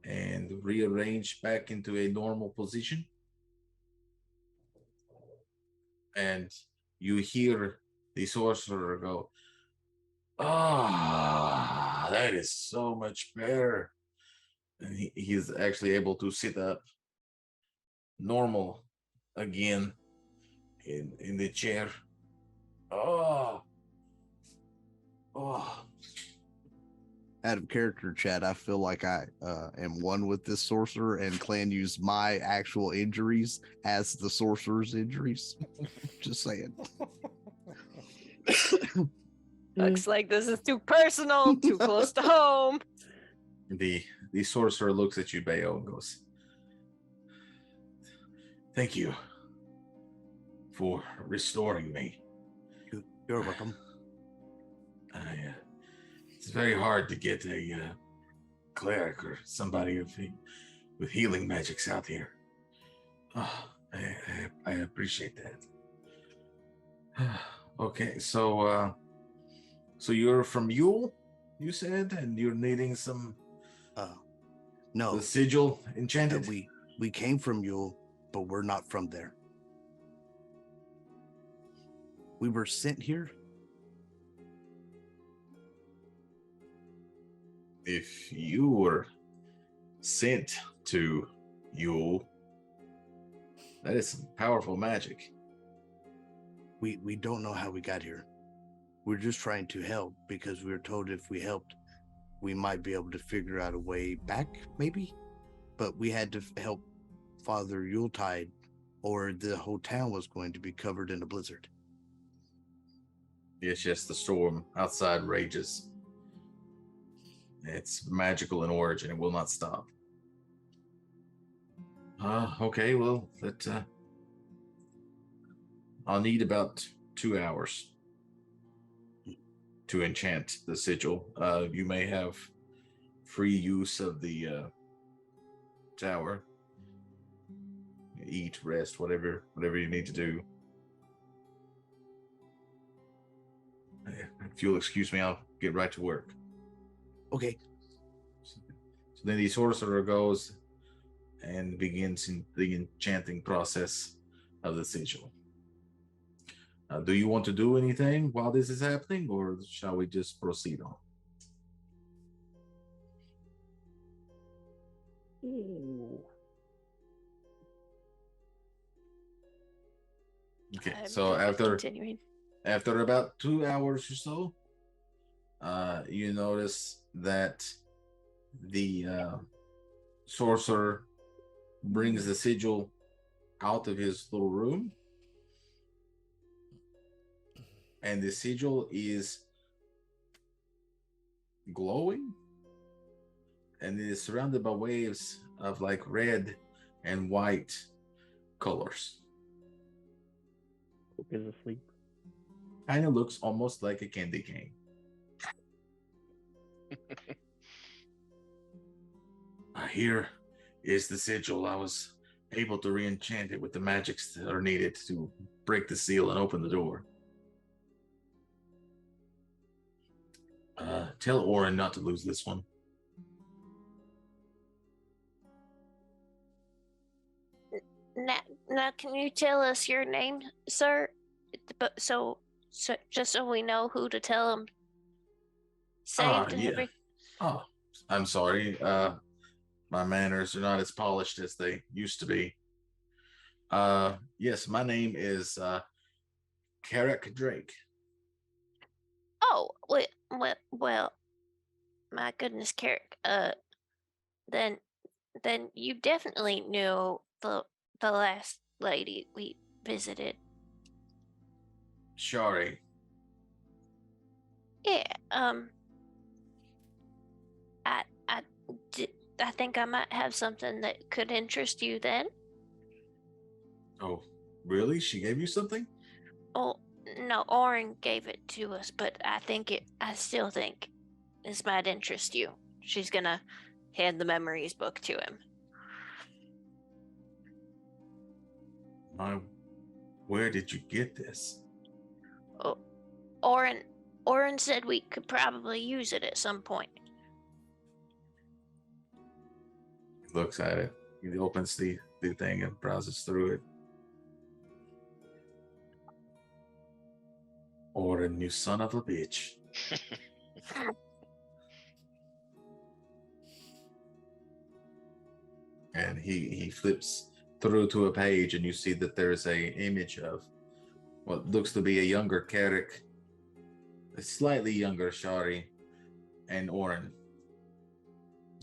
and rearrange back into a normal position. And you hear the sorcerer go, "Ah, that is so much better." And he's actually able to sit up normal again in the chair. Oh, oh. Out of character, Chad, I feel like I am one with this sorcerer, and Clan used my actual injuries as the sorcerer's injuries. Just saying. Looks like this is too personal, too close to home. The sorcerer looks at you, Bayo, and goes, "Thank you for restoring me. You're welcome. It's very hard to get a cleric or somebody with healing magics out here. Oh, I appreciate that." Okay, so you're from Yule, you said, and you're needing some No, the sigil enchanted. we came from Yule, but we're not from there. We were sent here. If you were sent to Yule, that is some powerful magic. We don't know how we got here. We're just trying to help because we were told if we helped, we might be able to figure out a way back, maybe. But we had to help Father Yuletide, or the whole town was going to be covered in a blizzard. Yes, the storm outside rages. It's magical in origin. It will not stop. Okay, well, I'll need about 2 hours to enchant the sigil. You may have free use of the tower. Eat, rest, whatever you need to do. If you'll excuse me, I'll get right to work. Okay. So then the sorcerer goes and begins the enchanting process of the sigil. Do you want to do anything while this is happening, or shall we just proceed on? Okay, so after about 2 hours or so, you notice that the sorcerer brings the sigil out of his little room, and the sigil is glowing, and it is surrounded by waves of like red and white colors. Hope is asleep. Kind of looks almost like a candy cane. Here is the sigil. I was able to re-enchant it with the magics that are needed to break the seal and open the door. Tell Orin not to lose this one. Now, can you tell us your name, sir? But so just so we know who to tell him. Saved and everything. Oh, I'm sorry. My manners are not as polished as they used to be. Yes, my name is Carrick Drake. Oh, well, my goodness, Carrick. Then you definitely knew the last lady we visited. Shari. Yeah. I think I might have something that could interest you then. Oh, really? She gave you something? Oh, No, Oren gave it to us, but I still think this might interest you. She's gonna hand the memories book to him. Where did you get this? Oh, Oren said we could probably use it at some point. He looks at it. He opens the thing and browses through it. Oren, you son of a bitch. And he flips through to a page, and you see that there's a image of what looks to be a younger Carrick, a slightly younger Shari, and Oren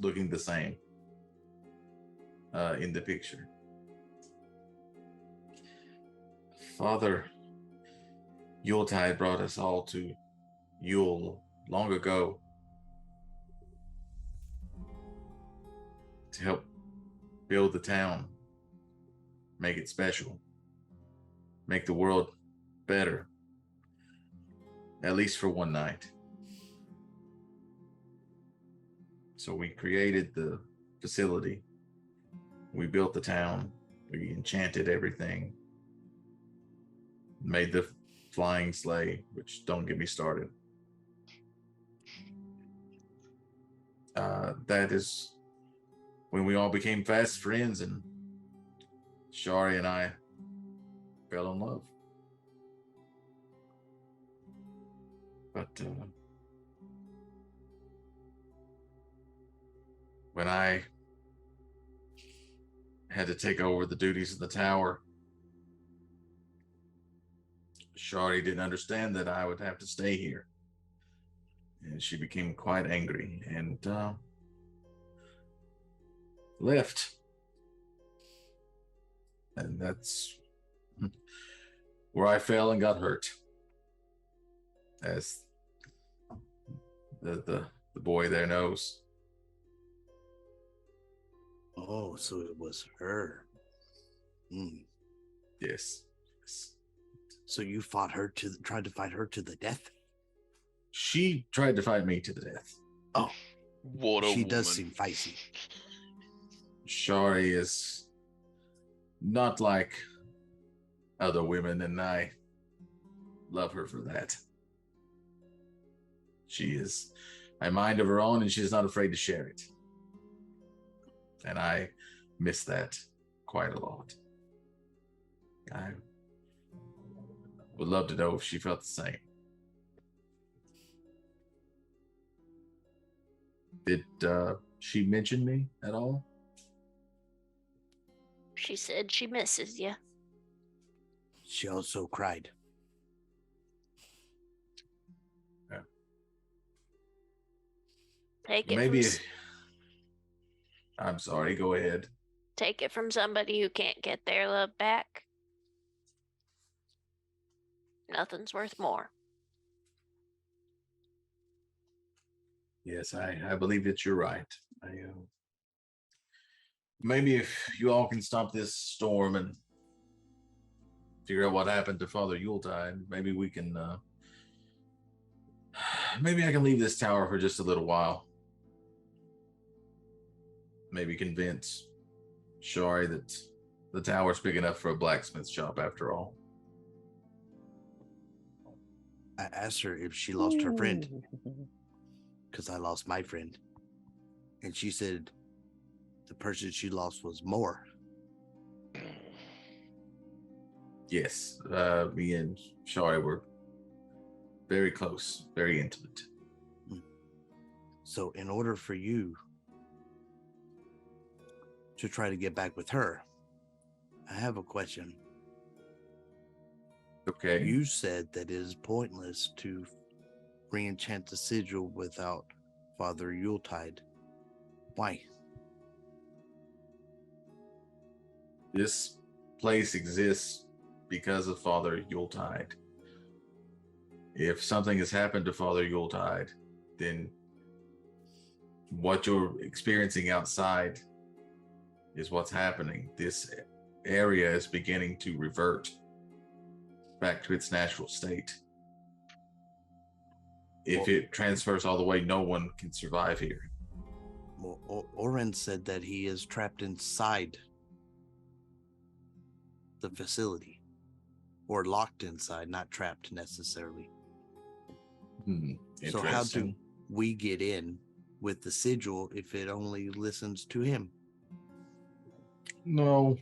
looking the same in the picture. Father Yuletide brought us all to Yule long ago to help build the town, make it special, make the world better, at least for one night. So we created the facility, we built the town, we enchanted everything, made the flying sleigh, which don't get me started. That is when we all became fast friends, and Shari and I fell in love. But when I had to take over the duties of the tower, Shari didn't understand that I would have to stay here. And she became quite angry and left. And that's where I fell and got hurt. As the boy there knows. Oh, so it was her. Yes. So you tried to fight her to the death? She tried to fight me to the death. Oh, what a she woman. does seem feisty. Shari is not like other women, and I love her for that. She is a mind of her own, and she's not afraid to share it. And I miss that quite a lot. I would love to know if she felt the same. Did she mention me at all? She said she misses you. She also cried. Yeah. Take it Maybe. from I'm sorry, go ahead. Take it from somebody who can't get their love back. Nothing's worth more. Yes, I believe that you're right. Maybe if you all can stop this storm and figure out what happened to Father Yuletide, maybe we can. Maybe I can leave this tower for just a little while. Maybe convince Shari that the tower's big enough for a blacksmith shop after all. I asked her if she lost her friend, because I lost my friend. And she said the person she lost was more. Yes, me and Shari were very close, very intimate. So in order for you to try to get back with her, I have a question. Okay. You said that it is pointless to re-enchant the sigil without Father Yuletide. Why? This place exists because of Father Yuletide. If something has happened to Father Yuletide, then what you're experiencing outside is what's happening. This area is beginning to revert. back to its natural state. If Well- it transfers all the way, no one can survive here. Well, Oren said that he is trapped inside the facility, or locked inside, not trapped necessarily. So how do Interesting. we get in with the sigil if it only listens to him? No.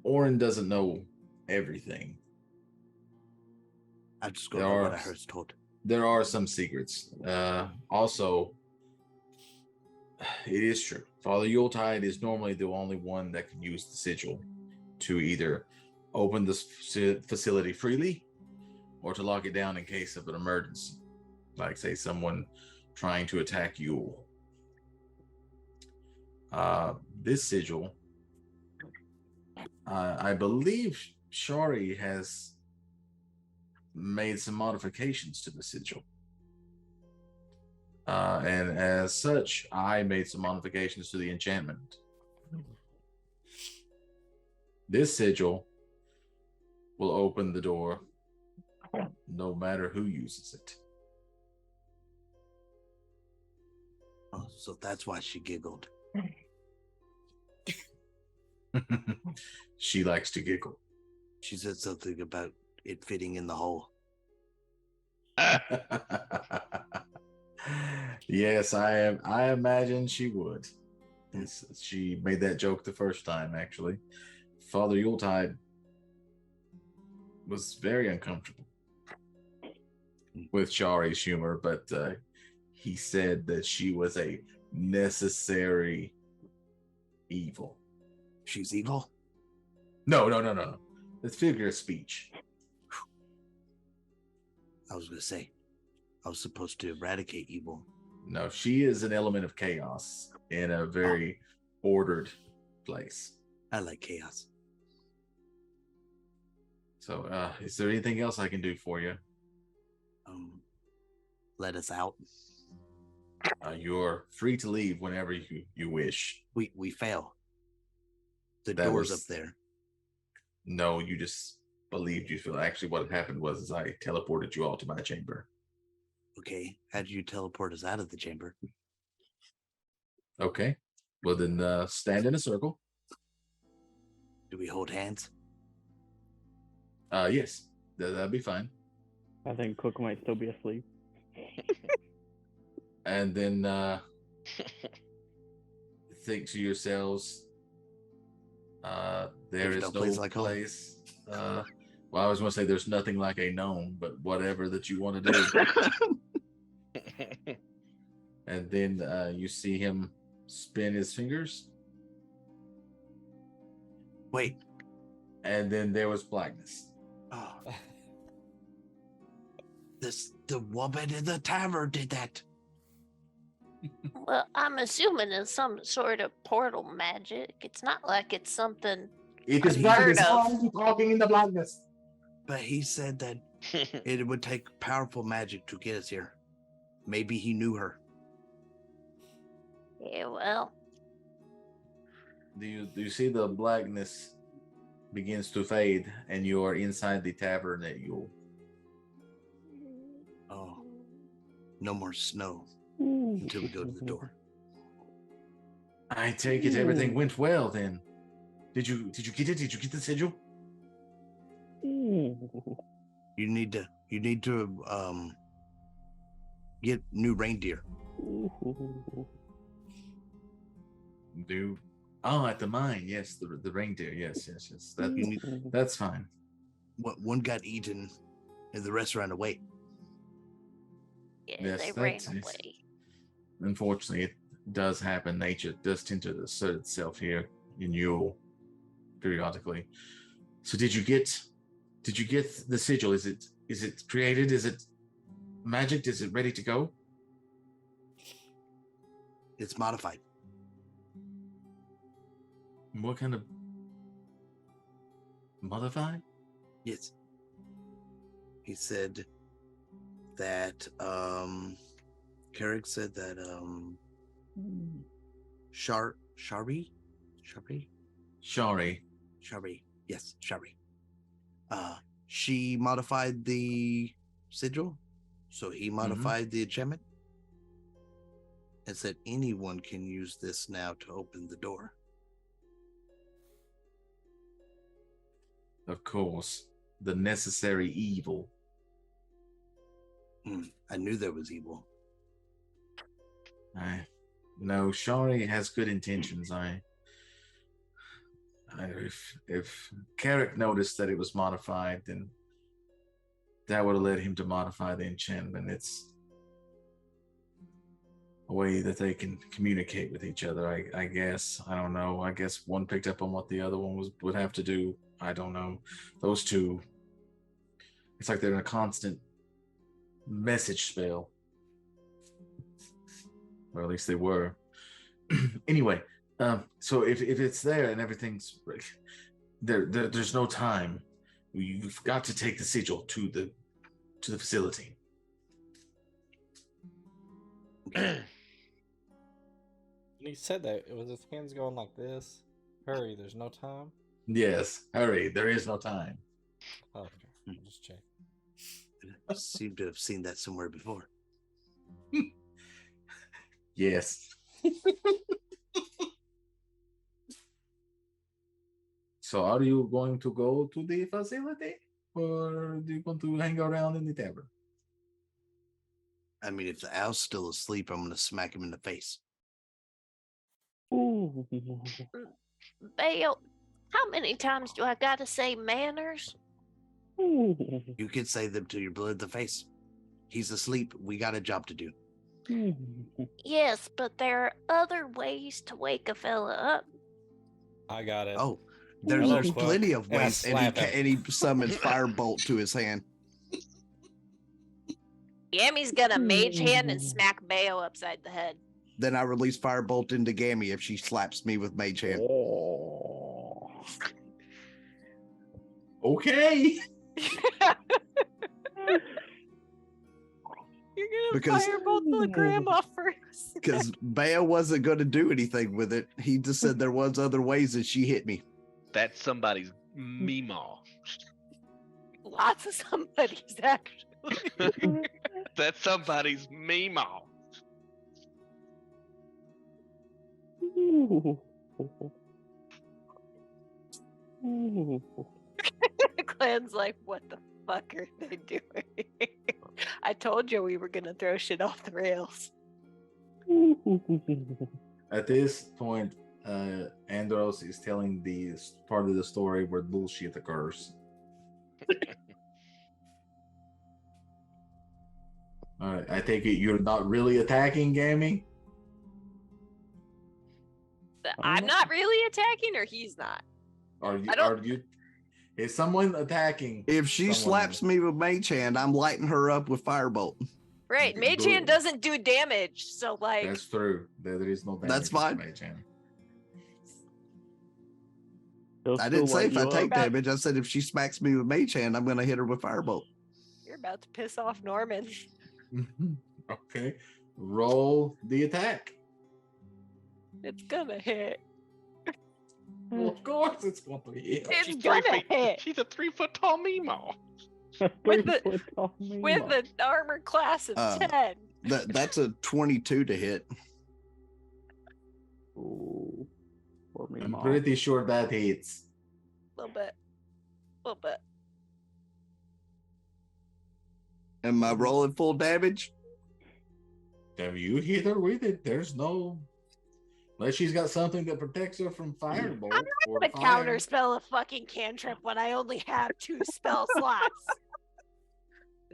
Oren doesn't know everything. I just go There by what are- I heard told. There are some secrets. Also, it is true. Father Yuletide is normally the only one that can use the sigil to either open this facility freely or to lock it down in case of an emergency. Like, say, someone trying to attack Yule. This sigil, I believe Shari has made some modifications to the sigil. And as such, I made some modifications to the enchantment. This sigil will open the door no matter who uses it. Oh, so that's why she giggled. She likes to giggle. She said something about it fitting in the hole. Yes, I imagine she would. She made that joke the first time, actually. Father Yuletide was very uncomfortable with Shari's humor, but he said that she was a necessary evil. She's evil? No. It's figure of speech. I was going to say, I was supposed to eradicate evil. No, she is an element of chaos in a very ordered place. I like chaos. So, is there anything else I can do for you? Let us out. You're free to leave whenever you wish. We fail. The That door's was- up there. No, you just believed you feel. Actually, what happened was I teleported you all to my chamber. Okay. How did you teleport us out of the chamber? Okay. Well, then stand in a circle. Do we hold hands? Yes, that'd be fine. I think Cook might still be asleep. And then think to yourselves, there There's is no no place like home. place. Well, I was going to say there's nothing like a gnome, but whatever that you want to do. And then you see him spin his fingers, Wait. and then there was blackness. Oh. The woman in the tavern did that. Well, I'm assuming it's some sort of portal magic. It's not like it's something. It is I've blackness. heard of. Why are you talking in the blackness? But he said that it would take powerful magic to get us here. Maybe he knew her. Yeah, well, Do you see the blackness begins to fade, and you are inside the tavern at Yule? Oh, no more snow until we go to the door. I take it everything went well then. Did you get it? Did you get the sigil? Ooh. You need to get new reindeer. Ooh. At the mine, yes, the reindeer, yes. You need, That's fine. one got eaten and the rest ran away. yeah, Yes, they ran that's it. away. Unfortunately, it does happen. Nature does tend to assert itself here in Yule periodically. So did you get the sigil? Is it created? Is it magic? Is it ready to go? It's modified. What kind of modified? Yes. He said that Carrick said that Shari. Shari. Yes, Shari. She modified the sigil, so he modified the enchantment and said anyone can use this now to open the door. Of course, the necessary evil. I knew there was evil. No, Shari has good intentions. If Carrick noticed that it was modified, then that would have led him to modify the enchantment. It's a way that they can communicate with each other. I guess. I don't know. I guess one picked up on what the other one would have to do. I don't know. Those two, it's like they're in a constant message spell. Or at least they were. Anyway, so if it's there and everything's there's no time. You've got to take the sigil to the facility. And he said that with his hands going like this. Hurry, there's no time. Yes, hurry. There is no time. Oh, okay. I'll just check. I seem to have seen that somewhere before. Yes. So are you going to go to the facility, or do you want to hang around in the tavern? I mean, if the owl's still asleep, I'm going to smack him in the face. Ooh. Bale, how many times do I gotta say manners? Ooh. You can say them till you're blue in the face. He's asleep. We got a job to do. Yes, but there are other ways to wake a fella up. I got it. Oh, Hello, there's Quill. plenty of And I ways. slap him. And he summons Firebolt to his hand. Yammy's gonna mage hand and smack Bayo upside the head. Then I release Firebolt into Gammy if she slaps me with Mage Hand. Oh. Okay. You're gonna Because- firebolt the grandma first. Because Bea wasn't going to do anything with it. He just said there was other ways and she hit me. That's somebody's meemaw. Lots of somebody's actually. That's somebody's meemaw. Ooh. Ooh. Clan's like, what the fuck are they doing? I told you we were gonna throw shit off the rails. At this point, Andros is telling the part of the story where bullshit occurs. All right, I take it you're not really attacking Gammy? I'm not really attacking, or he's not. Are you? I don't- Are you? Is someone attacking? If she someone? slaps me with Mage Hand, I'm lighting her up with Firebolt. Right, Okay, mage hand boom. doesn't do damage, so like, That's true. There is no damage. That's with fine. Mage Hand. He'll I didn't still say if light I you take up. damage. I said if she smacks me with Mage Hand, I'm going to hit her with Firebolt. you're about to piss off Norman. Okay. Roll the attack. It's gonna hit. Well, of course it's going to hit. It's She's gonna hit. She's a 3-foot tall meemaw. With the- 3 foot tall With meemaw. an armor class of Uh, 10. That's a 22 to hit. Ooh. Poor I'm meemaw. pretty sure that hits. A little bit. A little bit. Am I rolling full damage? Have you hit her with it? There's no. Unless she's got something that protects her from firebolt. I'm or gonna fire. counterspell a fucking cantrip when I only have 2 spell slots.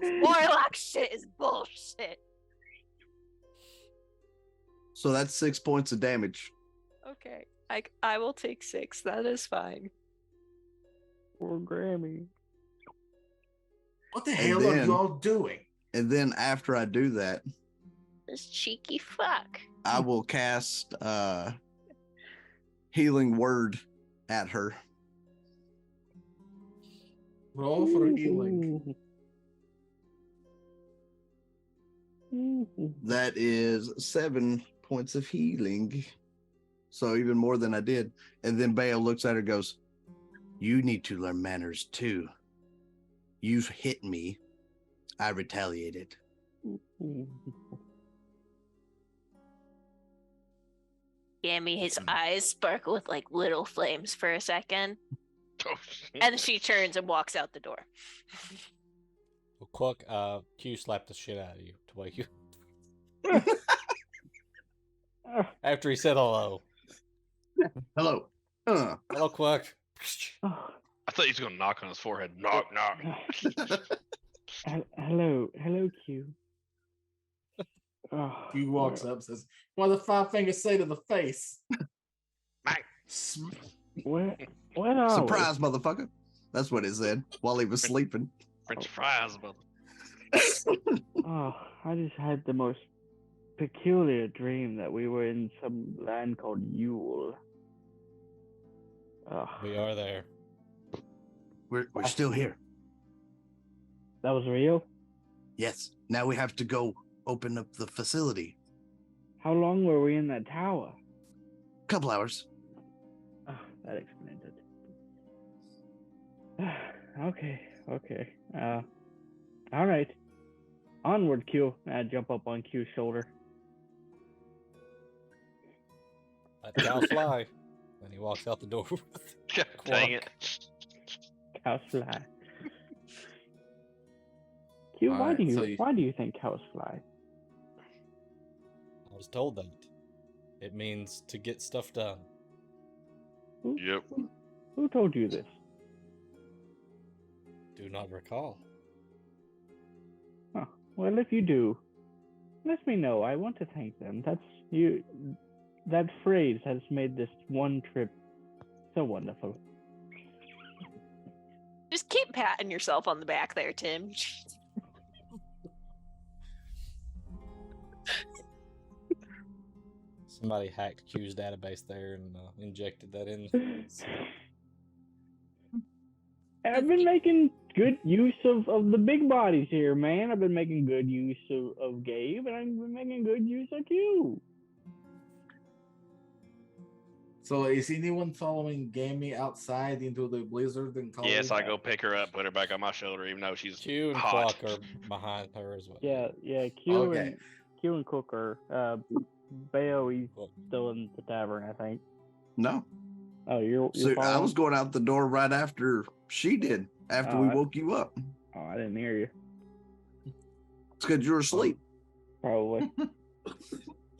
This warlock shit is bullshit. So that's 6 points of damage. Okay, I will take 6. That is fine. Poor Grammy. What the And hell are then- you all doing? And then after I do that, This cheeky fuck. I will cast Healing Word at her. Roll for healing. Ooh. That is 7 points of healing. So even more than I did. And then Bale looks at her and goes, you need to learn manners too. You hit me. I retaliated. Gammy, his Hmm. eyes sparkle with like little flames for a second, Oh, shit. and she turns and walks out the door. Well, Quack, Q slapped the shit out of you to wake you. After he said hello. Hello. Hello, Quack. Oh, I thought he was gonna knock on his forehead. Knock, knock. hello, Q. Oh, Q walks up, says, "What do the 5 fingers say to the face?" Mate. Where are Surprise, motherfucker. That's what it said while he was sleeping. French fries, brother. we? Oh, I just had the most peculiar dream that we were in some land called Yule. Oh, We are there. We're still here. that was real? Yes. Now we have to go open up the facility. How long were we in that tower? Couple hours. Oh, that explains it. Okay. All right. Onward, Q. I jump up on Q's shoulder. Let cows fly. And he walks out the door. God dang it. Cows fly. Q, All why right, do you so you- why do you think cows fly? I was told that. It means to get stuff done. Yep. Who told you this? Do not recall. Huh. Well, if you do, let me know. I want to thank them. That phrase has made this one trip so wonderful. Just keep patting yourself on the back there, Tim. Somebody hacked Q's database there and injected that in. I've been making good use of the big bodies here, man. I've been making good use of Gabe, and I've been making good use of you. So is anyone following Gammy outside into the blizzard and calling? Yes, I go pick her up, put her back on my shoulder, even though she's Q and hot. Quack are behind her as well. Yeah. Okay. Q and Cook are. Bayo, he's Cool. still in the tavern, I think. No. Oh, you're So I following? was going out the door right after she did, after we woke you up. Oh, I didn't hear you. It's because you were asleep. Probably.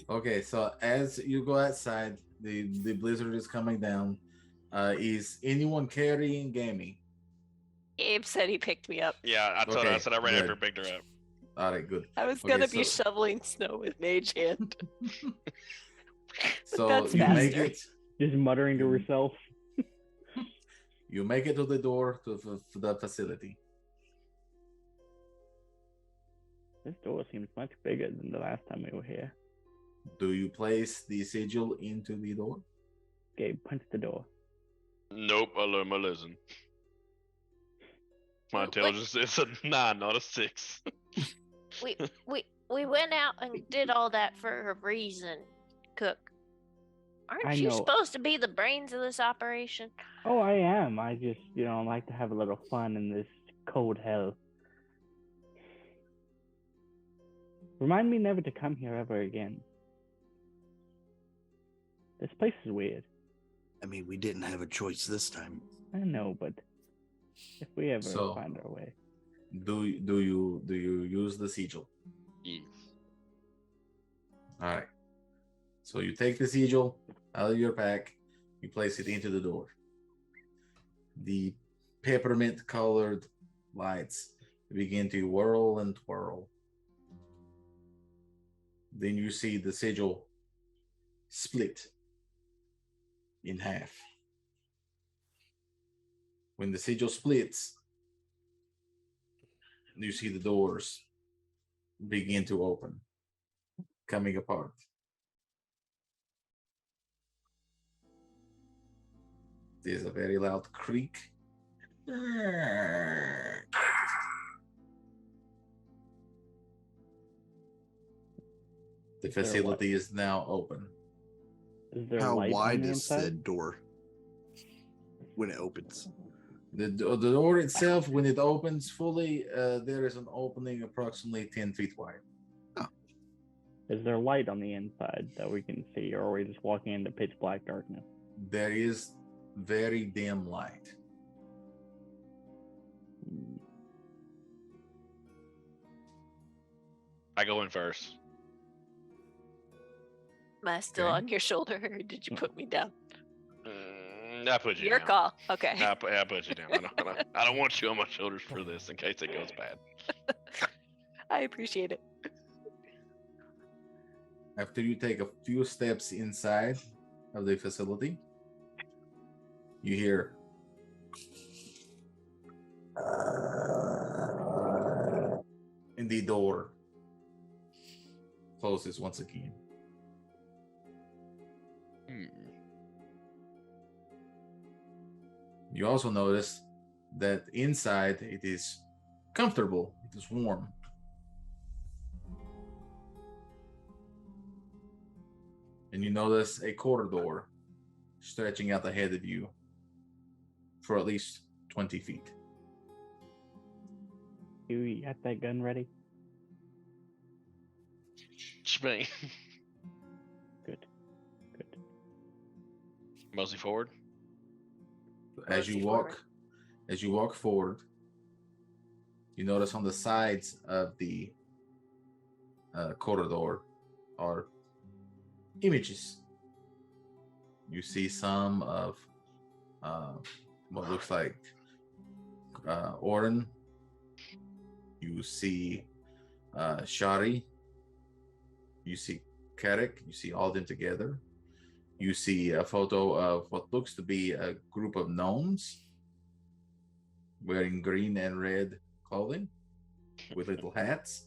Okay, so as you go outside, the blizzard is coming down. Is anyone carrying Gammy? Gabe said he picked me up. Yeah, I told her. I Okay, said I ran good. after and picked her up. All right, good. I was Okay, gonna be so- shoveling snow with Mage Hand. So That's you make faster. it. Just muttering to herself. You make it to the door to the facility. This door seems much bigger than the last time we were here. Do you place the sigil into the door? Gabe, punch the door. Nope, I learned my lesson. My What- intelligence is a 9, not a 6. We went out and did all that for a reason, Cook. Aren't I you know. supposed to be the brains of this operation? Oh, I am. I just, like to have a little fun in this cold hell. Remind me never to come here ever again. This place is weird. I mean, we didn't have a choice this time. I know, but if we ever So- find our way. Do you use the sigil? Yes. All right. So you take the sigil out of your pack, you place it into the door. The peppermint colored lights begin to whirl and twirl. Then you see the sigil split in half. When the sigil splits, you see the doors begin to open, coming apart. There's a very loud creak. The there a facility is now open. Is there How light on wide the is inside? said door when it opens? The door itself, when it opens fully, there is an opening approximately 10 feet wide. Is there light on the inside that we can see, or are we just walking into pitch black darkness? There is very dim light. I go in first. Am I still Okay. on your shoulder, or did you put me down? I put you Your down. call. Okay. I put you down. I don't want you on my shoulders for this in case it goes bad. I appreciate it. After you take a few steps inside of the facility, you hear and the door closes once again. You also notice that inside it is comfortable, it is warm. And you notice a corridor stretching out ahead of you for at least 20 feet. You got that gun ready? Spinning. Good. Mostly forward. As you walk forward, you notice on the sides of the corridor are images. You see some of what looks like Oren. You see Shari. You see Karek. You see all of them together. You see a photo of what looks to be a group of gnomes wearing green and red clothing with little hats.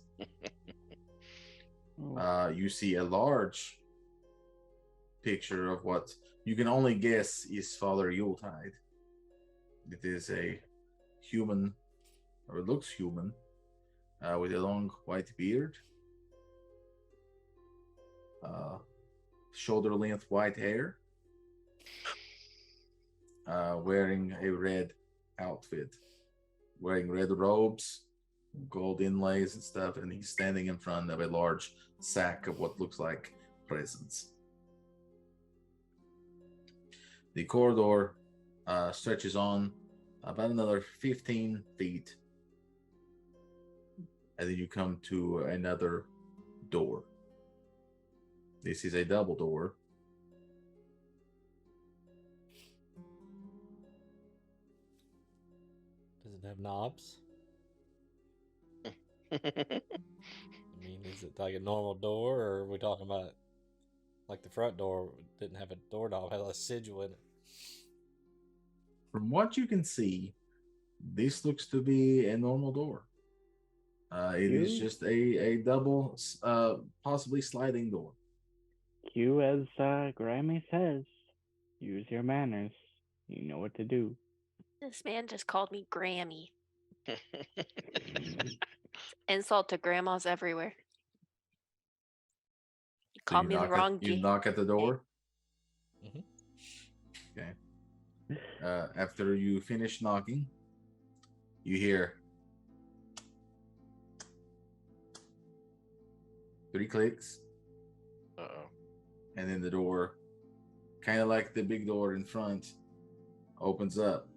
You see a large picture of what you can only guess is Father Yuletide. It is a human, or looks human, with a long white beard, shoulder-length white hair, wearing a red outfit, wearing red robes, gold inlays and stuff, and he's standing in front of a large sack of what looks like presents. The corridor stretches on about another 15 feet, and then you come to another door. This is a double door. Does it have knobs? I mean, is it like a normal door, or are we talking about like the front door didn't have a doorknob, had a sigil in it? From what you can see, this looks to be a normal door. It is just a double, possibly sliding door. You, as Grammy says, use your manners. You know what to do. This man just called me Grammy. Insult to grandmas everywhere. You So called me the wrong You name. knock at the door. Mhm. Okay. After you finish knocking, you hear 3 clicks, Uh-oh. and then the door, kind of like the big door in front, opens up.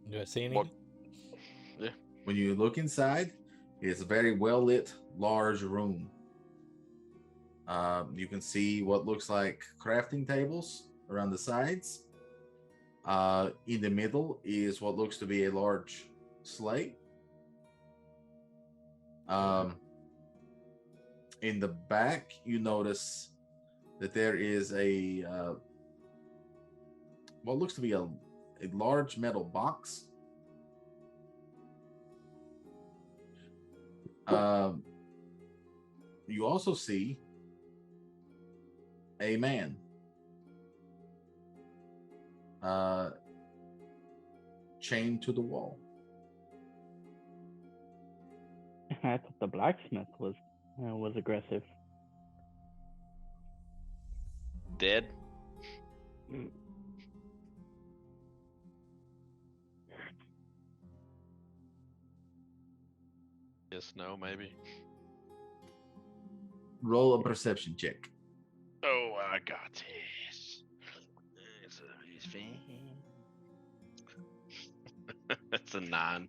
Do I see anything? What? Yeah. When you look inside, it's a very well lit, large room. You can see what looks like crafting tables around the sides. In the middle is what looks to be a large sleigh. In the back, you notice that there is a what looks to be a large metal box. You also see a man chained to the wall. I thought the blacksmith was aggressive. Dead? Yes, no, maybe. Roll a perception check. Oh, I got this. It's fine. That's a 9.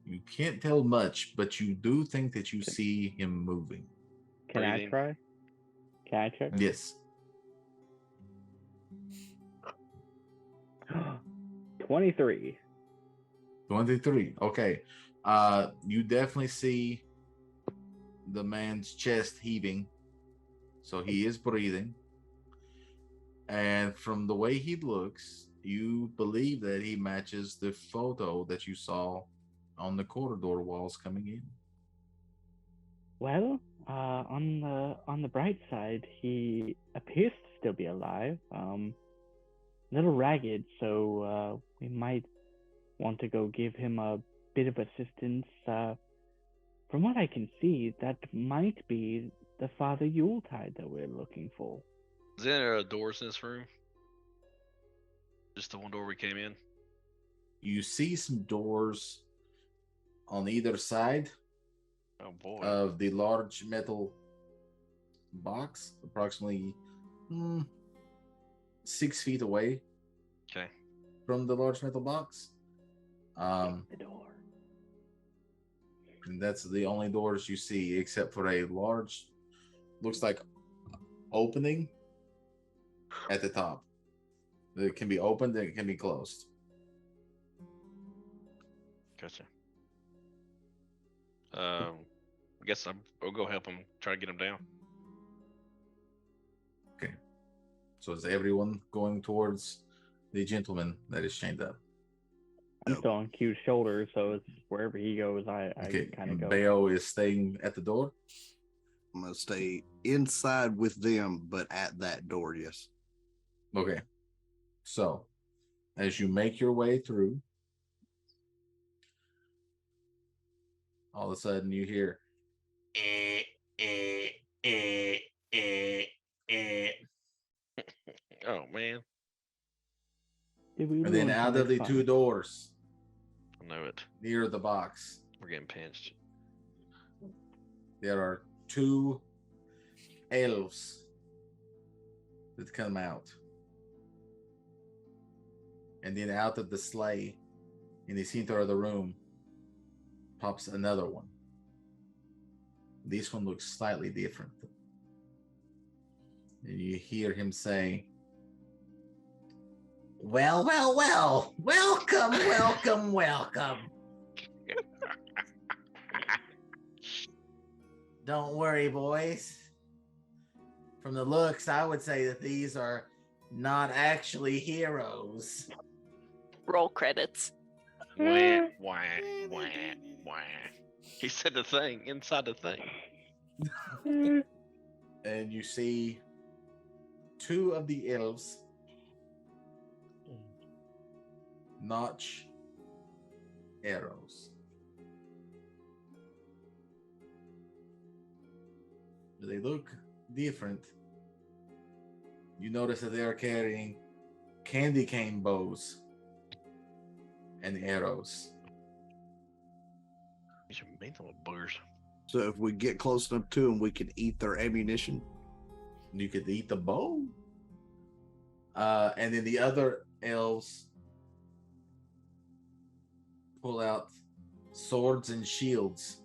You can't tell much, but you do think that you see him moving. Can I Breathing. try? Can I check? Yes. 23. 23. Okay. You definitely see the man's chest heaving. So he is breathing. And from the way he looks, you believe that he matches the photo that you saw on the corridor walls coming in. Well, on the bright side, he appears to still be alive. Little ragged, so we might want to go give him a bit of assistance. From what I can see, that might be the Father Yuletide that we're looking for. Is there doors in this room? Just the one door we came in? You see some doors on either side Oh boy. of the large metal box, approximately 6 feet away Okay. from the large metal box. The door. And that's the only doors you see, except for a large, looks like opening at the top. It can be opened and it can be closed. Gotcha. I guess I'll go help him try to get him down. Okay. So is everyone going towards the gentleman that is chained up? I'm still on Q's shoulder, so it's wherever he goes, I Okay. kind of go. Bayo is staying at the door. I'm gonna stay inside with them, but at that door, yes. Okay. So as you make your way through, all of a sudden you hear Oh man, Did we and then ruin out of the somebody's two fun? doors I know it. near the box, We're getting pinched. there are two elves that come out. And then out of the sleigh, in the center of the room, pops another one. This one looks slightly different. And you hear him say, "Well, well, well, welcome, welcome, welcome. Don't worry, boys. From the looks, I would say that these are not actually heroes." Roll credits. Wah, wah, wah, wah. He said the thing inside the thing. And you see two of the elves notch arrows. They look different. You notice that they are carrying candy cane bows and arrows. These are mean little buggers. So if we get close enough to them, we can eat their ammunition. You could eat the bow. And then the other elves pull out swords and shields.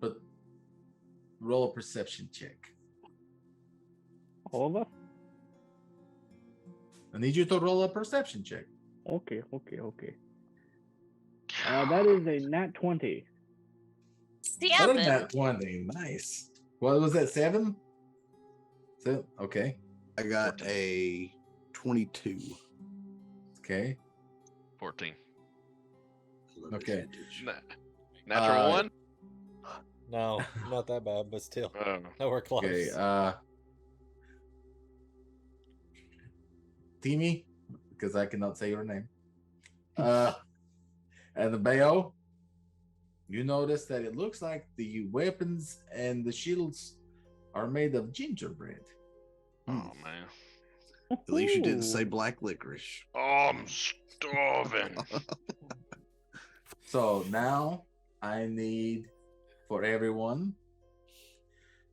But roll a perception check. All of us? I need you to roll a perception check. Okay. That is a nat 20. What Seven. is that 20? Nice. What was that, 7? Okay. I got a 22. Okay. 14. Okay. Natural one? No, not that bad, but still, Oh. nowhere close. Okay. Timmy, because I cannot say your name. And the Bayo, You notice that it looks like the weapons and the shields are made of gingerbread. Oh man. At least you didn't say black licorice. Oh, I'm starving. So now I need for everyone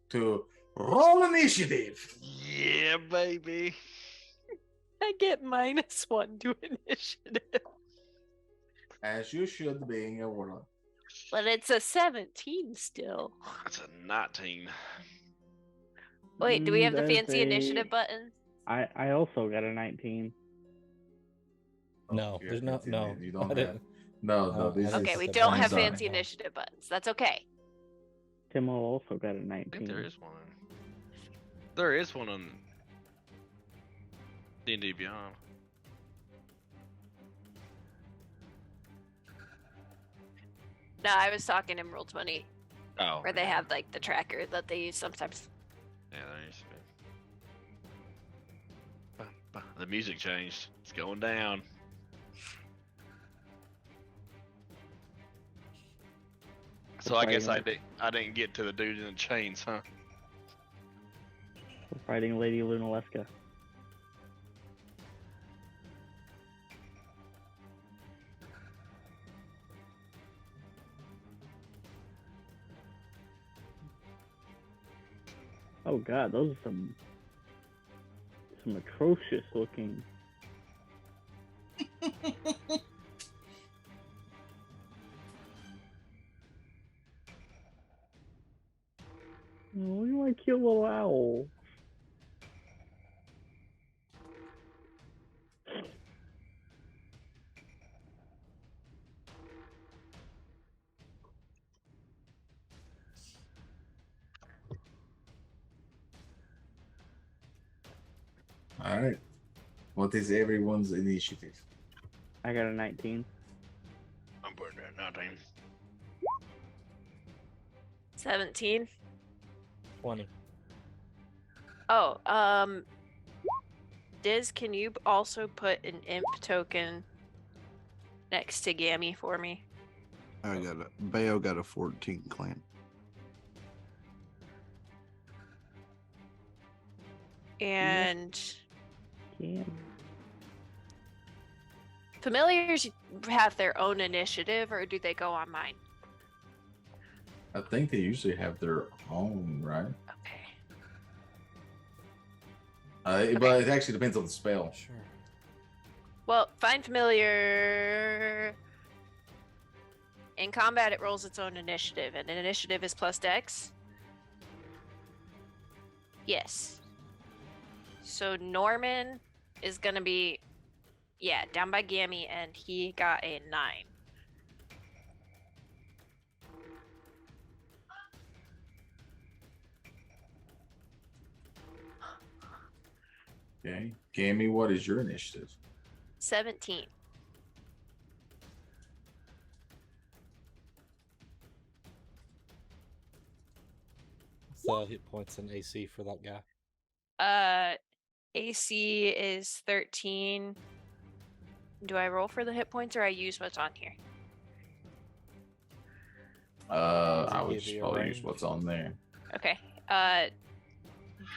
to roll initiative. Yeah, baby. I get -1 to initiative. As you should, being a warlock. But it's a 17 still. That's a 19. Wait, do we have the There's fancy initiative button? I also got a 19. No, Yeah, there's no. fancy No, initiative. You don't I have. didn't. No, No, this I Okay, is we the don't blind have side. fancy initiative buttons. That's okay. Timo also got a I think 19. there is one. There is one on D&D Beyond. No, I was talking Emerald 20, Oh. where they have like the tracker that they use sometimes. Yeah, there used to be. The music changed. It's going down. So I guess I didn't get to the dude in the chains, huh? We're fighting Lady Lunaleska. Oh god, those are some atrocious looking. Oh, you like cute little owl. All right. What is everyone's initiative? I got a 19. I'm putting that 19. 17. 20. Oh, Diz, can you also put an imp token next to Gammy for me? Bayo got a 14 clan. And Yeah. familiars have their own initiative, or do they go on mine? I think they usually have their own, right? Okay. But it actually depends on the spell. Sure. Well, find familiar. In combat, it rolls its own initiative, and an initiative is plus dex. Yes. So Norman is gonna be, down by Gammy, and he got a 9. Okay. Gammy, what is your initiative? 17. So hit points and AC for that guy. AC is 13. Do I roll for the hit points, or I use what's on here? I would give you a probably use range? what's on there. Okay.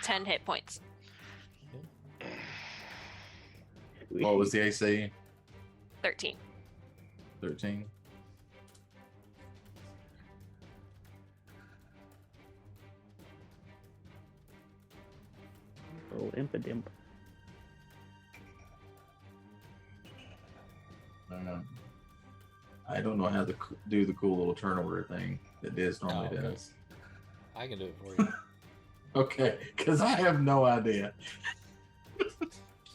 10 hit points. What was the AC? 13. 13. Oh, impidimp. I don't know how to do the cool little turn order thing that Diz normally Oh, okay. does. I can do it for you. Okay, because I have no idea.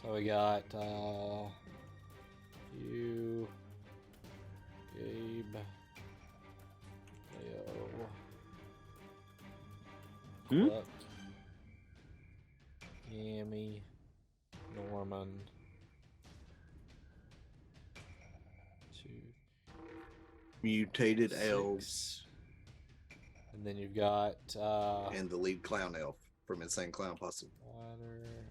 So we got you, Gabe, Leo, Hmm? Cluck, Yami, Norman, 2, Mutated 6, elves and then you've got and the lead clown elf from Insane Clown Posse. water.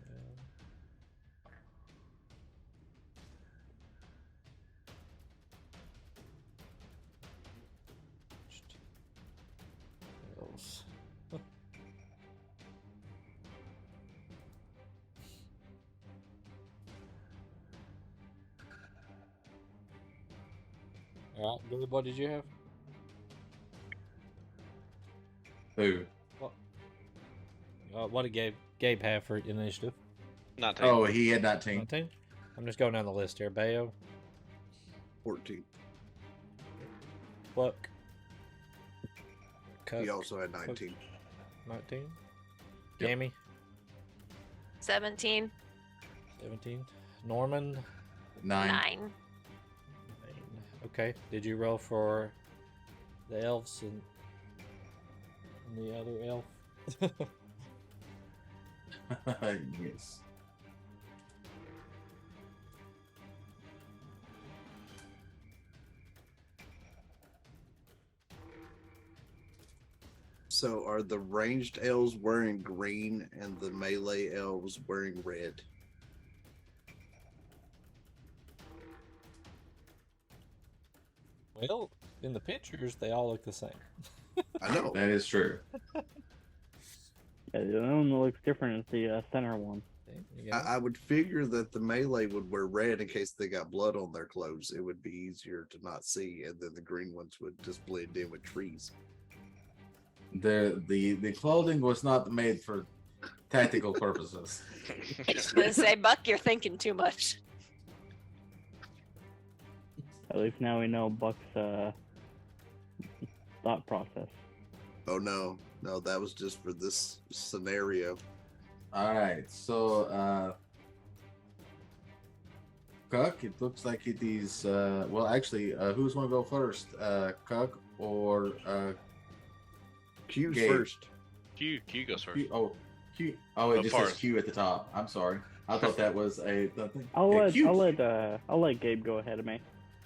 All right, Gabe, what did you have? Who? What did Gabe have for initiative? 19. Oh, he had 19. 19? I'm just going down the list here. Bayo, 14. Buck, Cook, He also had 19. 19, Yep. Gammy, 17. 17, Norman, 9. 9. Okay, did you roll for the elves and the other elf? Yes. So are the ranged elves wearing green and the melee elves wearing red? Well, in the pictures, they all look the same. I know. That is true. Yeah, the other one that looks different is the center one. Okay, you got it? I would figure that the melee would wear red in case they got blood on their clothes. It would be easier to not see, and then the green ones would just blend in with trees. The clothing was not made for tactical purposes. I was gonna say, Buck, you're thinking too much. At least now we know Buck's thought process. Oh no, no, that was just for this scenario. All right, so Cuck, it looks like it is. Well, actually, who's going to go first, Cuck or Q's Gabe. first. Q goes first. Q? Oh, Q. Oh, it Go just says first. Q at the top. I'm sorry. I thought that was a thing. I'll Yeah, let Gabe go ahead of me.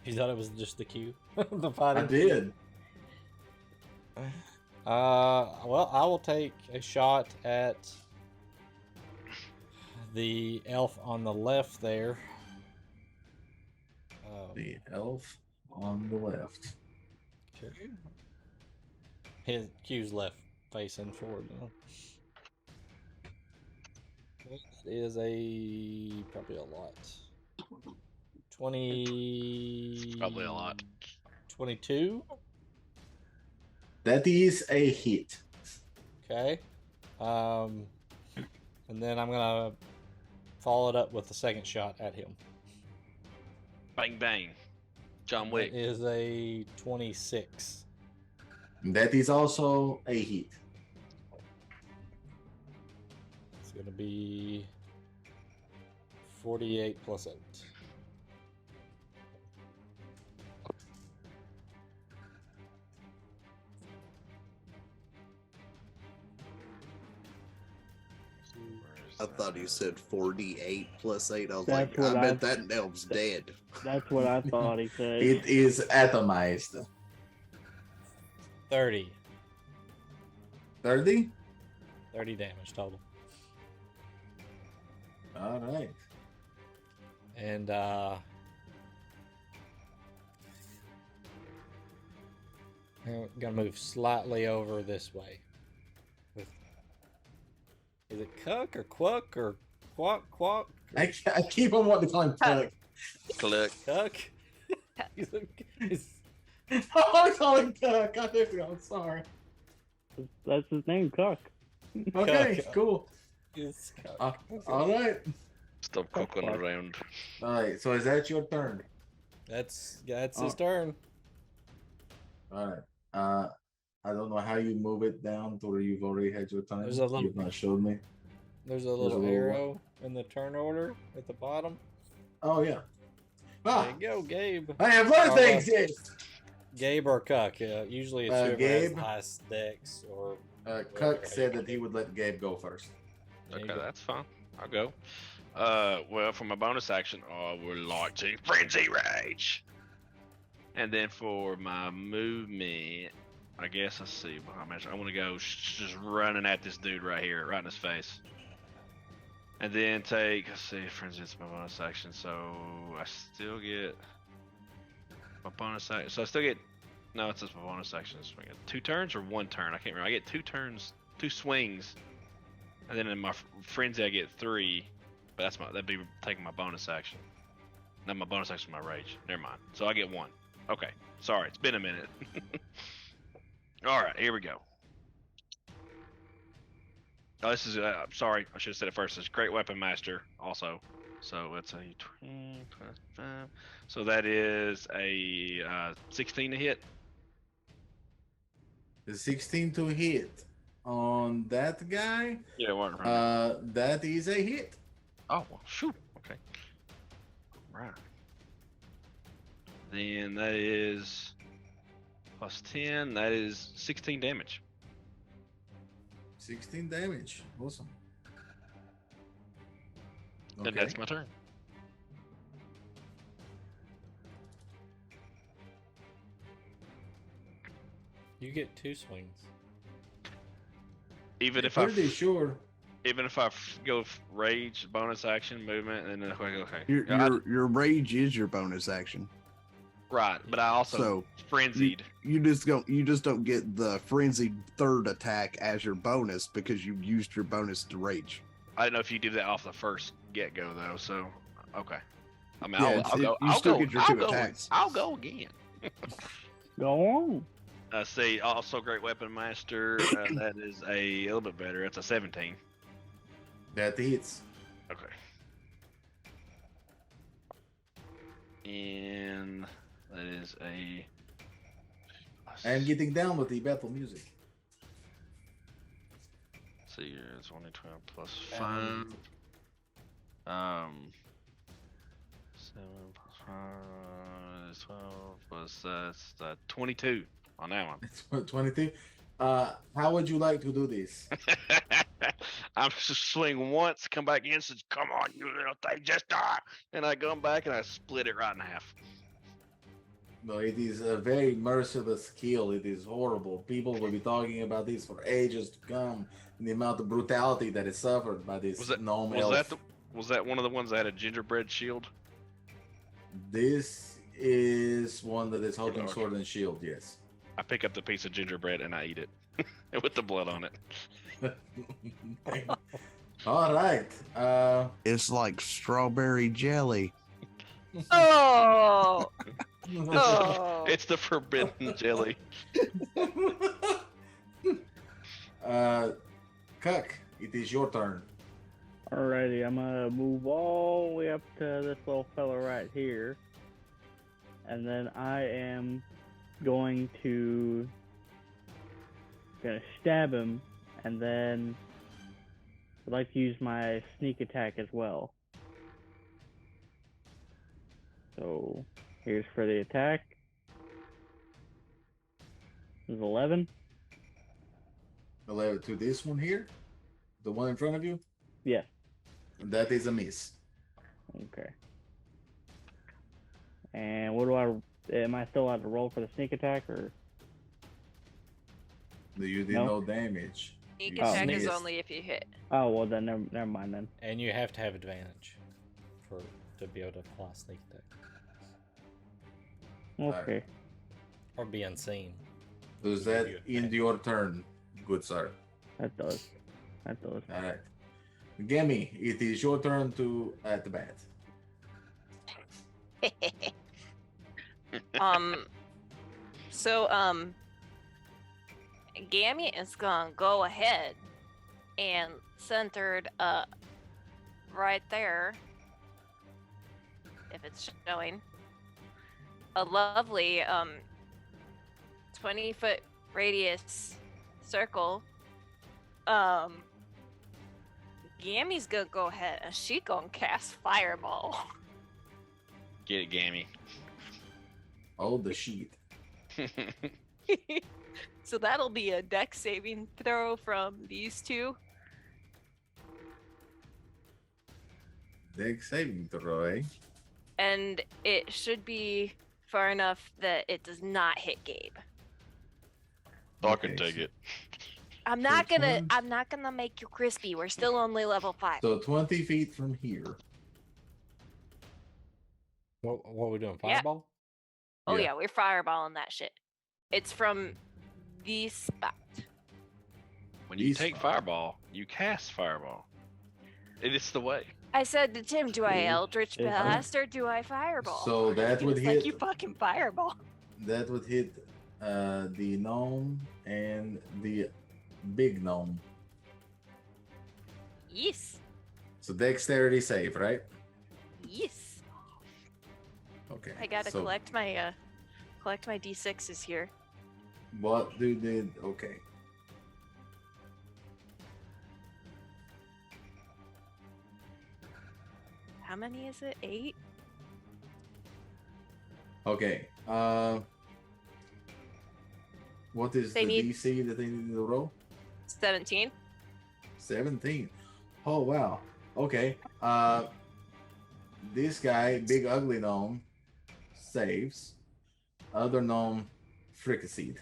You thought it was just the Q? The I fighting? did. Well, I will take a shot at the elf on the left there. The elf on the left. His Q's left facing forward. That is probably a lot. 20. Probably a lot. 22. That is a hit. Okay. And then I'm gonna follow it up with the second shot at him. Bang bang. John Wick. It is a 26. That is also a hit. It's gonna be 48 plus 8. I thought you said 48 plus 8. I was That's like, I what bet I- that elf's dead. That's what I thought he said. It is atomized. 30. 30? 30 damage total. All right. And I'm gonna move slightly over this way. Is it Cuck or Quuck or Quack? I keep on wanting to call him Cuck. Click. Cuck? he's- I call him Cuck. I do. I'm sorry. That's his name, Cook. Okay, Cuck. cool. he's Cuck. All right. Stop cooking Fuck. around. All right. So is that your turn? That's his Oh. turn. All right. I don't know how you move it down to where you've already had your turn. There's a little- You've not showed me. There's a a little little arrow in the turn order at the bottom. Oh yeah. There Ah, you go, Gabe. I have learned Oh, things. Yes. Gabe or Cuck. Usually it's whoever has Gabe. the highest dex or Cuck said that he would let Gabe go first. There you Okay, go. that's fine. I'll go. Well, for my bonus action, I would like to frenzy rage. And then for my movement, I guess let's see. I want to go just running at this dude right here, right in his face. And then take, let's see, frenzy is my bonus action, so I still get my bonus action. So I still get, no, it's just my bonus action. So I get 2 turns or 1 turn. I can't remember. I get 2 turns, 2 swings, and then in my frenzy I get 3. But that'd be taking my bonus action. Not my bonus action, my rage. Never mind. So I get 1. Okay. Sorry, it's been a minute. All right, here we go. Oh, this is, sorry, I should have said it first. It's Great Weapon Master also. So it's a 20, 25. So that is a 16 to hit. The 16 to hit on that guy. Yeah, it wasn't right. That is a hit. Oh, well, shoot. Okay. All right. Then that is plus 10. That is 16 damage. 16 damage. Awesome. And that's my turn. You get 2 swings. Even if Pretty sure. Even if I go rage, bonus action, movement, and then okay. Your rage is your bonus action. Right, but I also frenzied. You just don't get the frenzied third attack as your bonus because you used your bonus to rage. I don't know if you do that off the first get go though. So okay. I mean, Yeah, I'll still go. get your 2 attacks. I'll go again. Go on. See, also Great Weapon Master. That is a little bit better. It's a 17. That hits. Okay. And that is a. I'm getting down with the battle music. See here, it's only 12 plus 5. 7 plus 5 is 12 plus 22 on that one. 22. How would you like to do this? I'm just swing once, come back in, says, "Come on, you little thing, just die!" And I go back and I split it right in half. No, it is a very merciless kill. It is horrible. People will be talking about this for ages to come. And the amount of brutality that is suffered by this gnome elf. Was that one of the ones that had a gingerbread shield? This is one that is holding sword and shield. Yes. I pick up the piece of gingerbread and I eat it with the blood on it. All right. It's like strawberry jelly. Oh. Oh. It's the forbidden jelly. Cuck, it is your turn. Alrighty, I'm gonna move all the way up to this little fella right here. And then I am gonna stab him, and then I'd like to use my sneak attack as well. So here's for the attack. This is 11. 11 to this one here, the one in front of you. Yes. That is a miss. Okay. And what am I still allowed to roll for the sneak attack, or? You did No? no damage. Sneak You attack is missed. only if you hit. Oh well, then never mind then. And you have to have advantage to be able to apply sneak attack. Okay. Or be unseen. Does that end your turn, good sir? That does. All right. Gammy, it is your turn to at the bat. Gammy is gonna go ahead and centered right there, if it's showing, a lovely 20-foot radius circle. Gammy's gonna go ahead and she gonna cast Fireball. Get it, Gammy. Oh, the sheet. So that'll be a dex saving throw from these two. Dex saving throw, eh? And it should be far enough that it does not hit Gabe. I can take it. I'm not gonna make you crispy. We're still only level 5. So 20 feet from here. What are we doing? Yeah. Fireball? Oh Yeah. yeah, we're fireballing that shit. It's from the spot. When you take Fireball, you cast Fireball. It's the way. I said to Tim, do I Yeah. Eldritch Yeah. Blast or do I Fireball? So that He would was hit. like, you fucking Fireball. That would hit the gnome and the big gnome. Yes. So dexterity save, right? Yes. Okay. I gotta so collect my d6s here. What do they? Okay. How many is it? 8? Okay. What is They the need- DC that they need to roll? 17. 17. Oh wow. Okay. This guy, big ugly gnome, saves. Other gnome fricasseed.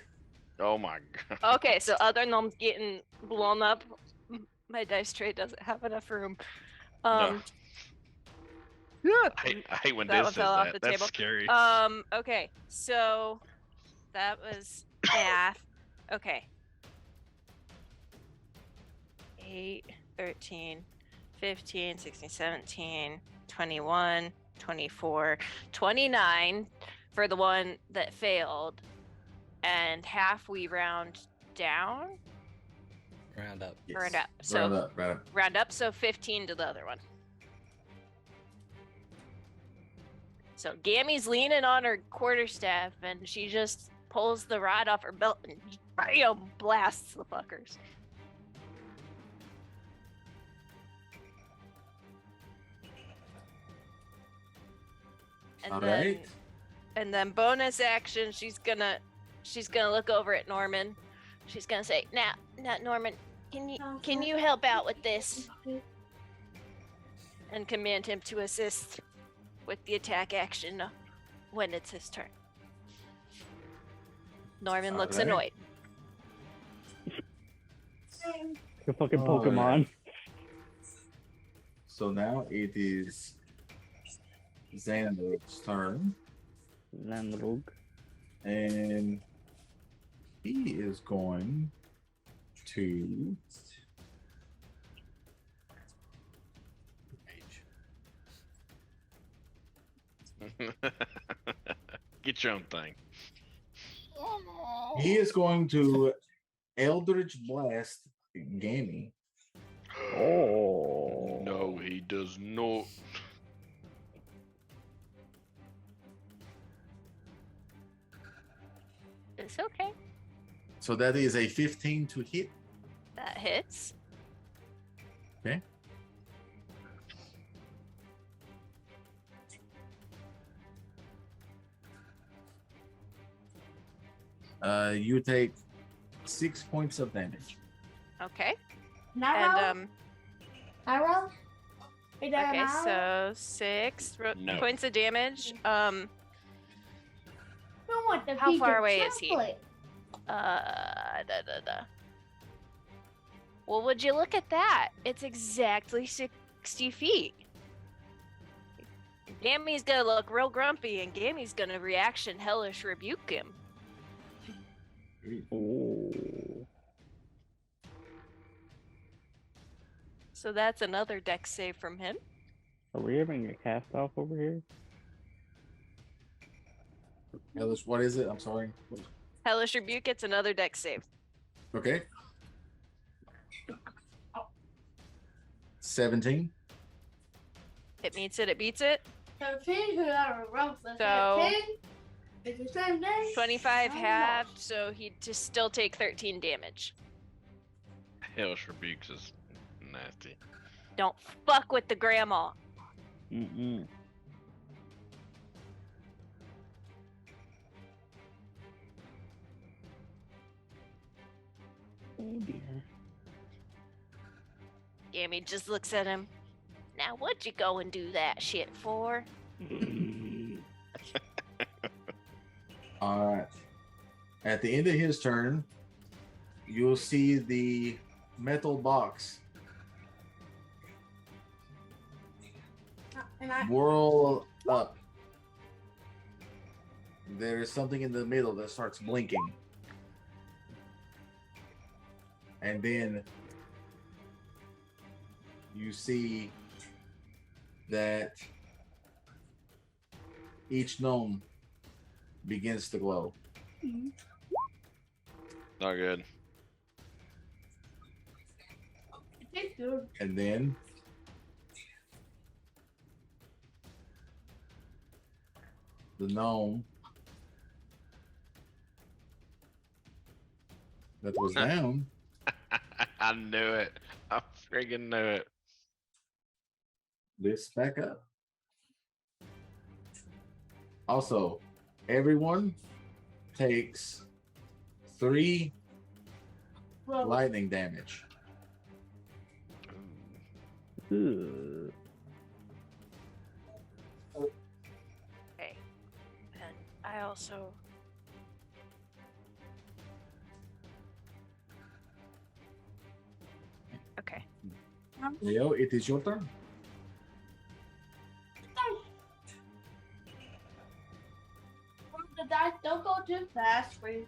Oh my god. Okay, so other gnome's getting blown up. My dice tray doesn't have enough room. No. Yeah. I hate when That Diz one says fell off that. the That's table. scary. Okay, so that was math. Okay. 8, 13, 15, 16, 17, 21, 24, 29 for the one that failed. And half we round down. Round up. Yes. Round up. So round up, round up. round up, so 15 to the other one. So Gammy's leaning on her quarterstaff and she just pulls the rod off her belt and bam, blasts the fuckers. And All then right. and then bonus action, she's gonna look over at Norman. She's gonna say, now Norman, can you help out with this? And command him to assist with the attack action when it's his turn. Norman looks Alright. annoyed. The fucking All Pokemon. right. So now it is Xander's turn, Landrogue. and he is going to Get your own thing. Eldritch Blast Gammy. Oh. No, he does not. It's okay. So that is a 15 to hit. That hits. Okay. You take 6 points of damage. Okay. Can I roll? And I roll? Is that okay, an hour? so 6 No. points of damage. I want the How piece far of away is he? chocolate. Well, would you look at that? It's exactly 60 feet. Gammy's gonna look real grumpy, and Gammy's gonna reaction hellish rebuke him. Oh. So that's another dex save from him. Are we having a cast off over here? Ellis, what is it? I'm sorry. Hellish rebuke, it's another dex save. Okay. 17. It meets it, it beats it. 13, who I roll for So- 13. It's the same day. 25 I don't halved, so he'd just still take 13 damage. Hellish Rebukes is nasty. Don't fuck with the grandma. Mm-mm. Oh dear. Gammy just looks at him. Now what'd you go and do that shit for? All right. At the end of his turn, you'll see the metal box And I, whirl up. There's something in the middle that starts blinking. And then you see that each gnome begins to glow. Not good. It's good. And then the gnome that was down I knew it. I friggin' knew it. lifts back up. Also, everyone takes 3 Well, lightning damage. Ugh. Okay. And I also. Okay. Leo, it is your turn. the dice don't go too fast, please.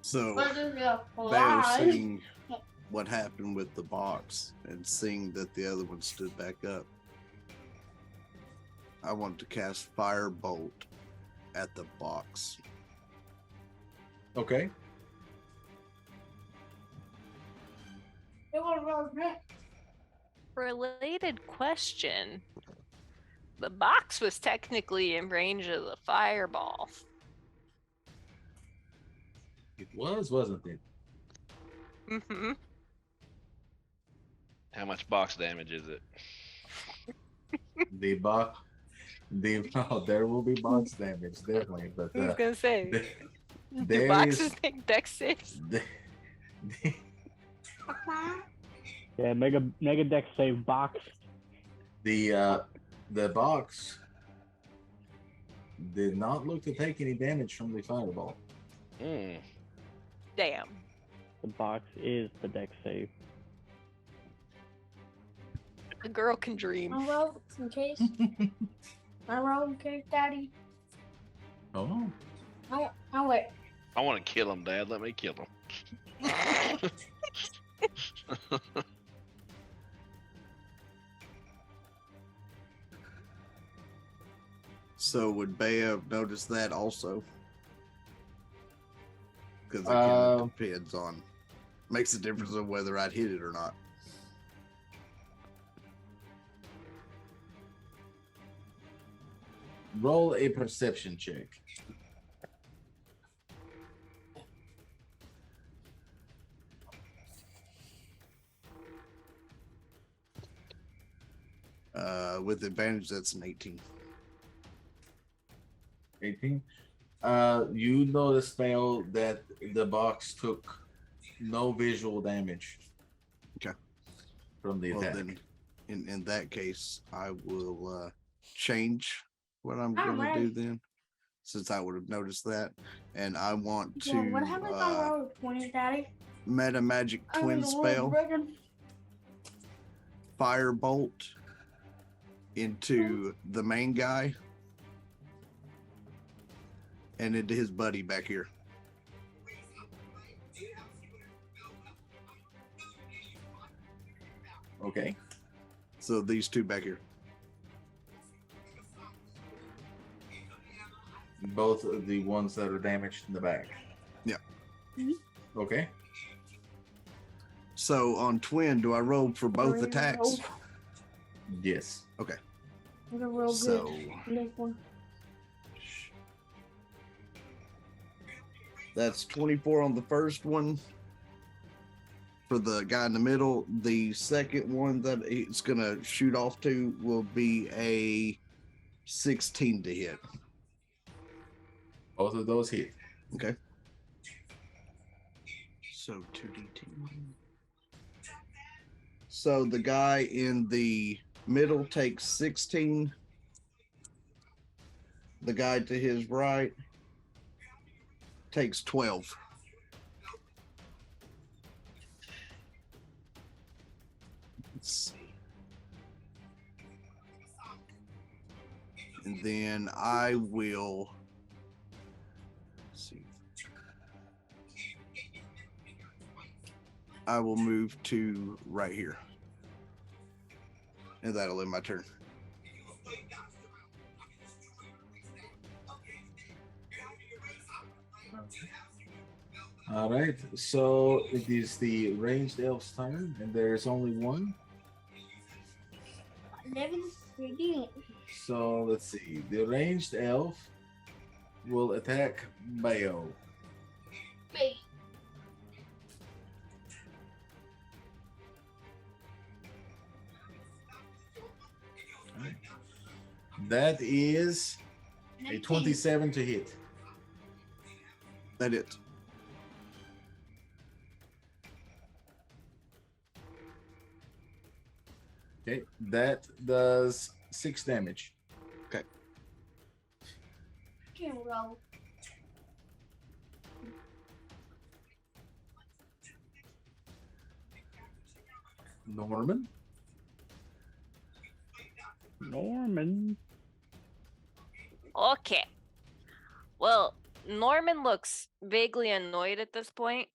So But there's a Bear fly. seeing what happened with the box and seeing that the other one stood back up, I want to cast Firebolt at the box. Okay. It was real good. Related question. The box was technically in range of the fireball. It was, wasn't it? Mm-hmm. How much box damage is it? The box. There will be box damage, definitely. But I was gonna say, the- do there boxes is- make dex saves? the- Yeah, mega deck save box. the box did not look to take any damage from the fireball. Hmm. Damn. The box is the deck save. A girl can dream. I roll in case. I roll in case, Daddy. Oh, I wait. I want to kill him, Dad. Let me kill him. So would Bea notice that also? Because it depends on, makes a difference on whether I'd hit it or not. roll a perception check. With advantage, that's an 18. 18. You notice, Fail, that the box took no visual damage. Okay. From the Well, attack. then, in that case, I will change what I'm All going to right. do then, since I would have noticed that. And I want Yeah, to what happens if I roll 20, Daddy? meta magic I twin mean, spell, Regan. firebolt into the main guy and into his buddy back here. Okay. So these two back here. Both of the ones that are damaged in the back. Yeah. Mhm. Okay. So on twin, do I roll for both Roll. attacks? Yes. I'm gonna roll So good on this one. that's 24 on the first one for the guy in the middle. The second one that it's gonna shoot off to will be a 16 to hit. Both of those hit. Okay. So 2d10. So the guy in the middle takes 16. The guy to his right takes 12. Let's see. And then I will see. I will move to right here. And that'll end my turn. All right, so it is the ranged elf's turn, and there's only one. 11 13. So let's see. The ranged elf will attack Bayo. Wait. That is a 19. 27 to hit. That it. Okay, that does 6 damage. Okay. Okay, roll. Norman. Norman. Okay. Well, Norman looks vaguely annoyed at this point,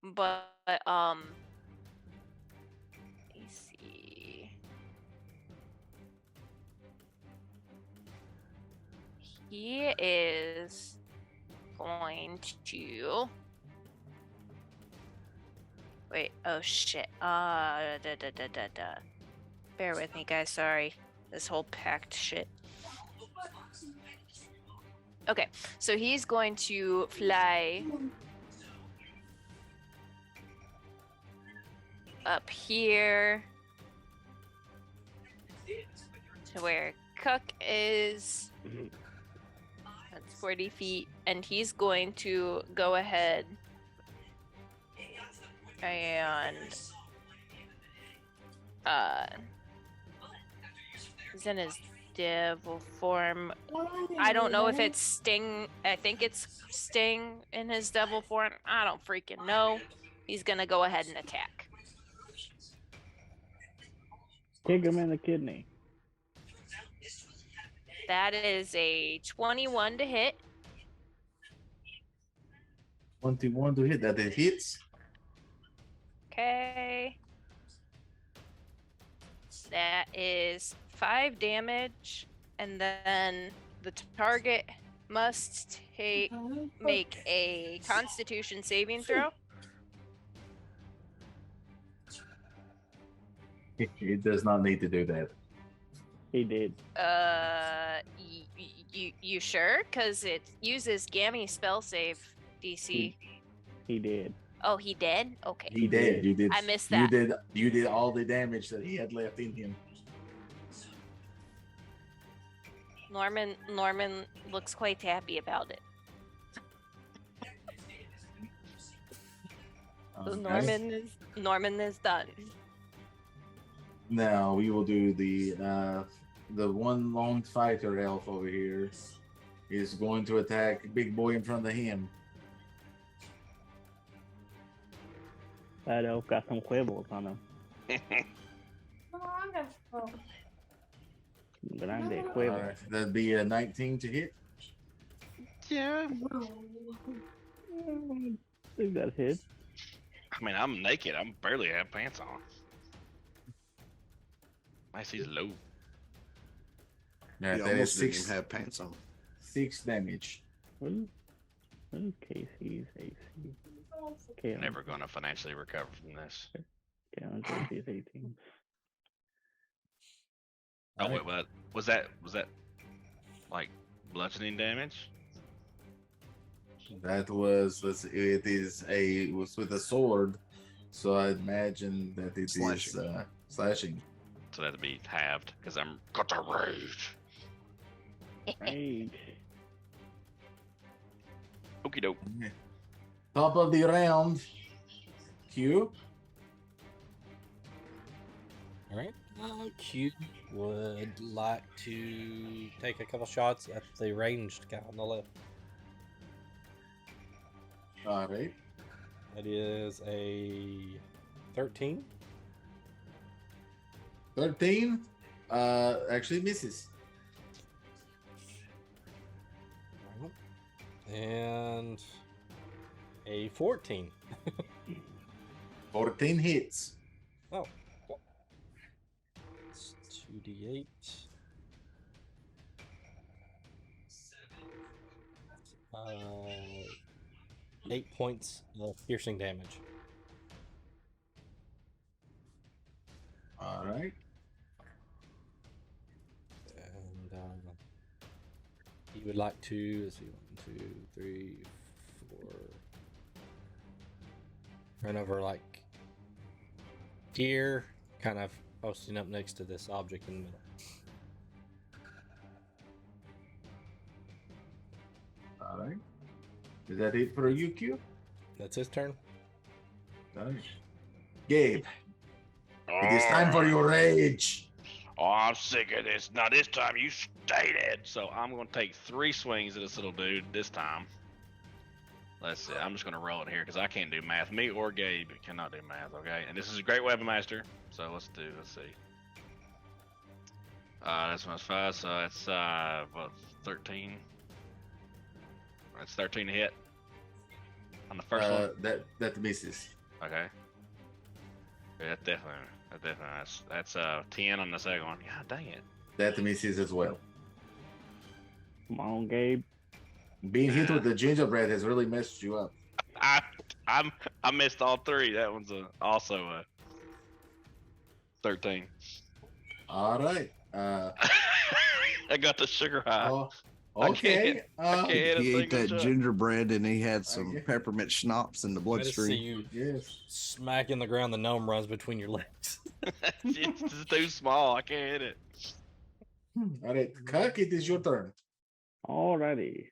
but let me see. He is going to wait. Oh shit. Bear with me, guys. Sorry, this whole packed shit. Okay, so he's going to fly up here to where Cook is. That's 40 feet, and he's going to go ahead and he's in his devil form. I don't know if it's Sting. I think it's Sting in his devil form. I don't freaking know. He's gonna go ahead and attack. Kick him in the kidney. That is a 21 to hit. 21 to hit. That it hits. Okay. That is 5 damage, and then the target must make a Constitution saving throw. It does not need to do that. He did. You sure? Because it uses Gammy spell save DC. He did. Oh, he did? Okay. He did. You did. I missed that. You did all the damage that he had left in him. Norman looks quite happy about it. So Okay. Norman is done. Now we will do the one lone fighter elf over here is going to attack big boy in front of him. That elf got some huevos on him. Wonderful. Grande All huevos. right, that'd be a 19 to hit. Yeah. I think that hit. I mean, I'm naked. I'm barely have pants on. My C's low. All right, You that is almost didn't 6 even have pants on. 6 damage. What is Casey's AC? Okay, Never going to financially recover from this. AC is 18. Oh All wait, what was that? Was that like bludgeoning damage? That was it was with a sword, so I imagine that it is Slashing. slashing. So that'd be halved because I'm got to rage. Rage. Okie doke. Okay. Top of the round. Q. All right. Q would like to take a couple shots at the ranged guy on the left. All right. That is a 13. 13. Actually misses. And a 14. 14 hits. Oh. It's 2d8. 8 points of piercing damage. All right. And he would like to, let's see, 1, 2, 3, 4. Run over like here, kind of posting up next to this object in the middle. All right. Is that it for you, Q? That's his turn. Nice. Gabe, it is time for your rage. Oh, I'm sick of this. Now this time you stay dead. So I'm gonna take 3 swings at this little dude this time. Let's see. I'm just gonna roll it here because I can't do math. Me or Gabe cannot do math. Okay. And this is a great weapon master. So let's see. That's minus 5. So that's what, 13. That's 13 to hit on the first one. That misses. Okay. Yeah, definitely. That's 10 on the second one. God dang it. That misses as well. Come on, Gabe. Being hit with the gingerbread has really messed you up. I missed all 3. That one's also a 13. All right. I got the sugar high. Oh, okay. I can't hit a He ate single that shot. gingerbread and he had some get- peppermint schnapps in the I just see bloodstream. you Yes. smacking the ground. The gnome runs between your legs. It's just too small. I can't hit it. All right, Cuck, it is your turn. Alrighty.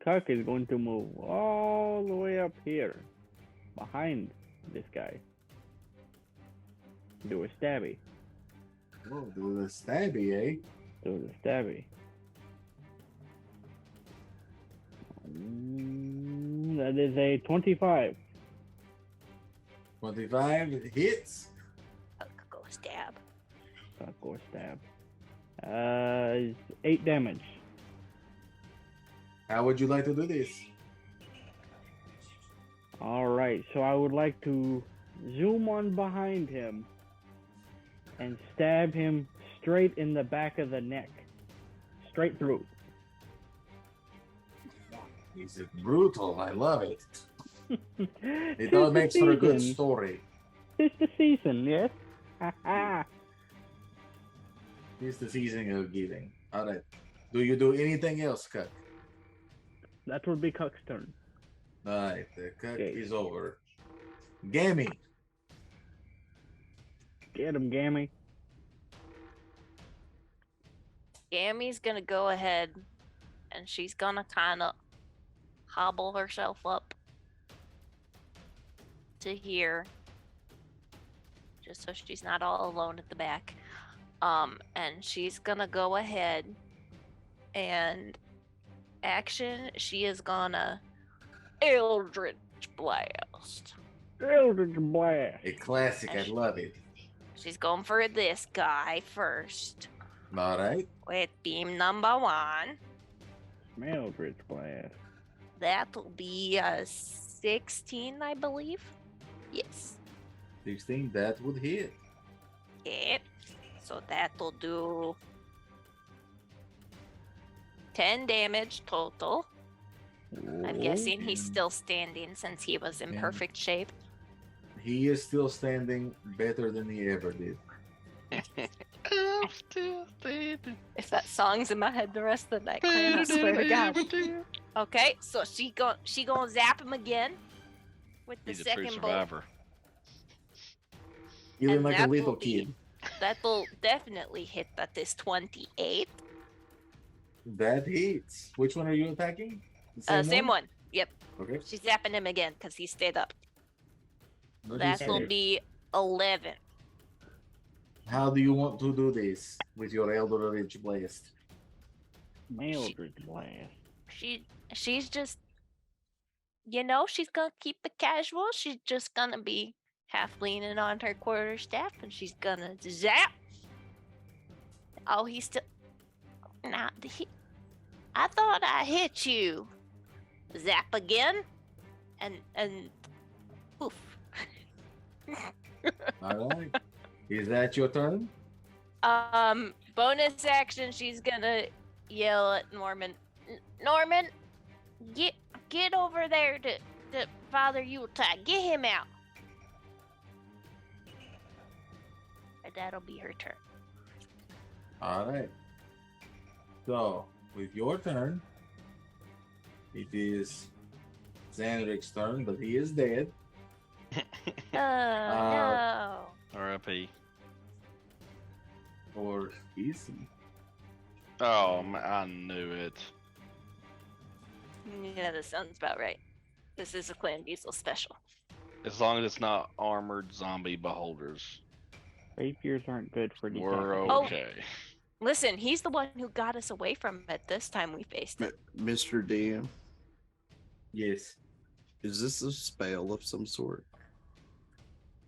Cuck is going to move all the way up here, behind this guy. Do a stabby. Oh, do the stabby, eh? Do the stabby. That is a 25. 25 hits. Go stab. Cuck or stab. 8 damage. How would you like to do this? Alright, so I would like to zoom on behind him and stab him straight in the back of the neck. Straight through. He's brutal. I love it. It Tis all the makes for a good season. story. Tis the season, yes? Ha ha. It's the season of giving. All right. Do you do anything else, Cuck? That would be Cuck's turn. All right. The Cuck Okay. is over. Gammy. Get him, Gammy. Gammy's gonna go ahead and she's gonna kind of hobble herself up to here just so she's not all alone at the back. And she's gonna go ahead and action, she is gonna Eldritch Blast. Eldritch Blast. A classic. I love it. She's going for this guy first All right. with beam number 1. Eldritch Blast. That'll be a 16, I believe. Yes. 16. That would hit. Yep. So that'll do 10 damage total. I'm guessing he's Okay. still standing since he was in Yeah. perfect shape. He is still standing better than he ever did. I'm still standing. If that song's in my head the rest of the night, Clan, I swear to God. Okay, so she gonna zap him again with the He's a true second bolt. survivor. Feeling And like a that little will be- kid. That'll definitely hit that is 28. That hits. Which one are you attacking? The Same one. Yep. Okay. She's zapping him again because he stayed up. What is That'll it? be 11. How do you want to do this with your Eldritch Blast? Eldritch Blast. She's just, she's gonna keep it casual. She's just gonna be half leaning on her quarterstaff, and she's gonna zap. Oh, he's still. Nah, I thought I hit you. Zap again, and poof. All right. Is that your turn? Bonus action. She's gonna yell at Norman. Norman, get over there Father Yuletide, get him out. And that'll be her turn. All right. So, with your turn, it is Xandric's turn, but he is dead. Oh, no. R.I.P. Or is he? Oh, I knew it. Yeah, that sounds about right. This is a Clandiesl special. As long as it's not armored zombie beholders, Rapiers aren't good for we're decapitation. Oh. okay. Listen, he's the one who got us away from it this time we faced it. Mr. DM, Yes. is this a spell of some sort?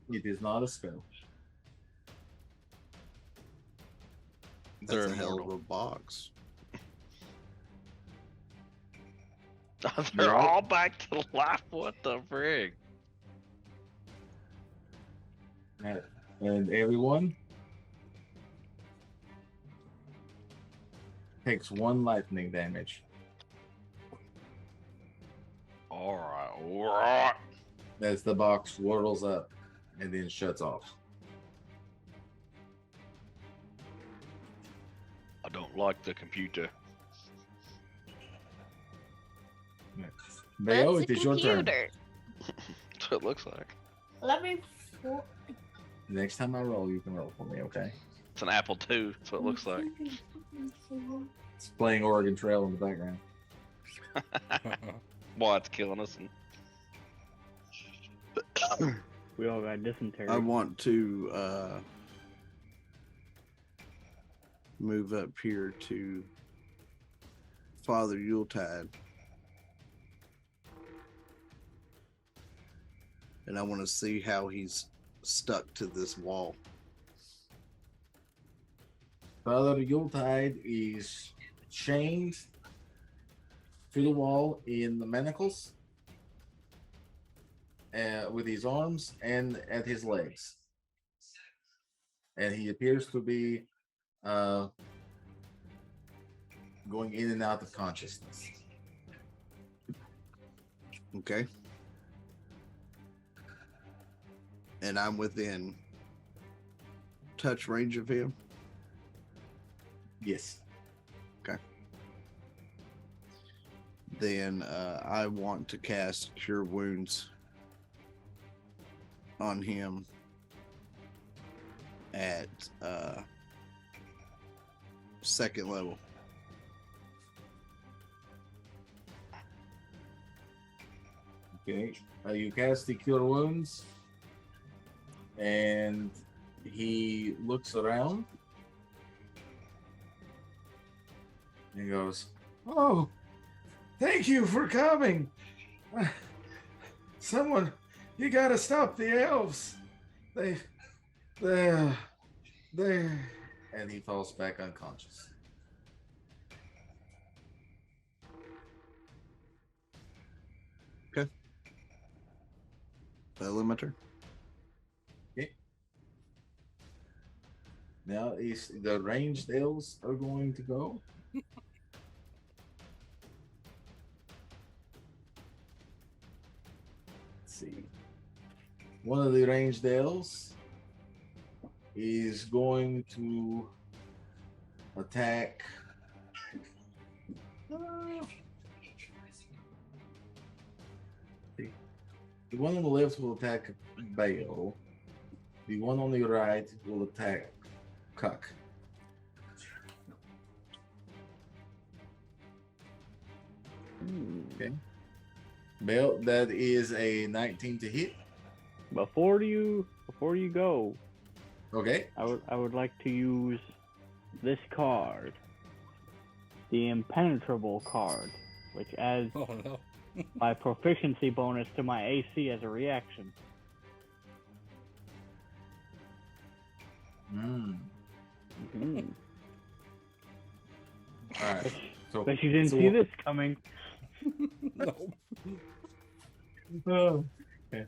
It is not a spell. They're That's a hell of immortal. a box. They're all back to life. What the frig? And everyone takes 1 lightning damage. All right. As the box whirls up and then shuts off. I don't like the computer. Bayo, That's it a is your turn. computer. That's what it looks like. Let me. Next time I roll, you can roll for me, okay? It's an Apple II. That's what it looks like. It's playing Oregon Trail in the background. Why it's killing us. And... We all got dysentery. I want to move up here to Father Yuletide. And I want to see how he's stuck to this wall. Father Yuletide is chained to the wall in the manacles, with his arms and at his legs. And he appears to be going in and out of consciousness. Okay. And I'm within touch range of him. Yes. Then I want to cast Cure Wounds on him at 2nd level. Okay. You cast the Cure Wounds, and he looks around and goes, "Oh, thank you for coming. Someone, you gotta stop the elves. They, and he falls back unconscious. Limiter. Okay. Now is the ranged elves are going to go. Let's see. One of the ranged elves is going to attack. The one on the left will attack Bale. The one on the right will attack Cuck. Okay. Bale, that is a 19 to hit. Before you go, Okay. I would like to use this card, the Impenetrable card, which adds Oh no. my proficiency bonus to my AC as a reaction. Mm. Mhm. All right. So, Bet you didn't so see what- this coming. No. Oh, okay.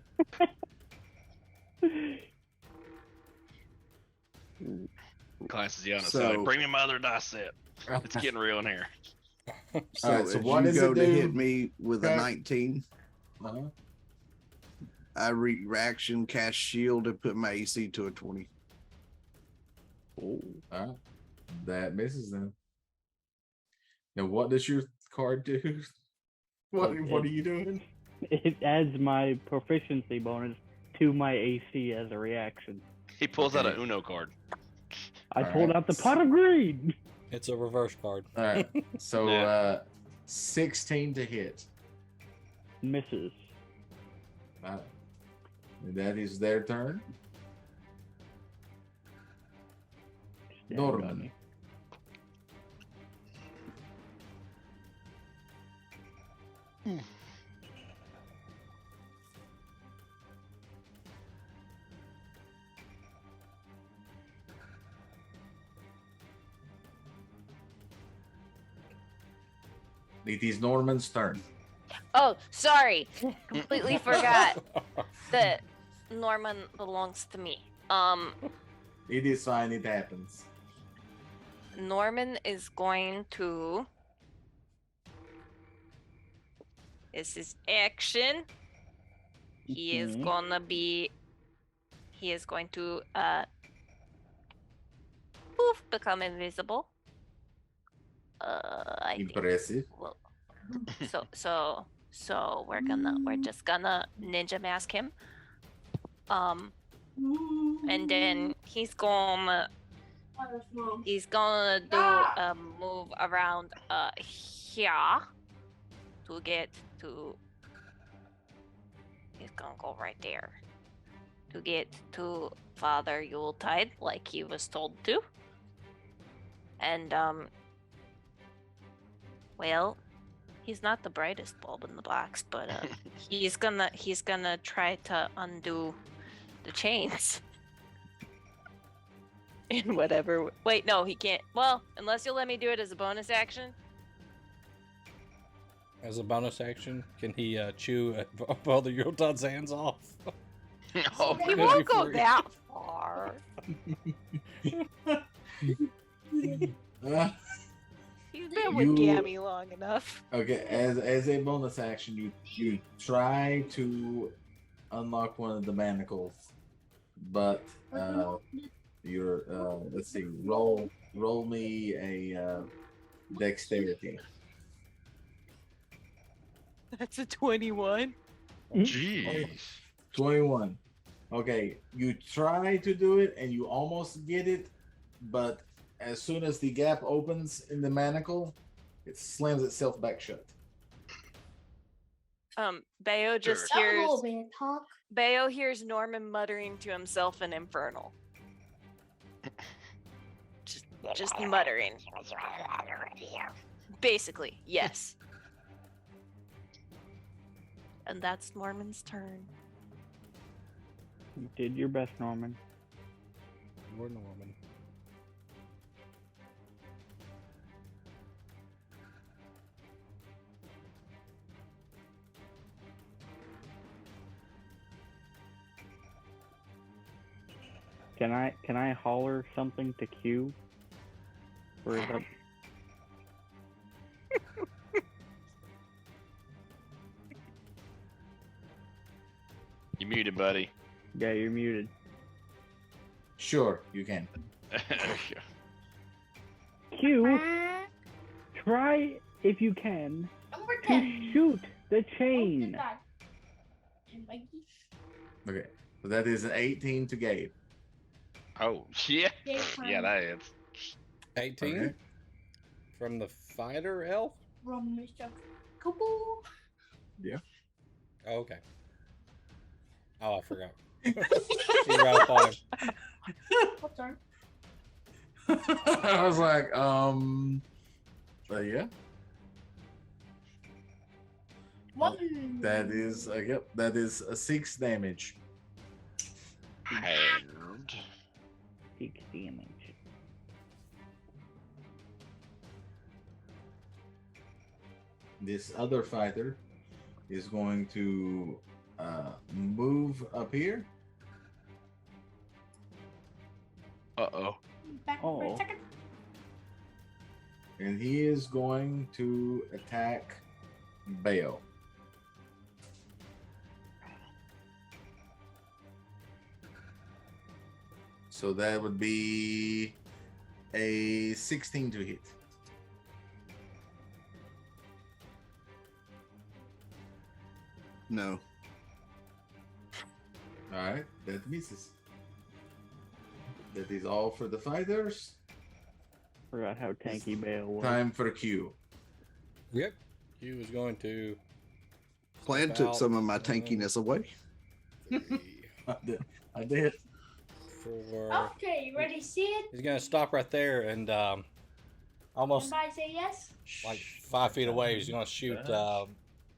Class is yelling So- outside. Bring me my other dice set. It's getting real in here. So, All right, so if what you does go it to do? hit me with Okay. a 19, Uh-huh. I reaction cast shield and put my AC to a 20. All right. That misses them. Now, what does your card do? What are you doing? It adds my proficiency bonus to my AC as a reaction. He pulls out Okay. a Uno card. I All pulled right. out the pot of greed. It's a reverse card. All right. So Yeah. 16 to hit. Misses. That is their turn. Staring Norman. at me. It is Norman's turn. Oh, sorry. Completely forgot that Norman belongs to me. It is fine. It happens. Norman is going to. This is action. He is Mhm. gonna be. He is going to poof, become invisible. I think. Impressive. Well, so we're just gonna ninja mask him. And then he's gonna do a move around here to get to. He's gonna go right there to get to Father Yuletide like he was told to. And well, he's not the brightest bulb in the box, but he's gonna try to undo the chains. In whatever. Wait, no, he can't. Well, unless you'll let me do it as a bonus action. As a bonus action, can he chew Father Yuletide's hands off? Oh, He Be won't go free. that far. He's been with You- Gammy long enough. Okay, as a bonus action, you try to unlock one of the manacles, but you're let's see, roll me a dexterity. That's a 21. jeez. 21. Okay, you try to do it and you almost get it, but as soon as the gap opens in the manacle, it slams itself back shut. Bayo just That hears little bit talk. Bayo hears Norman muttering to himself in Infernal. Just muttering. Basically, yes. And that's Norman's turn. You did your best, Norman. We're Norman. Can I holler something to Q? Or is that You muted, buddy. yeah, you're muted. Sure, you can. Q, try if you can Number to 10. shoot the chain. And Mikey. Okay, so that is an 18 to Gabe. Oh, yeah. Gabe Yeah, time. that is. 18 Okay. from the fighter elf. From Mr. Couple. Oh, okay. Oh, I forgot. You right up on him. What turn? I was like, yeah, One. that is, yep, that is a 6 damage. And 6 damage. This other fighter is going to move up here. uh-oh. Back for Oh. a second. And he is going to attack Bayo. So that would be a 16 to hit. No. All right, that misses. That is all for the fighters. Forgot how tanky Bale was. Time for Q. Yep. He was going to. Plan step took out some of my and tankiness away. I did. For Okay, you ready to see it? he's gonna stop right there and almost Everybody say yes? like 5 feet away. He's gonna shoot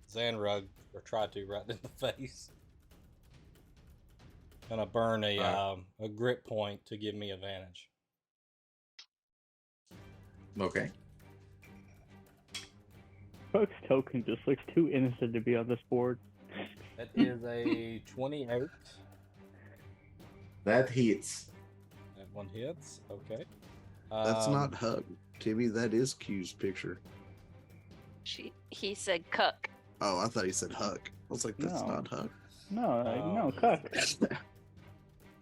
Zanrug, or try to, right in the face. Gonna burn a grit point to give me advantage. Okay. Folks token just looks too innocent to be on this board. That is a 28. That hits. That one hits. Okay. That's not Hug. Timmy, that is Q's picture. He said cuck. Oh, I thought he said Hug. I was like, that's No. not Hug. No, cut.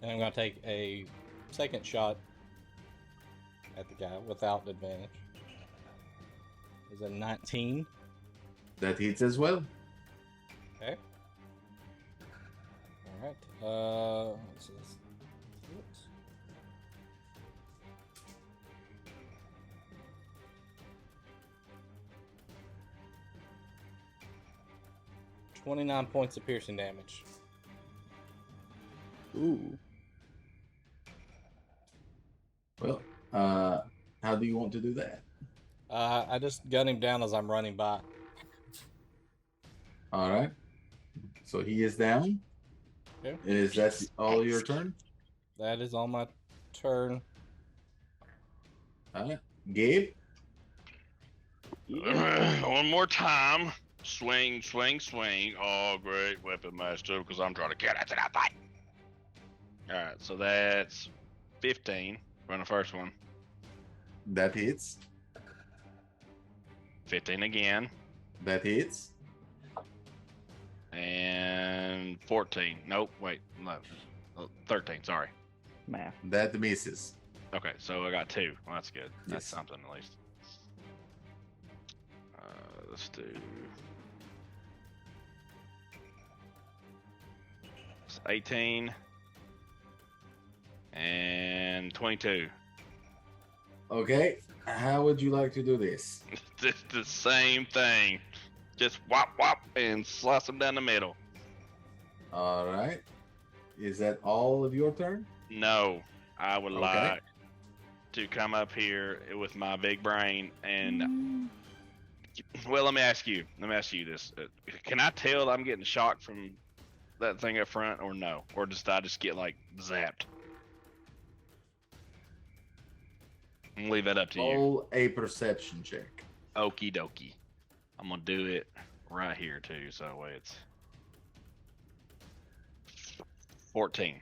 And I'm gonna take a second shot at the guy without advantage. Is a 19. That hits as well. Okay. All right. What's this? Oops. $29 points of piercing damage. Ooh. Well, how do you want to do that? I just gun him down as I'm running by. All right. So he is down. Okay. Is that all your turn? That is on my turn. All right. Gabe? One more time. Swing, swing, swing. Oh, great weapon master, because I'm trying to get into that fight. All right, so that's 15 from the first one. That hits. 15 again. That hits. And 14. Nope, wait. No. 13, sorry. Math. That misses. Okay, so I got 2. Well, that's good. That's Yes. something at least. Let's do... It's 18. And 22. Okay. How would you like to do this? Just the same thing. Just whop whop and slice them down the middle. All right. Is that all of your turn? No, I would Okay. like to come up here with my big brain and. Well, let me ask you this: can I tell I'm getting shocked from that thing up front, or no, or just I just get like zapped? I'm gonna leave that up to you. Roll a perception check. Okie dokie. I'm gonna do it right here too, so that way it's 14.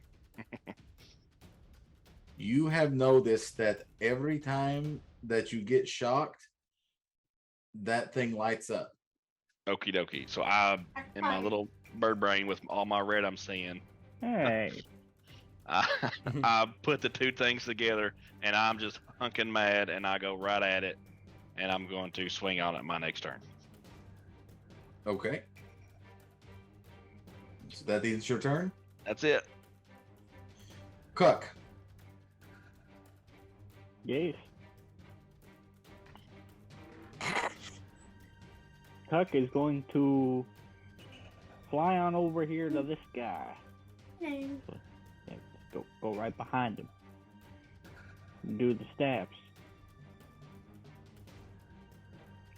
You have noticed that every time that you get shocked, that thing lights up. Okie dokie. So I, in my little bird brain with all my red I'm seeing, Hey. I put the two things together and I'm just hunking mad and I go right at it and I'm going to swing on it my next turn. Okay. So that is your turn. That's it. Cuck. Yes. Tuck is going to fly on over here to this guy. Yeah, go right behind him. Do the stabs.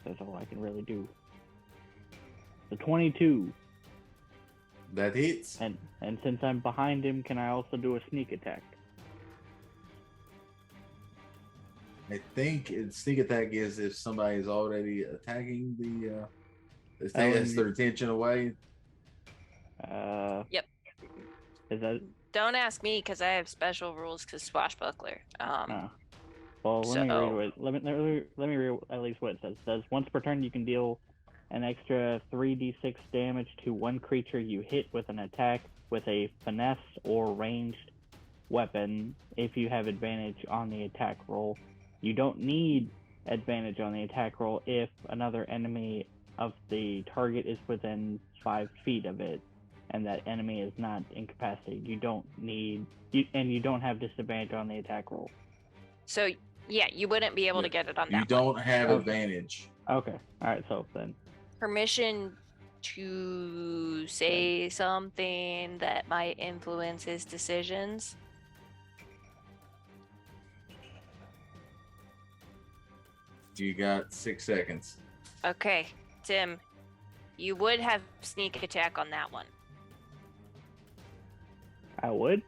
That's all I can really do. The 22. That hits. And since I'm behind him, can I also do a sneak attack? I think sneak attack is if somebody is already attacking the thing that's their attention away. Yep. Is that? Don't ask me because I have special rules because swashbuckler. Well, let me so- read let me read at least what it says. It says once per turn you can deal an extra 3d6 damage to one creature you hit with an attack with a finesse or ranged weapon if you have advantage on the attack roll. You don't need advantage on the attack roll if another enemy of the target is within 5 feet of it and that enemy is not incapacitated. You don't need, and you don't have disadvantage on the attack roll. So yeah, you wouldn't be able to get it on that. You don't one. have Okay. advantage. Okay. All right. So then, Permission to say something that might influence his decisions. You got 6 seconds. Okay, Tim, you would have sneak attack on that one. I would.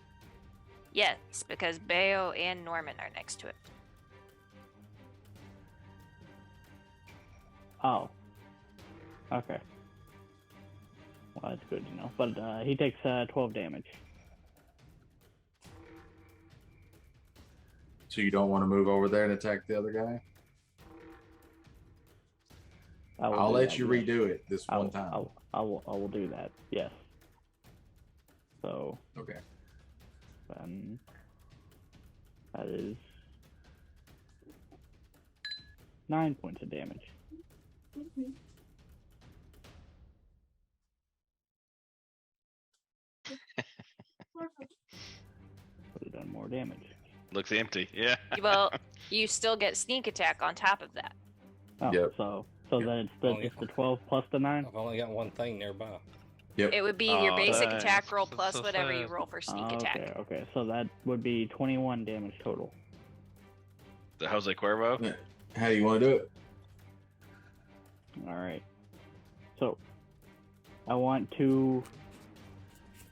Yes, because Bayo and Norman are next to it. Oh. Okay. Well, that's good to know. But he takes 12 damage. So you don't want to move over there and attack the other guy? I'll let you redo it this one time. I will do that. Yes. So Okay. then that is 9 points of damage. Would have done more damage. Looks empty. Yeah. Well, you still get sneak attack on top of that. Oh, Yep. so Yep. then Only- it's the 12 plus the 9. I've only got one thing nearby. Yep. It would be your Oh, basic nice. attack roll That's plus so whatever you fast. roll for sneak attack. Okay. So that would be 21 damage total. The Jose Cuervo. Yeah. How do you want to do it? All right. So I want to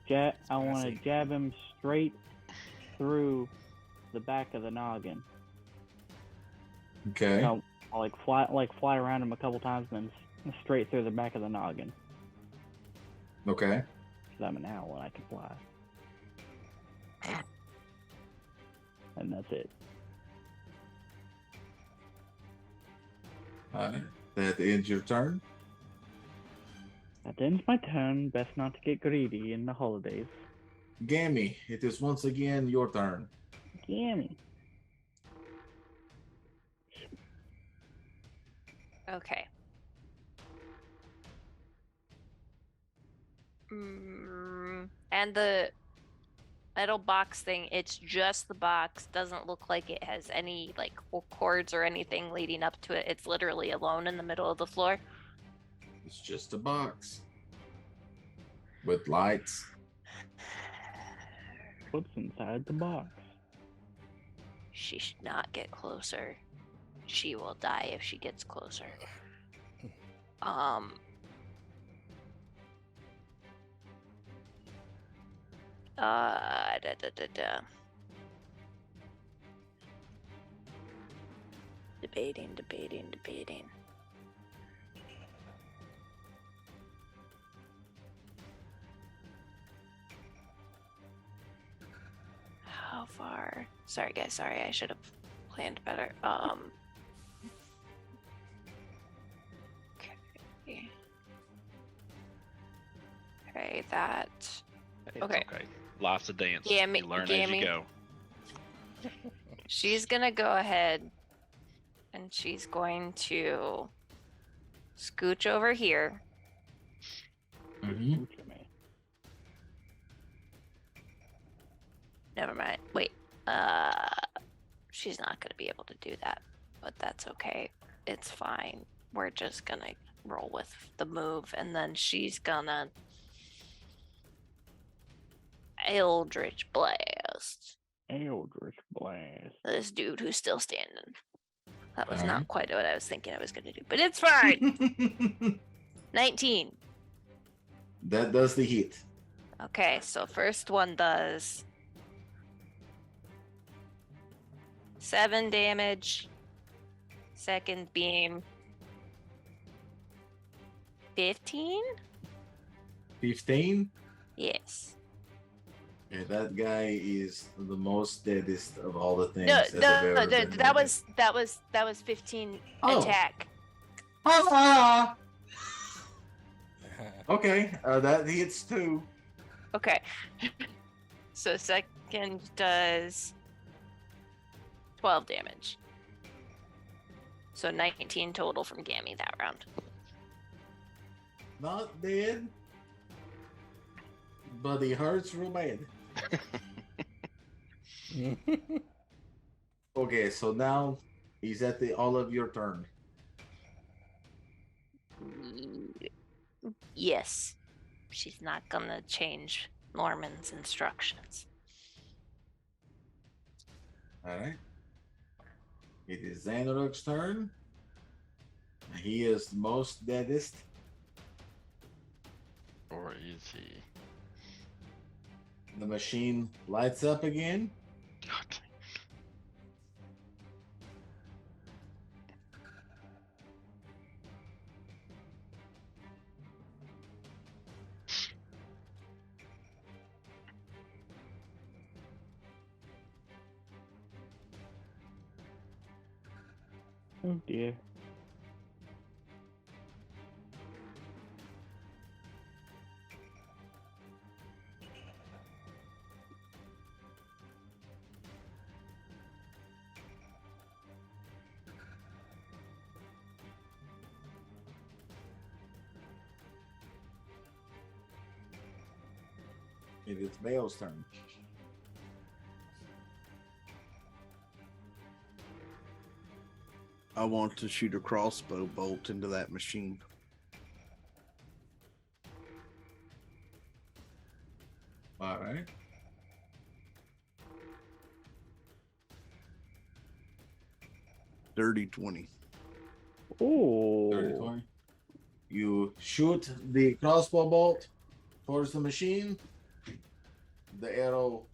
jab him straight through the back of the noggin. Okay. So I'll fly around him a couple times and then straight through the back of the noggin. Okay. 'Cause I'm an owl and I can fly. And that's it. That ends your turn. That ends my turn. Best not to get greedy in the holidays. Gammy, it is once again your turn. Gimme. Okay. And the metal box thing, it's just the box. Doesn't look like it has any like cords or anything leading up to it. It's literally alone in the middle of the floor. It's just a box with lights. What's inside the box? She should not get closer. She will die if she gets closer. Debating. How far? Sorry, guys. Sorry, I should have planned better. Okay. Okay, that. It's Okay. Lots of dance. Gammy- You learn as Gammy. you go. She's gonna go ahead and she's going to scooch over here. Mm-hmm. Ooh, Jimmy. Never mind. Wait. She's not gonna be able to do that, but that's okay. It's fine. We're just gonna roll with the move, and then she's gonna Eldritch Blast Eldritch Blast. this dude who's still standing. That was Alright. not quite what I was thinking I was gonna do, but it's fine. 19. That does the hit. Okay, so first one does 7 damage. Second beam 15? 15. Yes. Yeah, that guy is the most deadest of all the things. No, that have ever been that made. was 15 Oh. attack. Ah! Okay, that hits 2. Okay. So second does 12 damage. So 19 total from Gammy that round. Not dead, but he hurts real bad. Okay, so now he's at the all of your turn. Yes. She's not gonna change Norman's instructions. All right. It is Xanarok's turn. He is the most deadest. Or is he? The machine lights up again. God dang. Oh dear. It is Bale's turn. I want to shoot a crossbow bolt into that machine. All right. Dirty 20. Oh. 30, 20. You shoot the crossbow bolt towards the machine. The arrow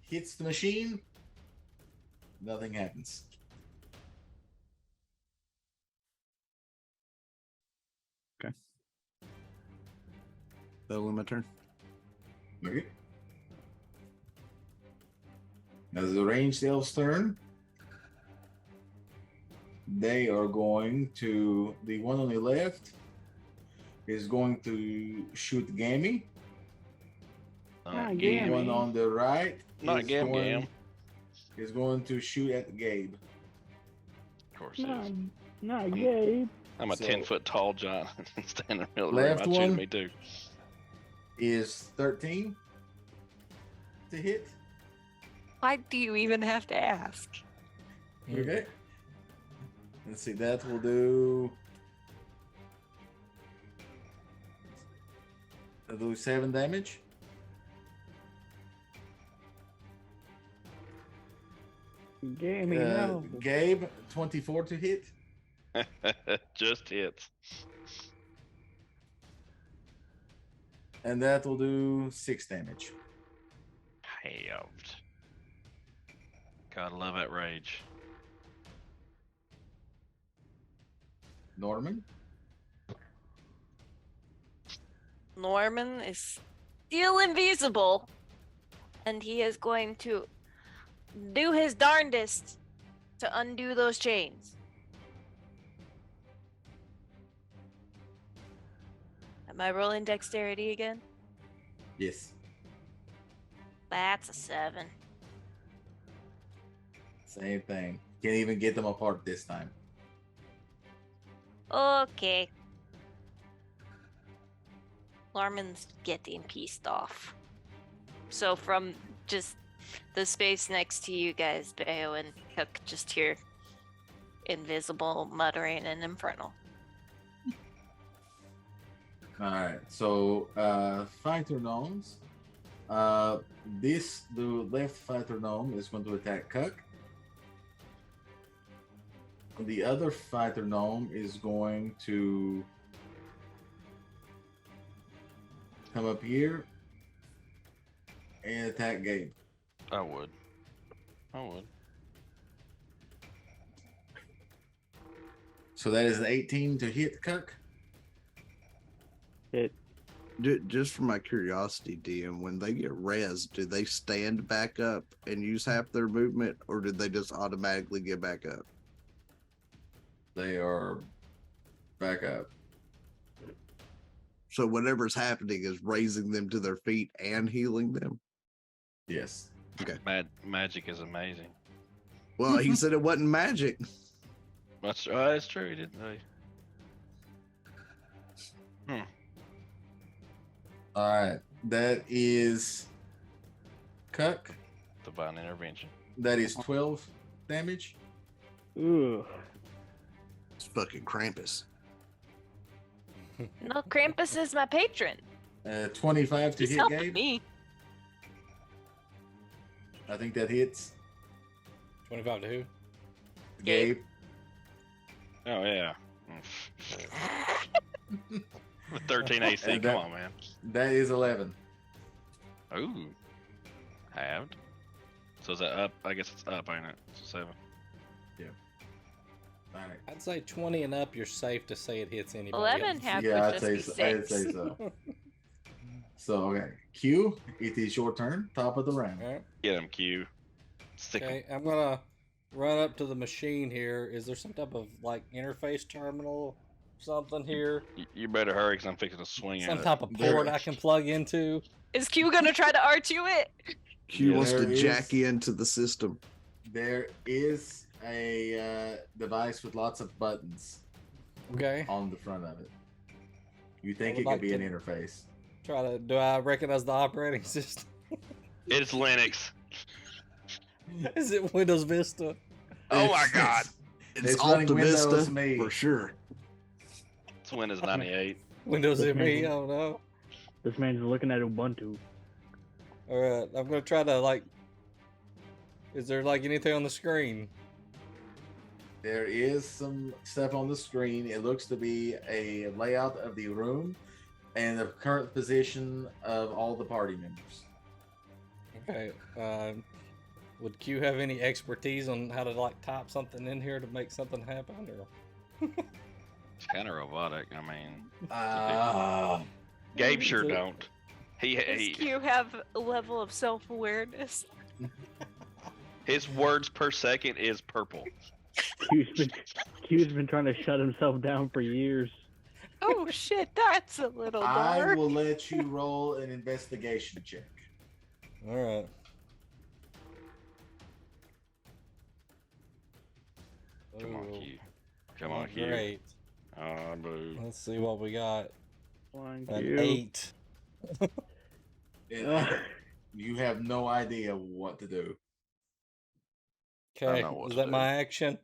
hits the machine. Nothing happens. That'll end my turn. Okay. As the ranged elf's turn, they are going to, the one on the left is going to shoot Gammy. Ah, The Gammy. one on the right Not Gam. is going to shoot at Gabe. Of course it is. Not Gabe. I'm a So- 10-foot tall giant standing in the middle of the room. Left I'd shoot one. me too. Is 13 to hit. Why do you even have to ask? Okay. Let's see, that will do. That'll do 7 damage. Gammy, no. Gabe, 24 to hit. Just hits. And that will do 6 damage. Halved. Gotta love that rage. Norman. Norman is still invisible, and he is going to do his darndest to undo those chains. Am I rolling dexterity again? Yes. That's a 7. Same thing. Can't even get them apart this time. Okay. Norman's getting pissed off. So from just the space next to you guys, Bayo and Cook just hear invisible muttering and infernal. All right. So, fighter gnomes. The left fighter gnome is going to attack Cuck. The other fighter gnome is going to come up here and attack Gabe. I would. So that is an 18 to hit Cuck. Just for my curiosity, DM, when they get res, do they stand back up and use half their movement, or did they just automatically get back up? They are back up. So whatever's happening is raising them to their feet and healing them. Yes. Magic is amazing. Well, he said it wasn't magic. That's true. He didn't know. All right. That is Cuck. Divine intervention. That is 12 damage. Ooh. It's fucking Krampus. No, Krampus is my patron. 25 to He's hit helping Gabe. me. I think that hits 25 to who? Gabe. Oh yeah. 13 AC. And Come on, man. That is 11. Ooh. Halved. So is that up? I guess it's up, ain't it? So 7. All right. I'd say 20 and up, you're safe to say it hits anybody 11 else. half Yeah, would I'd just say be so. 6. I'd say so. So, okay. Q, it is your turn. Top of the round. All right. Get him, Q. Stick 'em. Okay, I'm gonna run up to the machine here. Is there some type of like interface terminal, something here? You better hurry, because I'm fixing to swing Some at it. type of port I can plug into? Is Q gonna try to R2 it? Q Yeah, wants to there jack is- you into the system. There is a device with lots of buttons Okay. on the front of it. You think would it could like be to- an interface? Do I recognize the operating system? It's Linux. Is it Windows Vista? Oh my It's- God. It's running Alta Windows Vista Me. for sure. It's Windows 98. Windows ME? I don't know. This man's looking at Ubuntu. Alright, I'm gonna try to like. Is there like anything on the screen? There is some stuff on the screen. It looks to be a layout of the room and the current position of all the party members. Okay. Would Q have any expertise on how to like type something in here to make something happen? Or It's kind of robotic. I mean, Gabe sure So- don't. He Does Q have a level of self-awareness? his words per second is purple. Q's been trying to shut himself down for years. Oh shit, that's a little I dark. will let you roll an investigation check. Alright. Come on, Oh, Q. Come on, not Q. great. Oh, boo. Let's see what we got. One, An two. 8. And you have no idea what to do. Okay, know what is to that do. my action?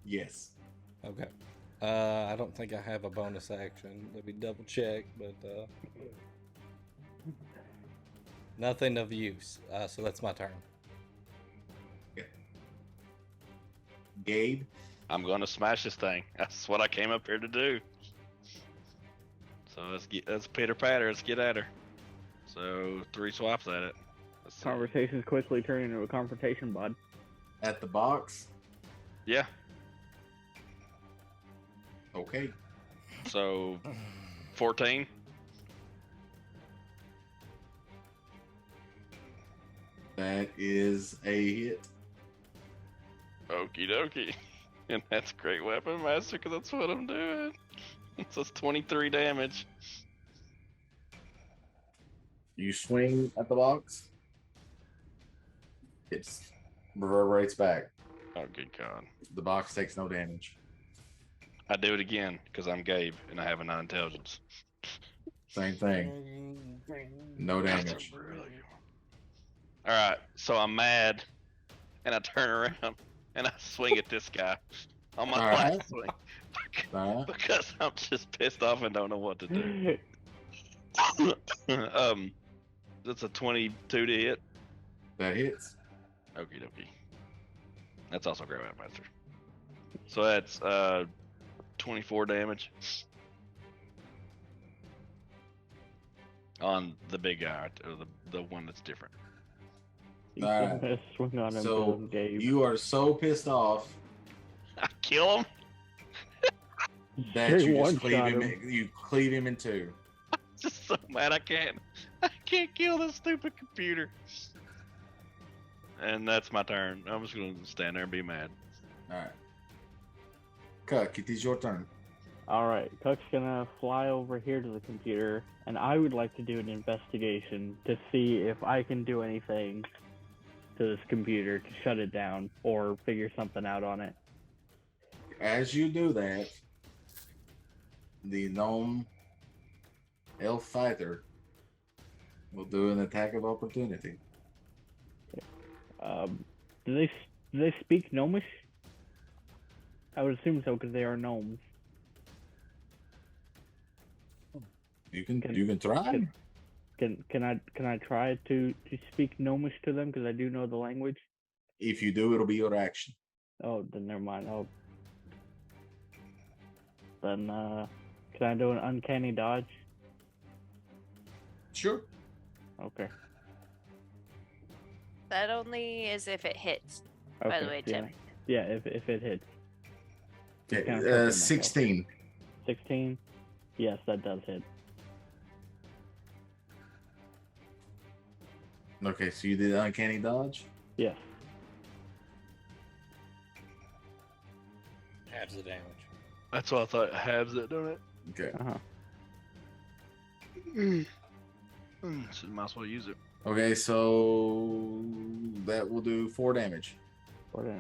Yes. Okay. I don't think I have a bonus action. Let me double check, but nothing of use. So that's my turn. Gabe, I'm gonna smash this thing. That's what I came up here to do. So let's pitter patter. Let's get at her. So 3 swaps at it. Let's see. Conversations quickly turn into a confrontation, bud. at the box. Yeah. Okay. So 14. That is a hit. Okie dokie. And that's great weapon master, because that's what I'm doing. So it's 23 damage. You swing at the box. It reverberates back. Oh, good God. The box takes no damage. I do it again because I'm Gabe and I have a 9 intelligence. Same thing. No That's damage. a really good one. All right, so I'm mad, and I turn around and I swing at this guy on my All right. last swing Alright. because I'm just pissed off and don't know what to do. That's a 22 to hit. That hits. Okie dokie. That's also great weapon master. So that's 24 damage on the big guy, or the one that's different. You Alright. can swing on him, So Gabe. you are so pissed off I kill him. that Sure, you just one cleave shot him. him. You cleave him in two. Just so mad I can't kill this stupid computer. And that's my turn. I'm just gonna stand there and be mad. All right. Cuck, it is your turn. All right, Cook's gonna fly over here to the computer, and I would like to do an investigation to see if I can do anything to this computer to shut it down or figure something out on it. As you do that, the gnome elf fighter will do an attack of opportunity. Do they speak Gnomish? I would assume so because they are gnomes. You can try. Can I try to speak Gnomish to them because I do know the language? If you do, it'll be your action. Oh, then never mind. Oh, then can I do an uncanny dodge? Sure. Okay. That only is if it hits. By the way, yeah. Tim. Yeah, if it hits. Okay, Kind of cooking myself. 16. 16? Yes, that does hit. Okay, so you did uncanny dodge. Yes. Halves the damage. That's what I thought. Halves it, don't it? Okay. So might as well use it. Okay, so that will do 4 damage. Okay.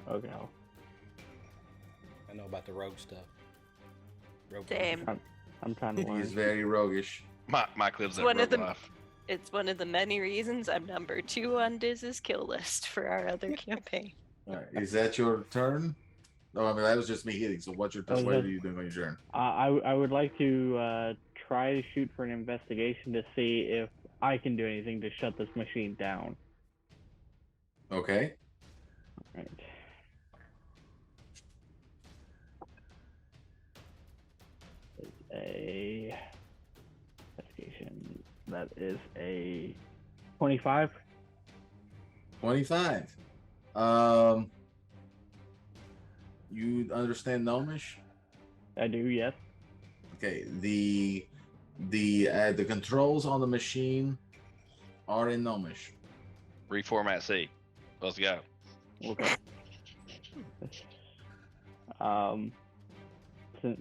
I know about the rogue stuff. Rogue Same. I'm trying to He learn. is very roguish. Mike lives that One of rogue them- life. It's one of the many reasons I'm number 2 on Diz's kill list for our other campaign. All right, is that your turn? No, I mean that was just me hitting. So what's your turn? What are you doing on your turn? I would like to try to shoot for an investigation to see if I can do anything to shut this machine down. Okay. Right. It's a investigation. That is a 25. 25. You understand Gnomish? I do, yes. Okay. The controls on the machine are in Gnomish. Reformat C. Let's go. Okay.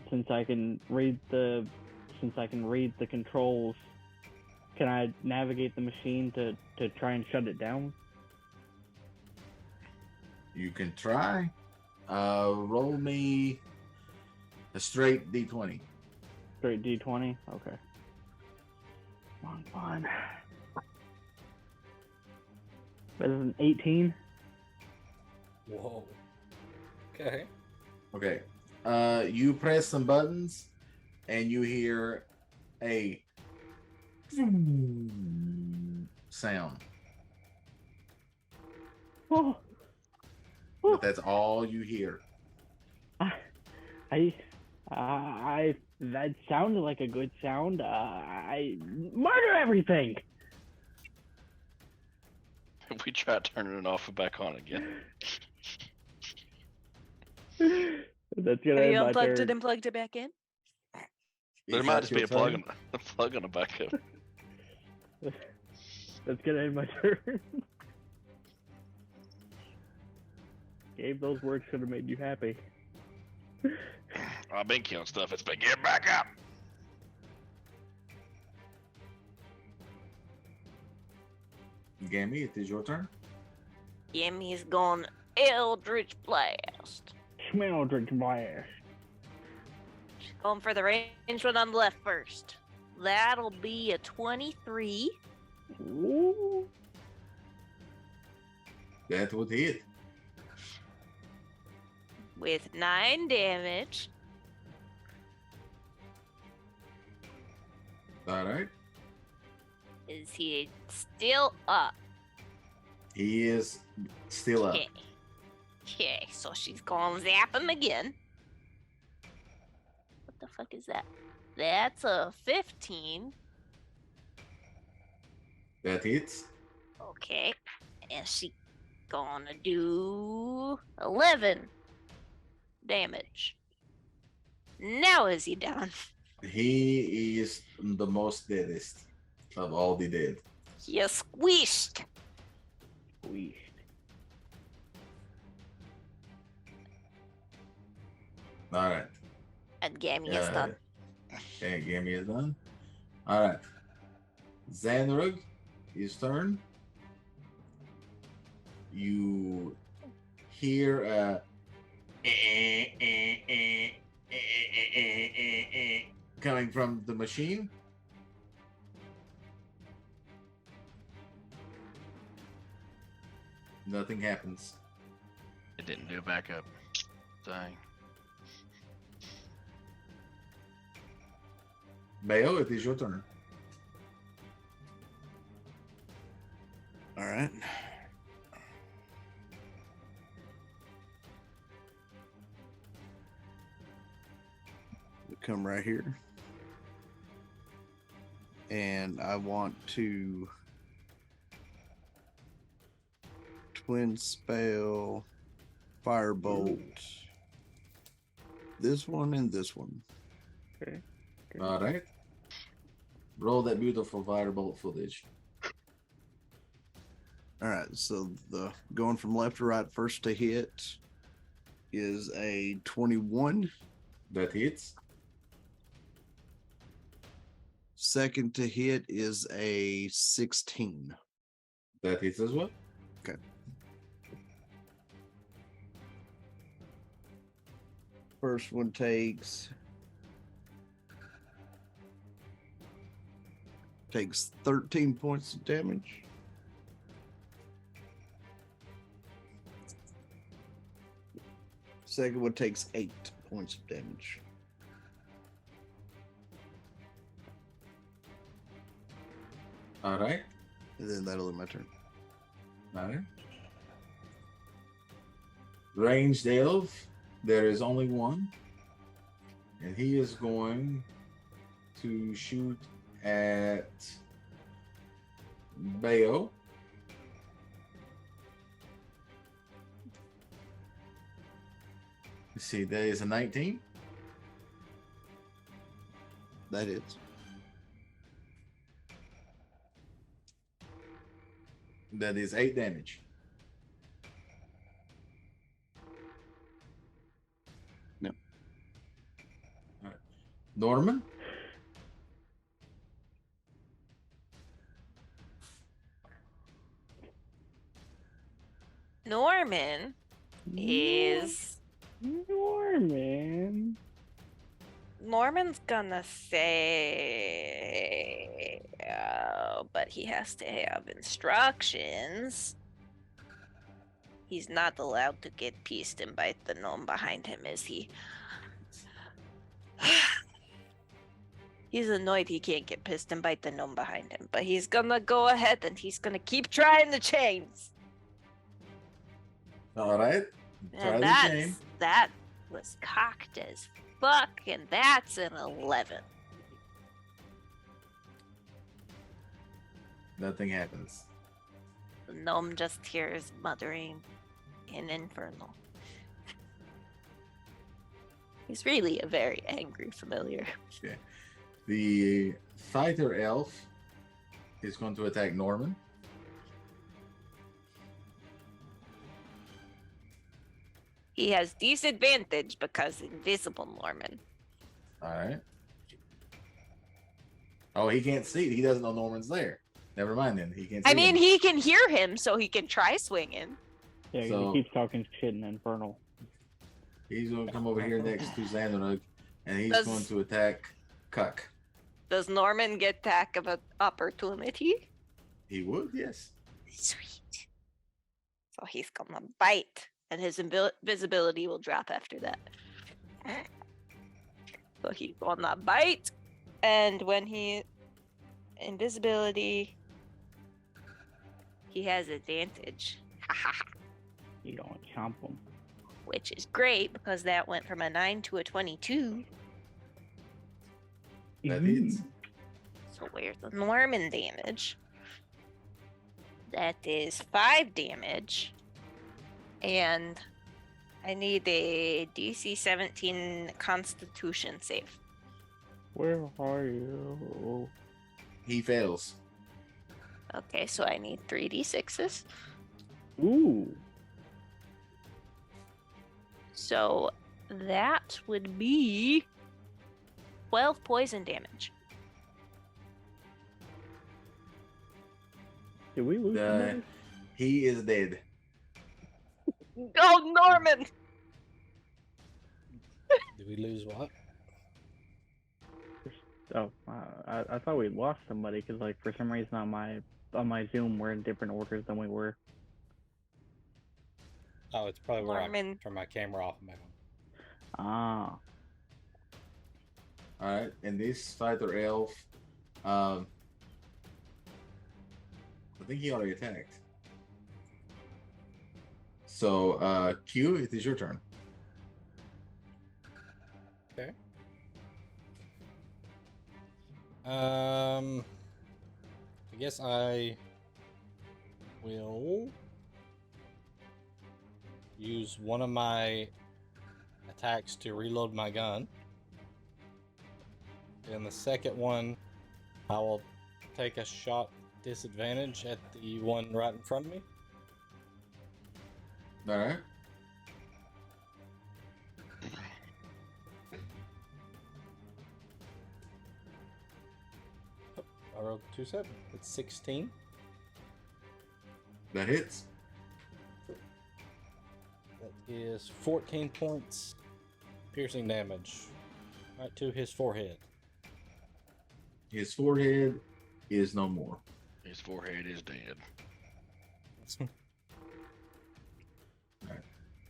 Since I can read the controls, can I navigate the machine to try and shut it down? You can try. Roll me a straight D20. Straight D20? Okay. Come on. That is an 18. Whoa. Okay. Okay. You press some buttons and you hear a sound. Oh. But that's all you hear. I that sounded like a good sound. I murder everything. We tried turning it off and back on again. That's gonna Have end you my unplugged turn. it and plugged it back in? There Is might that just be your a plug turn? on the back of it. That's gonna end my turn. Gabe, those words should have made you happy. I've been killing stuff. It's been get back up. Gammy, it is your turn. Yammy's gone Eldritch Blast. Smell drink blast. She's going for the range one on the left first. That'll be a 23. Ooh. That would hit. With 9 damage. All right. Is he still up? He is still up. Okay. Okay, so she's gonna zap him again. What the fuck is that? That's a 15. That hits. Okay. And she gonna do 11 damage. Now is he down? He is the most deadest of all the dead. You squished. Squeezed. All right. And Gammy is done. Okay, Gammy is done. All right. Xanrug, his turn. You hear coming from the machine. Nothing happens. It didn't do a backup. Dang. Bayo, it is your turn. All right. We come right here. And I want to twin spell firebolt this one and this one. Okay. All right. Roll that beautiful firebolt footage. All right, so the going from left to right, first to hit is a 21. That hits. Second to hit is a 16. That hits as well. Okay. First one takes 13 points of damage. Second one takes 8 points of damage. All right. And then that'll be my turn. All right. Ranged elf. There is only one, and he is going to shoot at Bayo. Let's see, that is a 19. That is. That is 8 damage. No. All right. Norman. Norman is Norman's gonna say, but he has to have instructions. He's not allowed to get pissed and bite the gnome behind him, is he? He's annoyed he can't get pissed and bite the gnome behind him, but he's gonna go ahead and he's gonna keep trying the chains. All right. Try And the chain. that was cocked as fuck, and that's an 11. Nothing happens. The gnome just hears muttering in Infernal. He's really a very angry familiar. Okay. The fighter elf is going to attack Norman. He has disadvantage because invisible Norman. All right. Oh, he can't see. He doesn't know Norman's there. Never mind then. He can't see I mean, him. he can hear him, so he can try swinging. Yeah, So- he keeps talking shit in Infernal. He's going to come over here next to Xanderug, and he's Does- going to attack Cuck. Does Norman get attack of an opportunity? He would, yes. Sweet. So he's gonna bite, and his invisibility will drop after that. So he's gonna bite, and when he invisibility, he has advantage. You don't chomp him. Which is great because that went from a 9 to a 22. That hits. So where's the Norman damage? That is 5 damage. And I need a DC 17 Constitution save. Where are you? He fails. Okay, so I need 3d6s. Ooh. So that would be 12 poison damage. Did we lose somebody? He is dead. Oh, Norman! Did we lose what? Oh, I thought we lost somebody because, like, for some reason on my Zoom we're in different orders than we were. Oh, it's probably where I Norman. turn my camera off and back on. Ah, All right, and this fighter elf, I think he already attacked. So, Q, it is your turn. Okay. I guess I will use one of my attacks to reload my gun. And the second one, I will take a shot disadvantage at the one right in front of me. All right. I rolled 2-7. It's 16. That hits. That is 14 points piercing damage. Right to his forehead. His forehead is no more. His forehead is dead.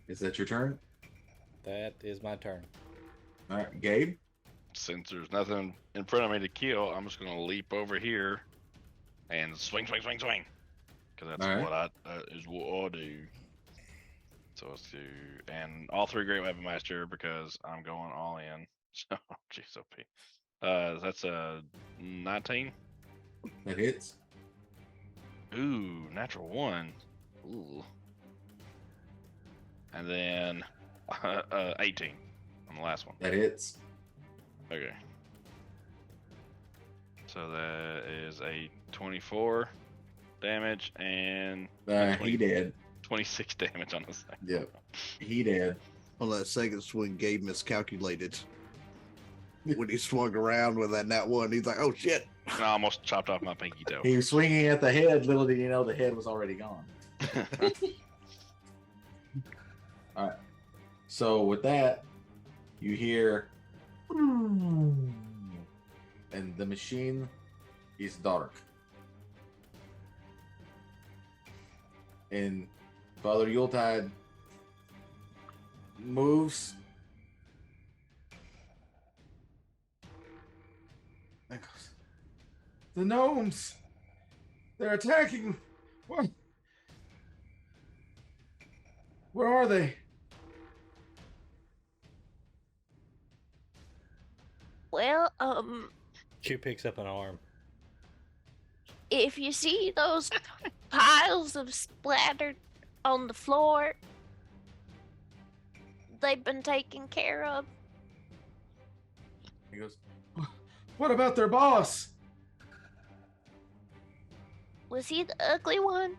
Is that your turn? That is my turn. All right, Gabe. Since there's nothing in front of me to kill, I'm just gonna leap over here and swing, swing, swing, swing. Because that's All right. what I do. So let's do, and all three Great Weapon Master because I'm going all in. So, jeez, OP. That's a 19. That hits. Ooh, natural 1. Ooh. And then 18 on the last one. That hits. Okay. So that is a 24 damage and He dead. 26 damage on this thing. Yep. He dead. On that second swing, Gabe miscalculated. When he swung around with that nat one, he's like, "Oh shit!" I almost chopped off my pinky toe. He was swinging at the head. Little did you know the head was already gone. All right. So with that, you hear, and the machine is dark. And Father Yuletide moves. And goes, the gnomes! They're attacking! What? Where are they? Well, Q picks up an arm. if you see those piles of splattered on the floor, they've been taken care of. He goes, what about their boss? Was he the ugly one?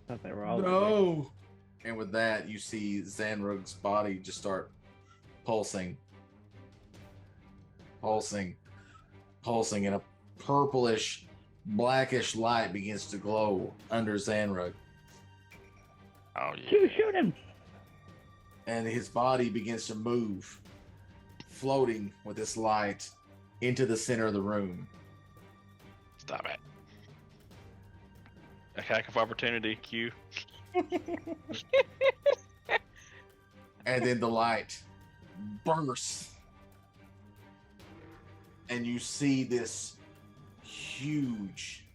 thought they were all No. And with that, you see Zanrug's body just start pulsing, and a purplish, blackish light begins to glow under Zanrug. Oh yeah. Shoot him! And his body begins to move, floating with this light into the center of the room. Stop it. Attack of opportunity, Q. And then the light bursts. And you see this huge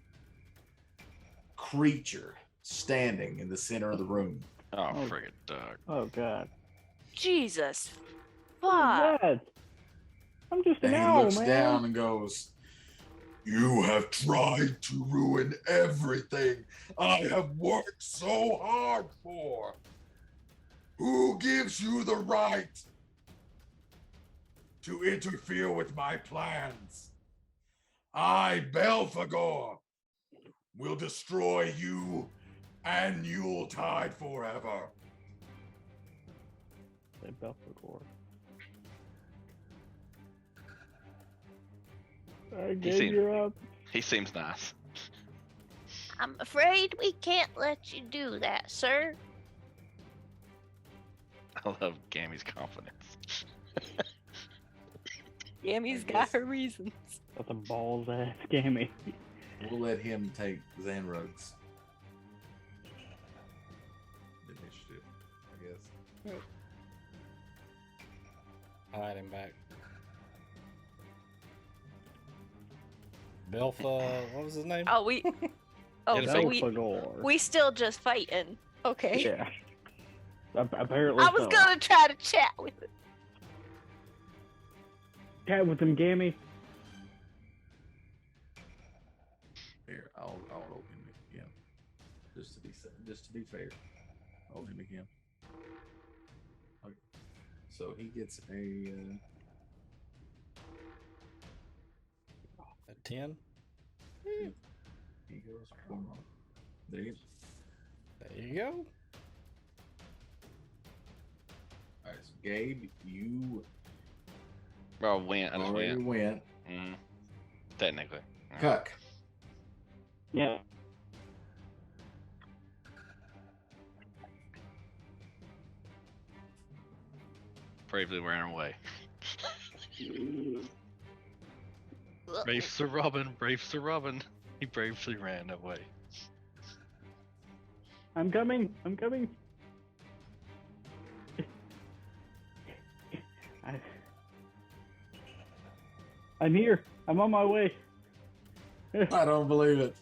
creature standing in the center of the room. Oh, Oh. friggin' Doug. Oh god. Jesus. Oh Fuck. god. I'm just And an he owl, looks man. down and goes, you have tried to ruin everything I have worked so hard for. Who gives you the right to interfere with my plans? I, Belphegor, will destroy you and Yuletide forever. Say Belphegor. Gabe, you're up. He seems nice. I'm afraid we can't let you do that, sir. I love Gammy's confidence. Yammy's I got guess- her reasons. That's a balls ass Gammy. We'll let him take Zanrug's initiative, I guess. I'll add him back. Belfa, what was his name? Oh, we. Oh, Yeah, so we Belphegor. still just fighting. Okay. Yeah. Apparently I was so. gonna try to chat with him. Chat with him, Gammy. Here, I'll hold him again. Just to be fair. Hold him again. Okay. So he gets a A 10. he goes for there you go. There you go. Alright, so Gabe, you Bro, went. I just already went. went. Mm, technically. Cuck. Yeah. Bravely ran away. Brave Sir Robin, brave Sir Robin. He bravely ran away. I'm coming. I'm coming. I'm here. I'm on my way. I don't believe it.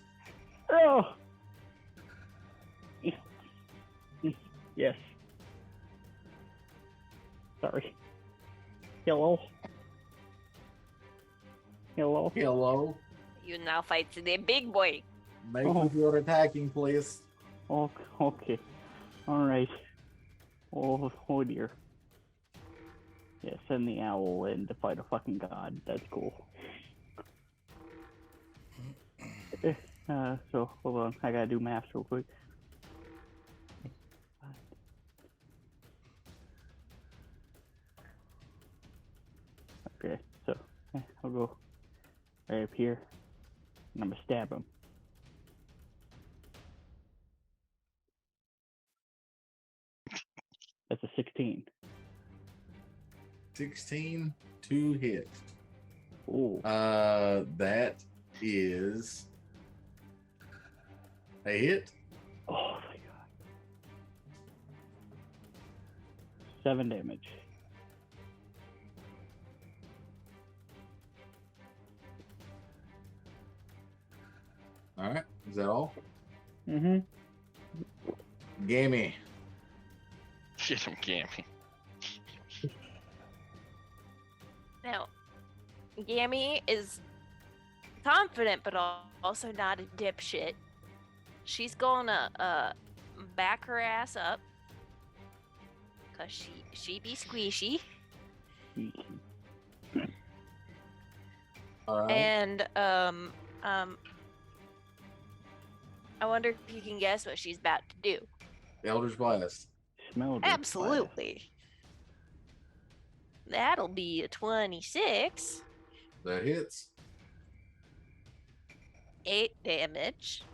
Oh. Yes. Sorry. Hello. Hello. Hello. You now fight the big boy. Make Oh. your attacking, please. Oh, okay. All right. Oh dear. Yeah, send the owl in to fight a fucking god. That's cool. So hold on. I gotta do math real quick. Okay, so I'll go right up here, and I'm gonna stab him. That's a 16. 16 to hit. Ooh. That is a hit. Oh my god. 7 damage. All right. Is that all? Mm-hmm. Gammy. Shit, I'm Gammy. Now, Yammy is confident, but also not a dipshit. She's gonna back her ass up, cause she be squishy, All right. and I wonder if you can guess what she's about to do. Eldritch Blast. Smelled it. Absolutely. That'll be a 26, That hits. 8 damage,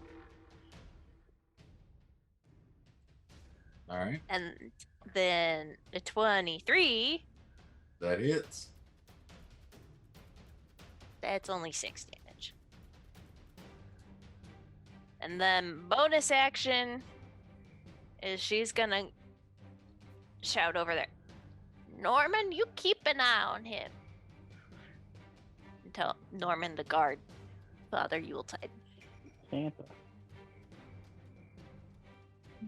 All right. and then a 23. That hits. That's only 6 damage. And then bonus action is she's gonna shout over there, Norman, you keep an eye on him. And tell Norman the guard, Father Yuletide. Santa.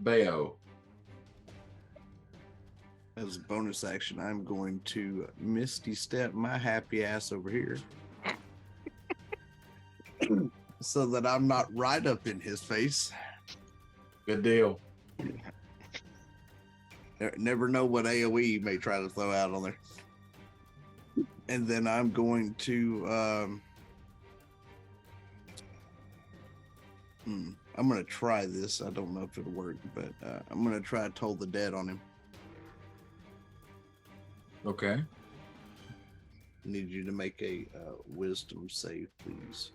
Bayo. As a bonus action, I'm going to Misty Step my happy ass over here. So that I'm not right up in his face. Good deal. Never know what AoE you may try to throw out on there. And then I'm going to I'm gonna try this. I don't know if it'll work, but I'm gonna try to Toll the Dead on him. Okay. need you to make a wisdom save, please.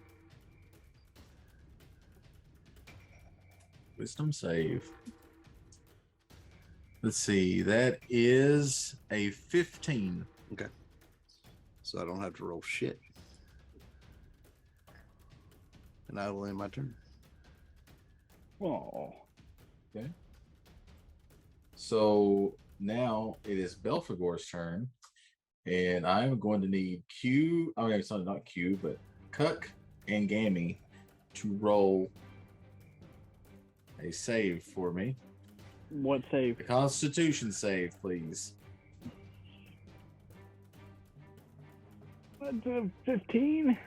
Wisdom save. Let's see. That is a 15. Okay. So I don't have to roll shit. And I will end my turn. Oh, Okay. So now it is Belphegor's turn. And I'm going to need Q. Oh, yeah, sorry, not Q, but Cuck and Gammy to roll a save for me. what save? A Constitution save, please. What's a 15?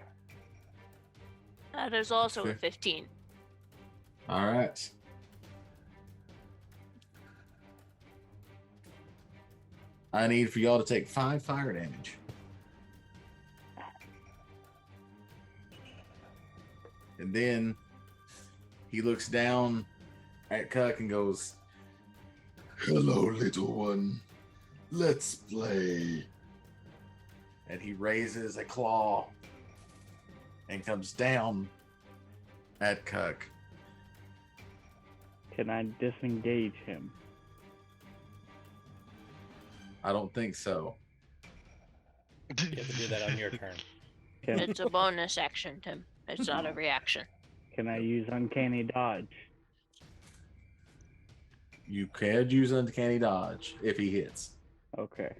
That is also a Okay. 15. All right. I need for y'all to take 5 fire damage. And then he looks down at Cuck and goes, "Hello, little one. Let's play." And he raises a claw and comes down at Cuck. Can I disengage him? I don't think so. You have to do that on your turn. Can, It's a bonus action, Tim. It's not a reaction. can I use uncanny dodge? You can use uncanny dodge if he hits. Okay.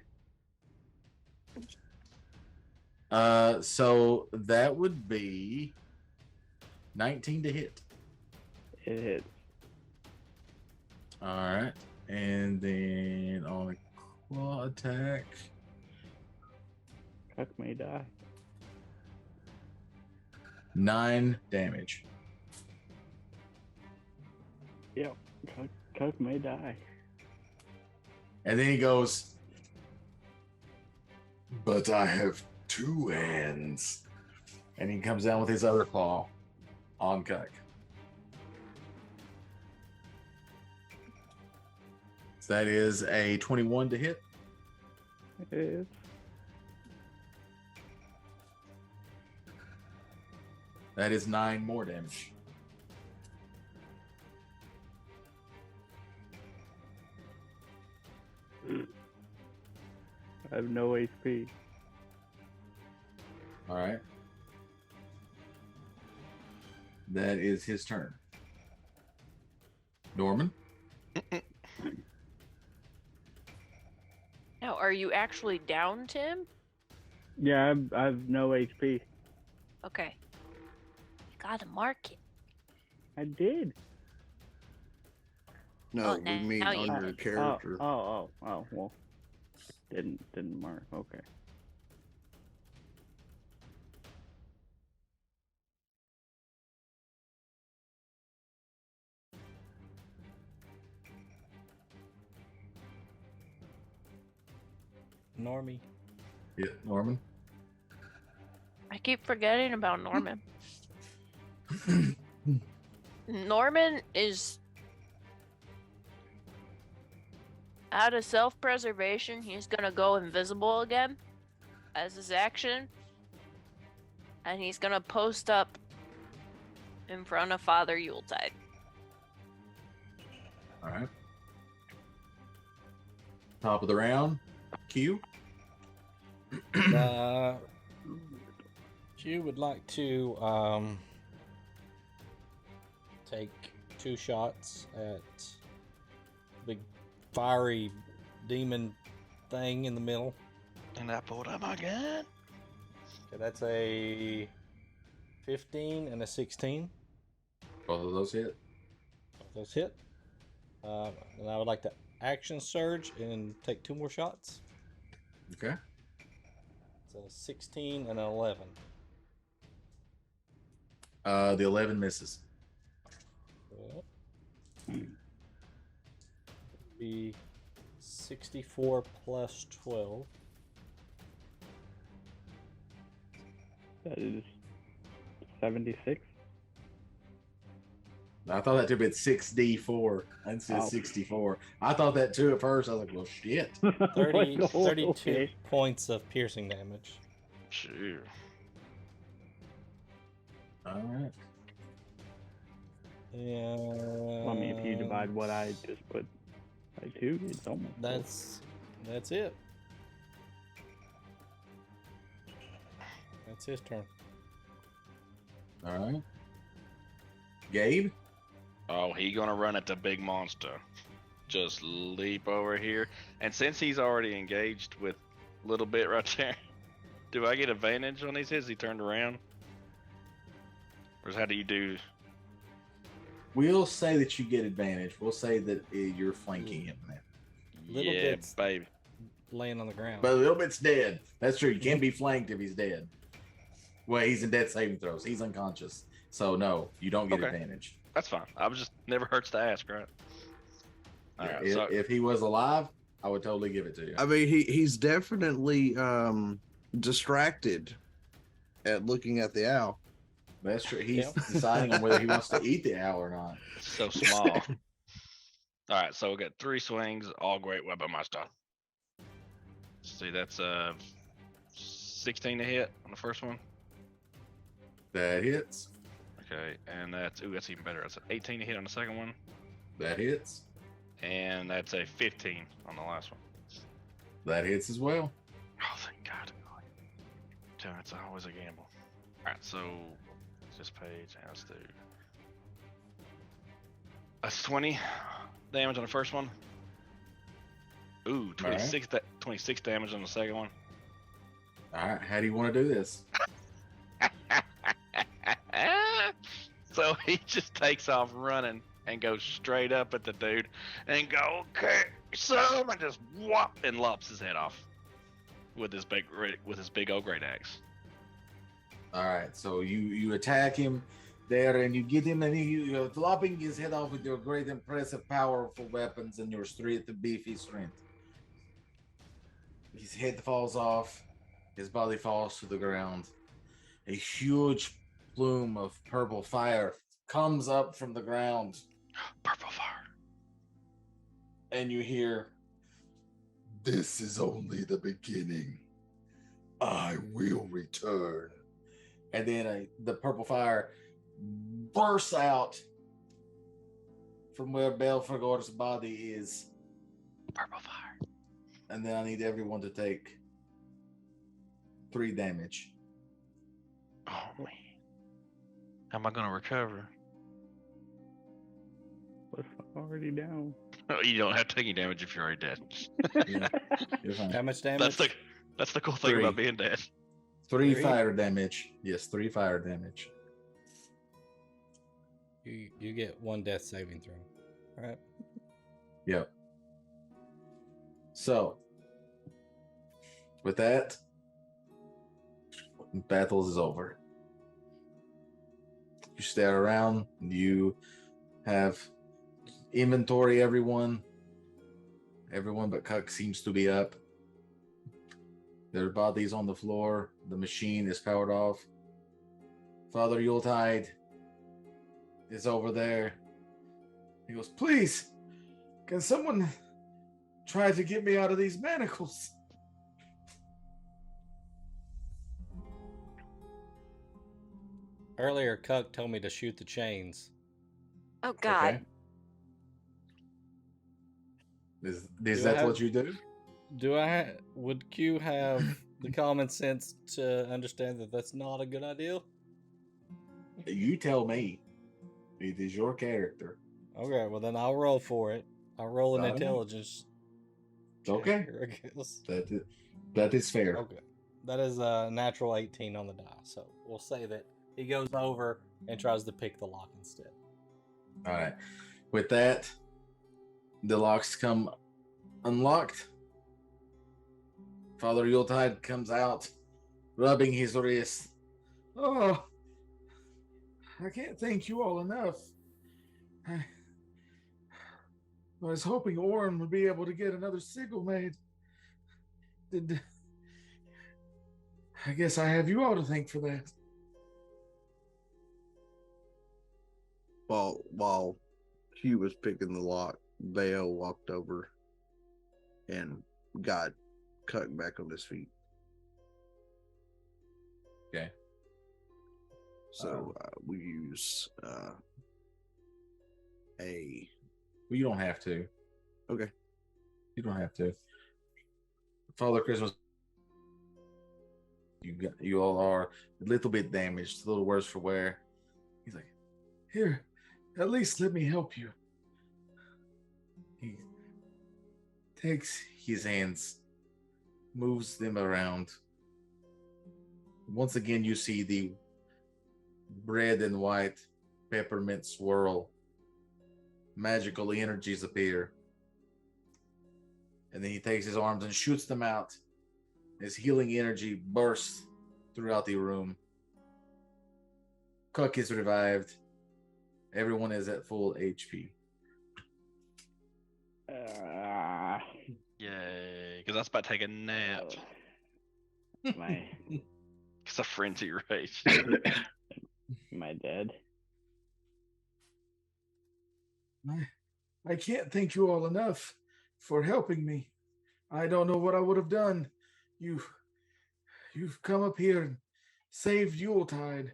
So that would be 19 to hit. It hits. All right, and then on a claw attack, Cuck may die. 9 damage. Yep. Cuck may die. And then he goes, "But I have 2 hands." And he comes down with his other claw on Cuck. So that is a 21 to hit. It is. That is 9 more damage. I have no HP. All right. That is his turn. Norman? Now, are you actually down, Tim? Yeah, I've no HP. Okay. You gotta mark it. I did. No, Oh, we mean now you on your did. character. Oh, well. Didn't mark. Okay. Normie. Yeah, Norman. I keep forgetting about Norman. Norman is out of self-preservation. He's gonna go invisible again as his action, and he's gonna post up in front of Father Yuletide. All right. Top of the round. Q. You would like to take 2 shots at big fiery demon thing in the middle. And I pulled out my gun. Okay, that's a 15 and a 16. Both of those hit. Both those hit. And I would like to action surge and take 2 more shots. Okay. So 16 and an 11. The 11 misses. Be 64 plus 12. That is 76. I thought that too, but 6d4. I didn't see a Oh. 64. I thought that too at first. I was like, well, shit. 30, Like, oh, 32 okay. points of piercing damage. Sure. All right. Yeah. Well, I mean, if you divide what I just put by 2, it's almost full. That's it. That's his turn. All right. Gabe? Oh, he gonna run at the big monster. Just leap over here. And since he's already engaged with little bit right there, do I get advantage on these hits? He turned around? Or how do you do? We'll say that you get advantage. We'll say that you're flanking him now. Little yeah, bit's baby. laying on the ground. But a little bit's dead. That's true. You can't be flanked if he's dead. Well, he's in death saving throws. He's unconscious. So no, you don't get Okay. advantage. That's fine. I was just never hurts to ask, right? All Yeah, right, if, so if he was alive, I would totally give it to you. I mean, he's definitely distracted at looking at the owl. That's true. He's Yeah. deciding on whether he wants to eat the owl or not. it's so small. All right, so we got 3 swings, all great weapon master. See, that's 16 to hit on the first one. That hits. Okay, and that's even better. That's an 18 to hit on the second one, That hits. and that's a 15 on the last one. That hits as well. Oh, thank God. Damn, it's always a gamble. All right, so this page has to. That's 20 damage on the first one. Ooh, 26 damage on the second one. All right. How do you want to do this? So he just takes off running and goes straight up at the dude and go, okay, some, and just whop and lops his head off with his big old great axe. All right. So you attack him there, and you get him, and you're lopping his head off with your great, impressive, powerful weapons and your beefy strength. His head falls off. His body falls to the ground. A huge plume of purple fire comes up from the ground, Purple fire. and you hear, "This is only the beginning. I will return." And then the purple fire bursts out from where Belfagor's body is. Purple fire. And then I need everyone to take 3 damage. Oh man. How am I gonna recover? Was already down. Oh, you don't have to take any damage if you're already dead. Yeah, you're fine. How much damage? That's the cool thing 3. about being dead. 3 3? fire damage. Yes, 3 fire damage. You get 1 death saving throw. All right. Yep. So, with that, battles is over. You stare around. You have inventory. Everyone but Cuck seems to be up. Their bodies on the floor. The machine is powered off. Father Yuletide is over there. He goes, "Please, can someone try to get me out of these manacles?" Earlier, Cuck told me to shoot the chains. Oh God. Okay. Is Do I that have- what you do? Would Q have the common sense to understand that that's not a good idea? You tell me. It is your character. Okay, well then I'll roll for it. I'll roll an All right. intelligence. check Okay. here, I guess. That is fair. Okay. That is a natural 18 on the die. So we'll say that he goes over and tries to pick the lock instead. All right. With that, the locks come unlocked. Father Yuletide comes out, rubbing his wrist. "Oh, I can't thank you all enough. I was hoping Orin would be able to get another sigil made. I guess I have you all to thank for that." While Hugh was picking the lock, Vale walked over and got Cuck back on his feet. Okay. So we use a. Well, you don't have to. Okay. You don't have to. Father Christmas, you all are a little bit damaged, a little worse for wear. He's like, here, at least let me help you. He takes his hands, moves them around. Once again, you see the red and white peppermint swirl. Magical energies appear. And then he takes his arms and shoots them out. His healing energy bursts throughout the room. Cuck is revived. Everyone is at full HP. Yay. Because I was about to take a nap. My It's a frenzy rage. my dead. I can't thank you all enough for helping me. I don't know what I would have done. You've come up here and saved Yuletide.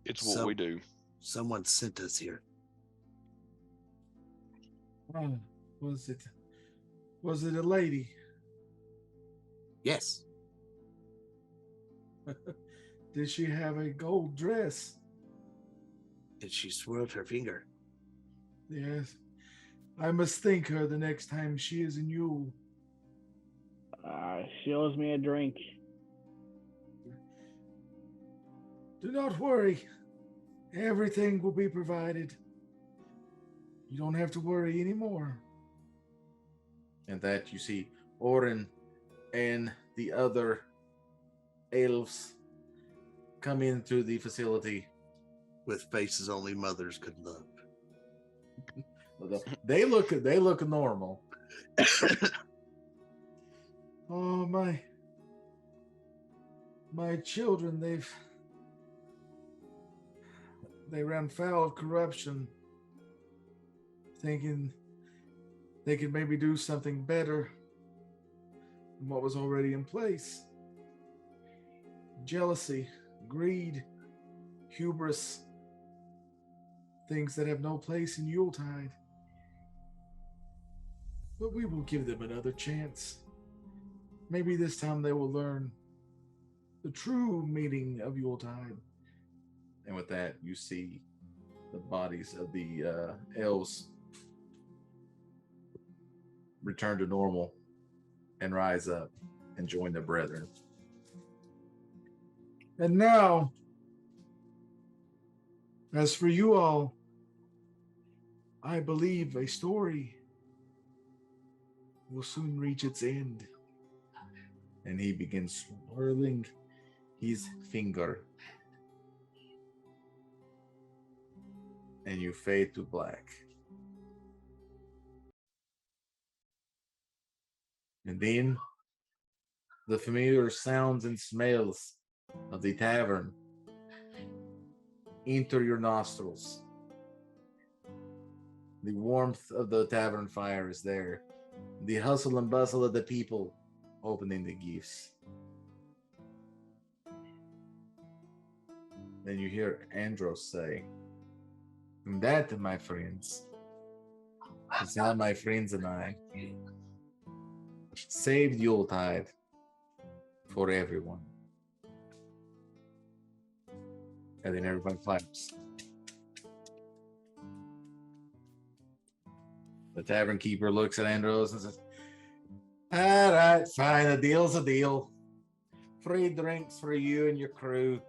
It's what we do. Someone sent us here. Was it a lady? Yes. Did she have a gold dress? And she swirled her finger. Yes. I must thank her the next time she is in Yule. She owes me a drink. Do not worry. Everything will be provided. You don't have to worry anymore. And that you see Orin and the other elves come into the facility. With faces only mothers could love. They look normal. Oh, my children, they ran foul of corruption, thinking they could maybe do something better than what was already in place. Jealousy, greed, hubris, things that have no place in Yuletide. But we will give them another chance. Maybe this time they will learn the true meaning of Yuletide. And with that, you see the bodies of the elves return to normal and rise up and join their brethren. And now, as for you all, I believe a story will soon reach its end. And he begins swirling his finger. And you fade to black. And then the familiar sounds and smells of the tavern enter your nostrils. The warmth of the tavern fire is there. The hustle and bustle of the people opening the gifts. Then you hear Andros say, "And that, my friends, is how my friends and I saved Yuletide for everyone." And then everyone claps. The tavern keeper looks at Andros and says, "All right, fine, a deal's a deal. Free drinks for you and your crew.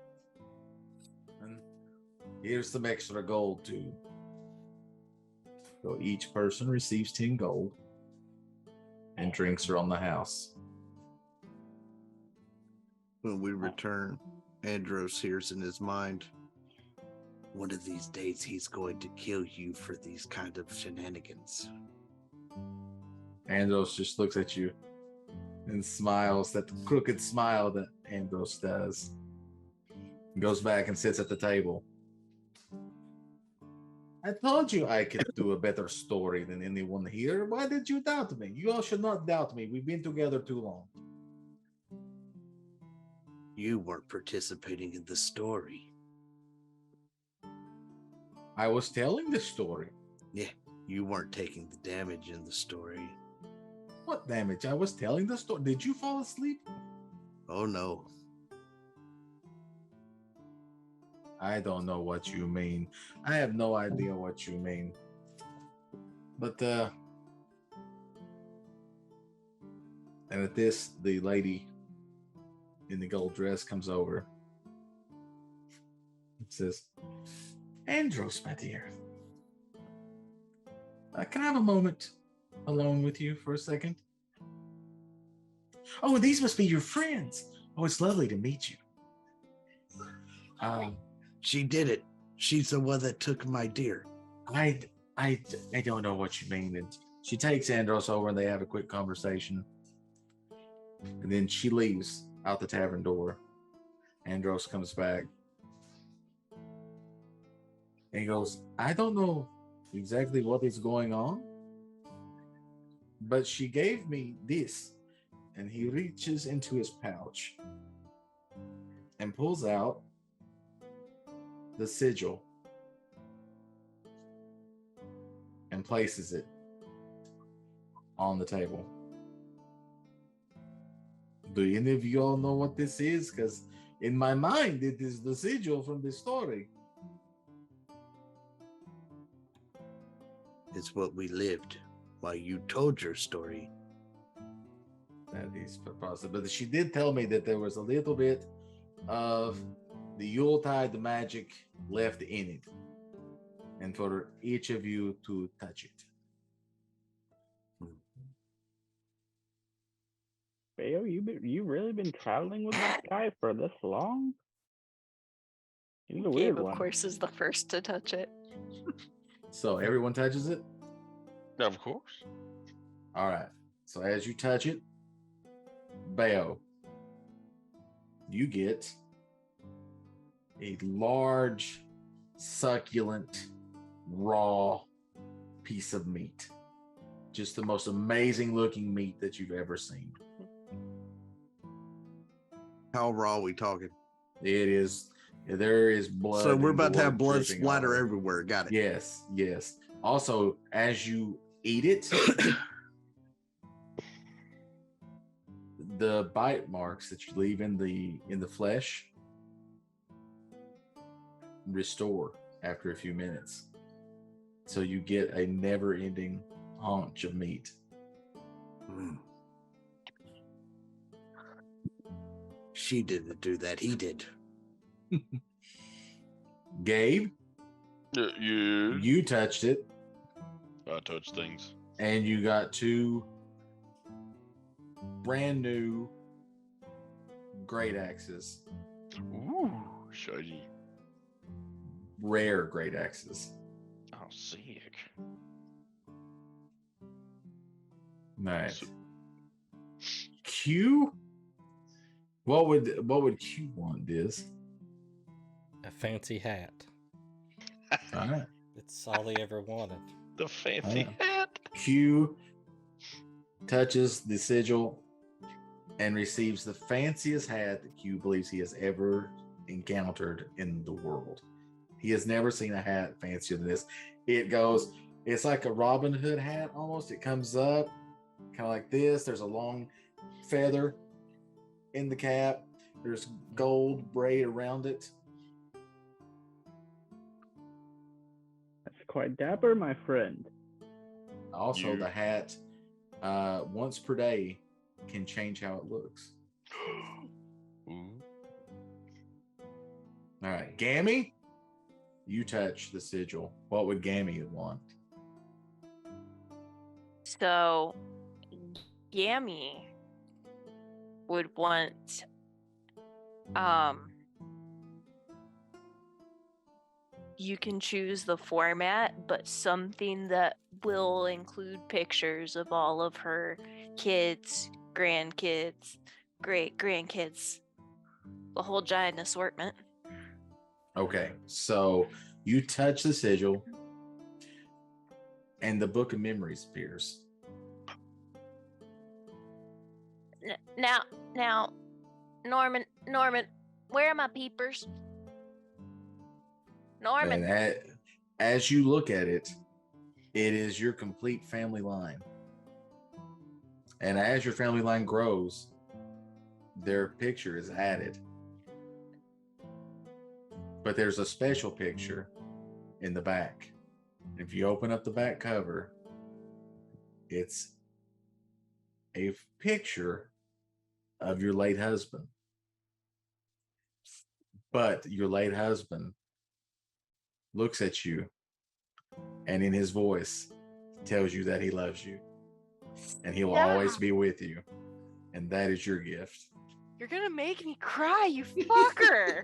And here's some extra gold too." So each person receives 10 gold, and drinks are on the house. When we return, Andros hears in his mind, One of these days he's going to kill you for these kind of shenanigans. Andros just looks at you and smiles, that crooked smile that Andros does. He goes back and sits at the table. I told you I could do a better story than anyone here. Why did you doubt me? You all should not doubt me. We've been together too long. You weren't participating in the story. I was telling the story. Yeah, you weren't taking the damage in the story. What damage? I was telling the story. Did you fall asleep? Oh no. I don't know what you mean. I have no idea what you mean. But and at this, the lady in the gold dress comes over. It says, Andros, my dear. Can I have a moment alone with you for a second? Oh, these must be your friends. Oh, it's lovely to meet you. She did it. She's the one that took my deer. I don't know what you mean. And she takes Andros over and they have a quick conversation. And then she leaves out the tavern door. Andros comes back. And he goes, I don't know exactly what is going on, but she gave me this. And he reaches into his pouch and pulls out the sigil and places it on the table. Do any of you all know what this is? Because in my mind, it is the sigil from this story. It's what we lived while you told your story. That is possible. But she did tell me that there was a little bit of the Yuletide, the magic left in it. And for each of you to touch it. Bayo, you really been traveling with this guy for this long? He's a weird Gabe, one. of course, is the first to touch it. So everyone touches it? Of course. All right. So as you touch it, Bayo, you get a large, succulent, raw piece of meat. Just the most amazing looking meat that you've ever seen. How raw are we talking? It is, there is blood. So we're and about to have gore blood dripping splatter all over. everywhere. Got it. Yes, yes. Also, as you eat it, the bite marks that you leave in the flesh restore after a few minutes. So you get a never-ending haunch of meat. Mm. She didn't do that. He did. Gabe, You. you touched it, I touch things. and you got two brand new great axes, Ooh, shiny. rare great axes. Oh, sick. Nice. So- Q, what would Q want, Diz? A fancy hat. All right. It's all he ever wanted. The fancy hat. Q touches the sigil and receives the fanciest hat that Q believes he has ever encountered in the world. He has never seen a hat fancier than this. It's like a Robin Hood hat almost. It comes up kind of like this. There's a long feather in the cap. There's gold braid around it. That's quite dapper, my friend. Also, You- the hat, once per day, can change how it looks. Ooh. All right, Gammy, you touch the sigil. What would Gammy want? So, Yammy would want, you can choose the format, but something that will include pictures of all of her kids, grandkids, great grandkids, the whole giant assortment. Okay, so you touch the sigil, and the Book of Memories appears. Now, Norman, where are my peepers? Norman. And as you look at it, it is your complete family line. And as your family line grows, their picture is added. But there's a special picture in the back. If you open up the back cover, it's a picture of your late husband. But your late husband looks at you and in his voice tells you that he loves you and he will always be with you. And that is your gift. You're gonna make me cry, you fucker.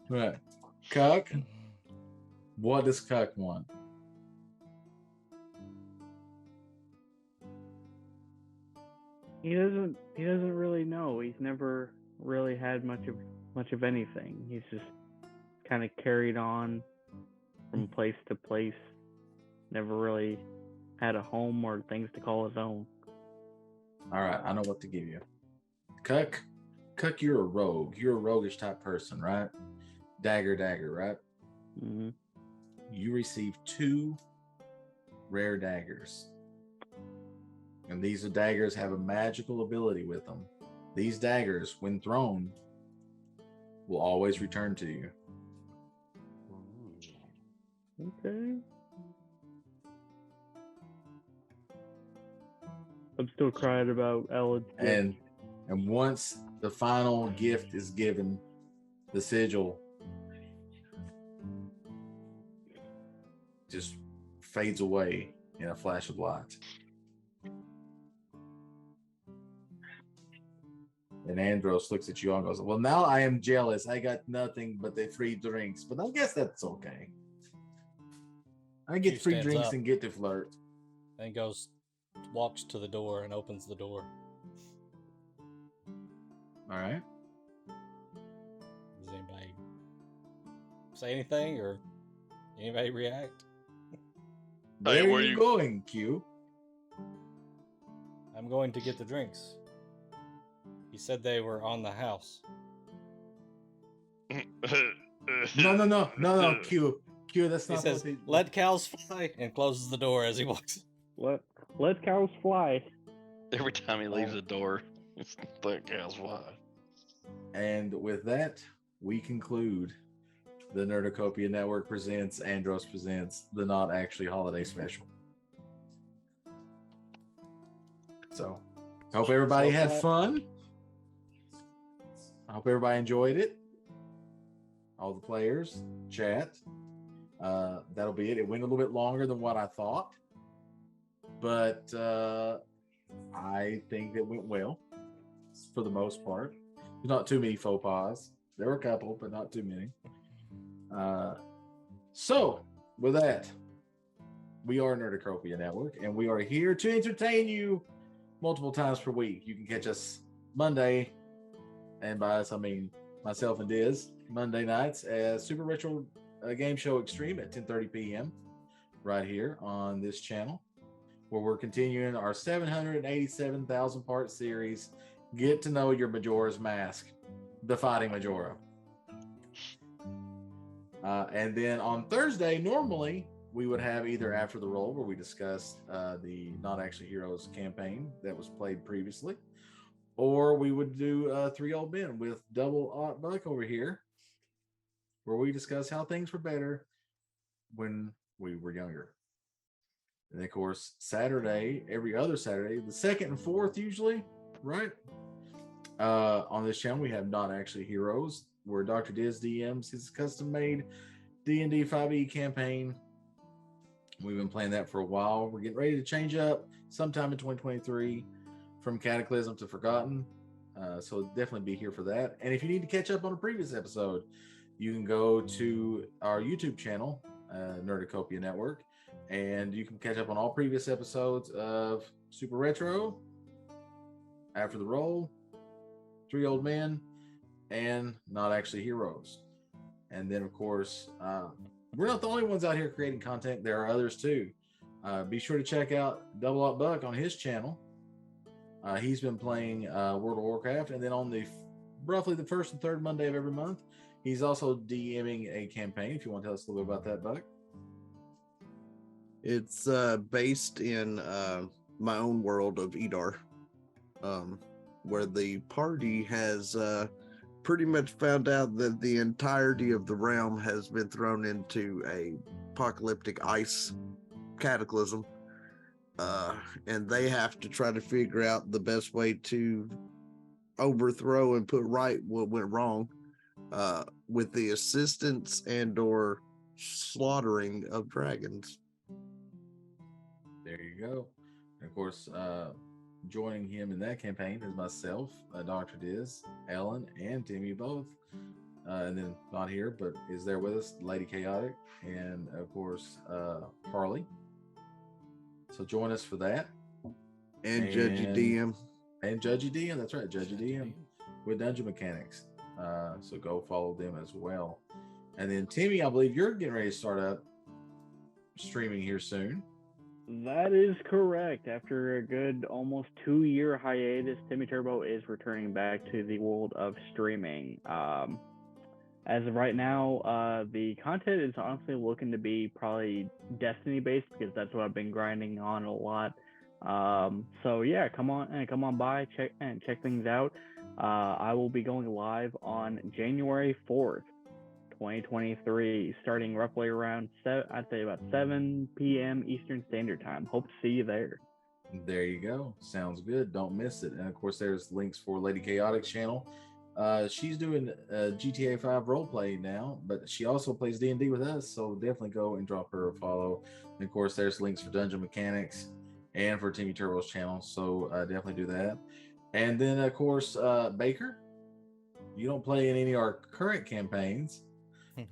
Right. Cuck, what does Cuck want? He doesn't really know. He's never really had much of anything. He's just kind of carried on from place to place. Never really had a home or things to call his own. All right, I know what to give you. Cuck, you're a rogue. You're a roguish type person, right? Dagger, right? Mm-hmm. You receive 2 rare daggers. And these daggers have a magical ability with them. These daggers, when thrown, will always return to you. Okay. I'm still crying about Ellen's gift. And once the final gift is given, the sigil just fades away in a flash of light. And Andros looks at you and goes, well, now I am jealous. I got nothing but the free drinks, but I guess that's okay. I get free drinks and get to flirt. And walks to the door and opens the door. All right. Does anybody say anything or anybody react? Where are you going, Q? I'm going to get the drinks. He said they were on the house. No, Q, that's not. He says, "Let cows fly," and closes the door as he walks. Let cows fly. Every time he leaves the door, let cows fly. And with that, we conclude the Nerdocopia Network presents Andros presents the Not Actually Holiday Special. So, hope everybody had fun. I hope everybody enjoyed it. All the players, chat. That'll be it. It went a little bit longer than what I thought, but I think it went well for the most part. There's not too many faux pas. There were a couple, but not too many. So, with that, we are Nerdocopia Network, and we are here to entertain you multiple times per week. You can catch us Monday, and by us I mean myself and Diz, Monday nights as Super Retro Game Show Extreme at 10:30 p.m. right here on this channel, where we're continuing our 787,000 part series, Get to Know Your Majora's Mask, The Fighting Majora. And then on Thursday, normally we would have either After the Roll, where we discuss the Not Actually Heroes campaign that was played previously, or we would do Three Old Men with Double Buck over here, where we discuss how things were better when we were younger. And of course, Saturday, every other Saturday, the second and fourth usually, right? On this channel, we have Not Actually Heroes, where Dr. Diz DMs his custom-made D&D 5e campaign. We've been playing that for a while. We're getting ready to change up sometime in 2023 from Cataclysm to Forgotten. So definitely be here for that. And if you need to catch up on a previous episode, you can go to our YouTube channel, Nerdocopia Network, and you can catch up on all previous episodes of Super Retro, After the Roll, Three Old Men, and Not Actually Heroes. And then, of course, we're not the only ones out here creating content. There are others too. Be sure to check out Double Up Buck on his channel. He's been playing World of Warcraft, and then on the roughly the first and third Monday of every month, he's also DMing a campaign. If you want to tell us a little bit about that, Buck. It's based in my own world of Edar, where the party has pretty much found out that the entirety of the realm has been thrown into a apocalyptic ice cataclysm, and they have to try to figure out the best way to overthrow and put right what went wrong, with the assistance and or slaughtering of dragons. There you go. And of course, joining him in that campaign is myself, Dr. Diz, Ellen, and Timmy both. And then not here, but is there with us, Lady Chaotic, and of course, Harley. So join us for that. And Judgy DM. And Judgy DM, that's right, Judgy DM with Dungeon Mechanics. So go follow them as well. And then Timmy, I believe you're getting ready to start up streaming here soon. That is correct. After a good almost 2-year hiatus, Timmy Turbo is returning back to the world of streaming. As of right now, the content is honestly looking to be probably Destiny based, because that's what I've been grinding on a lot. So yeah, come on by, check things out. I will be going live on January 4th. 2023, starting roughly around I'd say about 7 p.m. Eastern Standard Time. Hope to see you there. There you go. Sounds good. Don't miss it. And of course, there's links for Lady Chaotic's channel. She's doing GTA 5 roleplay now, but she also plays D&D with us. So definitely go and drop her a follow. And of course, there's links for Dungeon Mechanics and for Timmy Turbo's channel. So definitely do that. And then of course, Baker, you don't play in any of our current campaigns.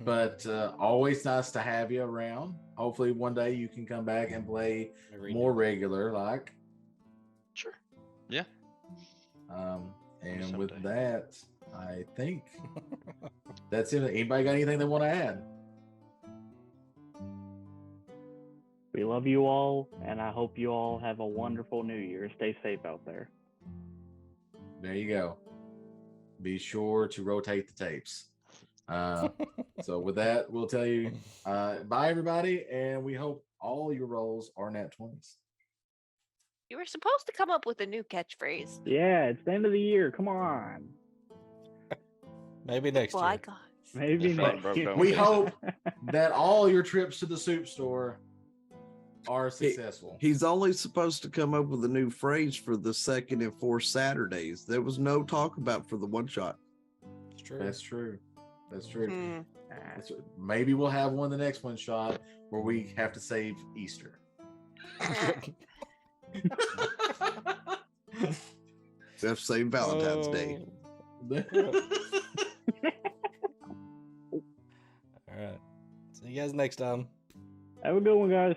But always nice to have you around. Hopefully one day you can come back and play more regular, like. Sure. Yeah. And with that, I think that's it. Anybody got anything they want to add? We love you all, and I hope you all have a wonderful New Year. Stay safe out there. There you go. Be sure to rotate the tapes. So with that, we'll tell you bye, everybody, and we hope all your rolls are nat 20s. You were supposed to come up with a new catchphrase. Yeah, it's the end of the year. Come on. Maybe next year. God. Maybe next year. We hope that all your trips to the soup store are successful. He's only supposed to come up with a new phrase for the second and fourth Saturdays. There was no talk about for the one shot. It's true. That's true. That's true. Maybe we'll have one the next one shot where we have to save Easter. We have to save Valentine's Day. All right. See you guys next time. Have a good one, guys.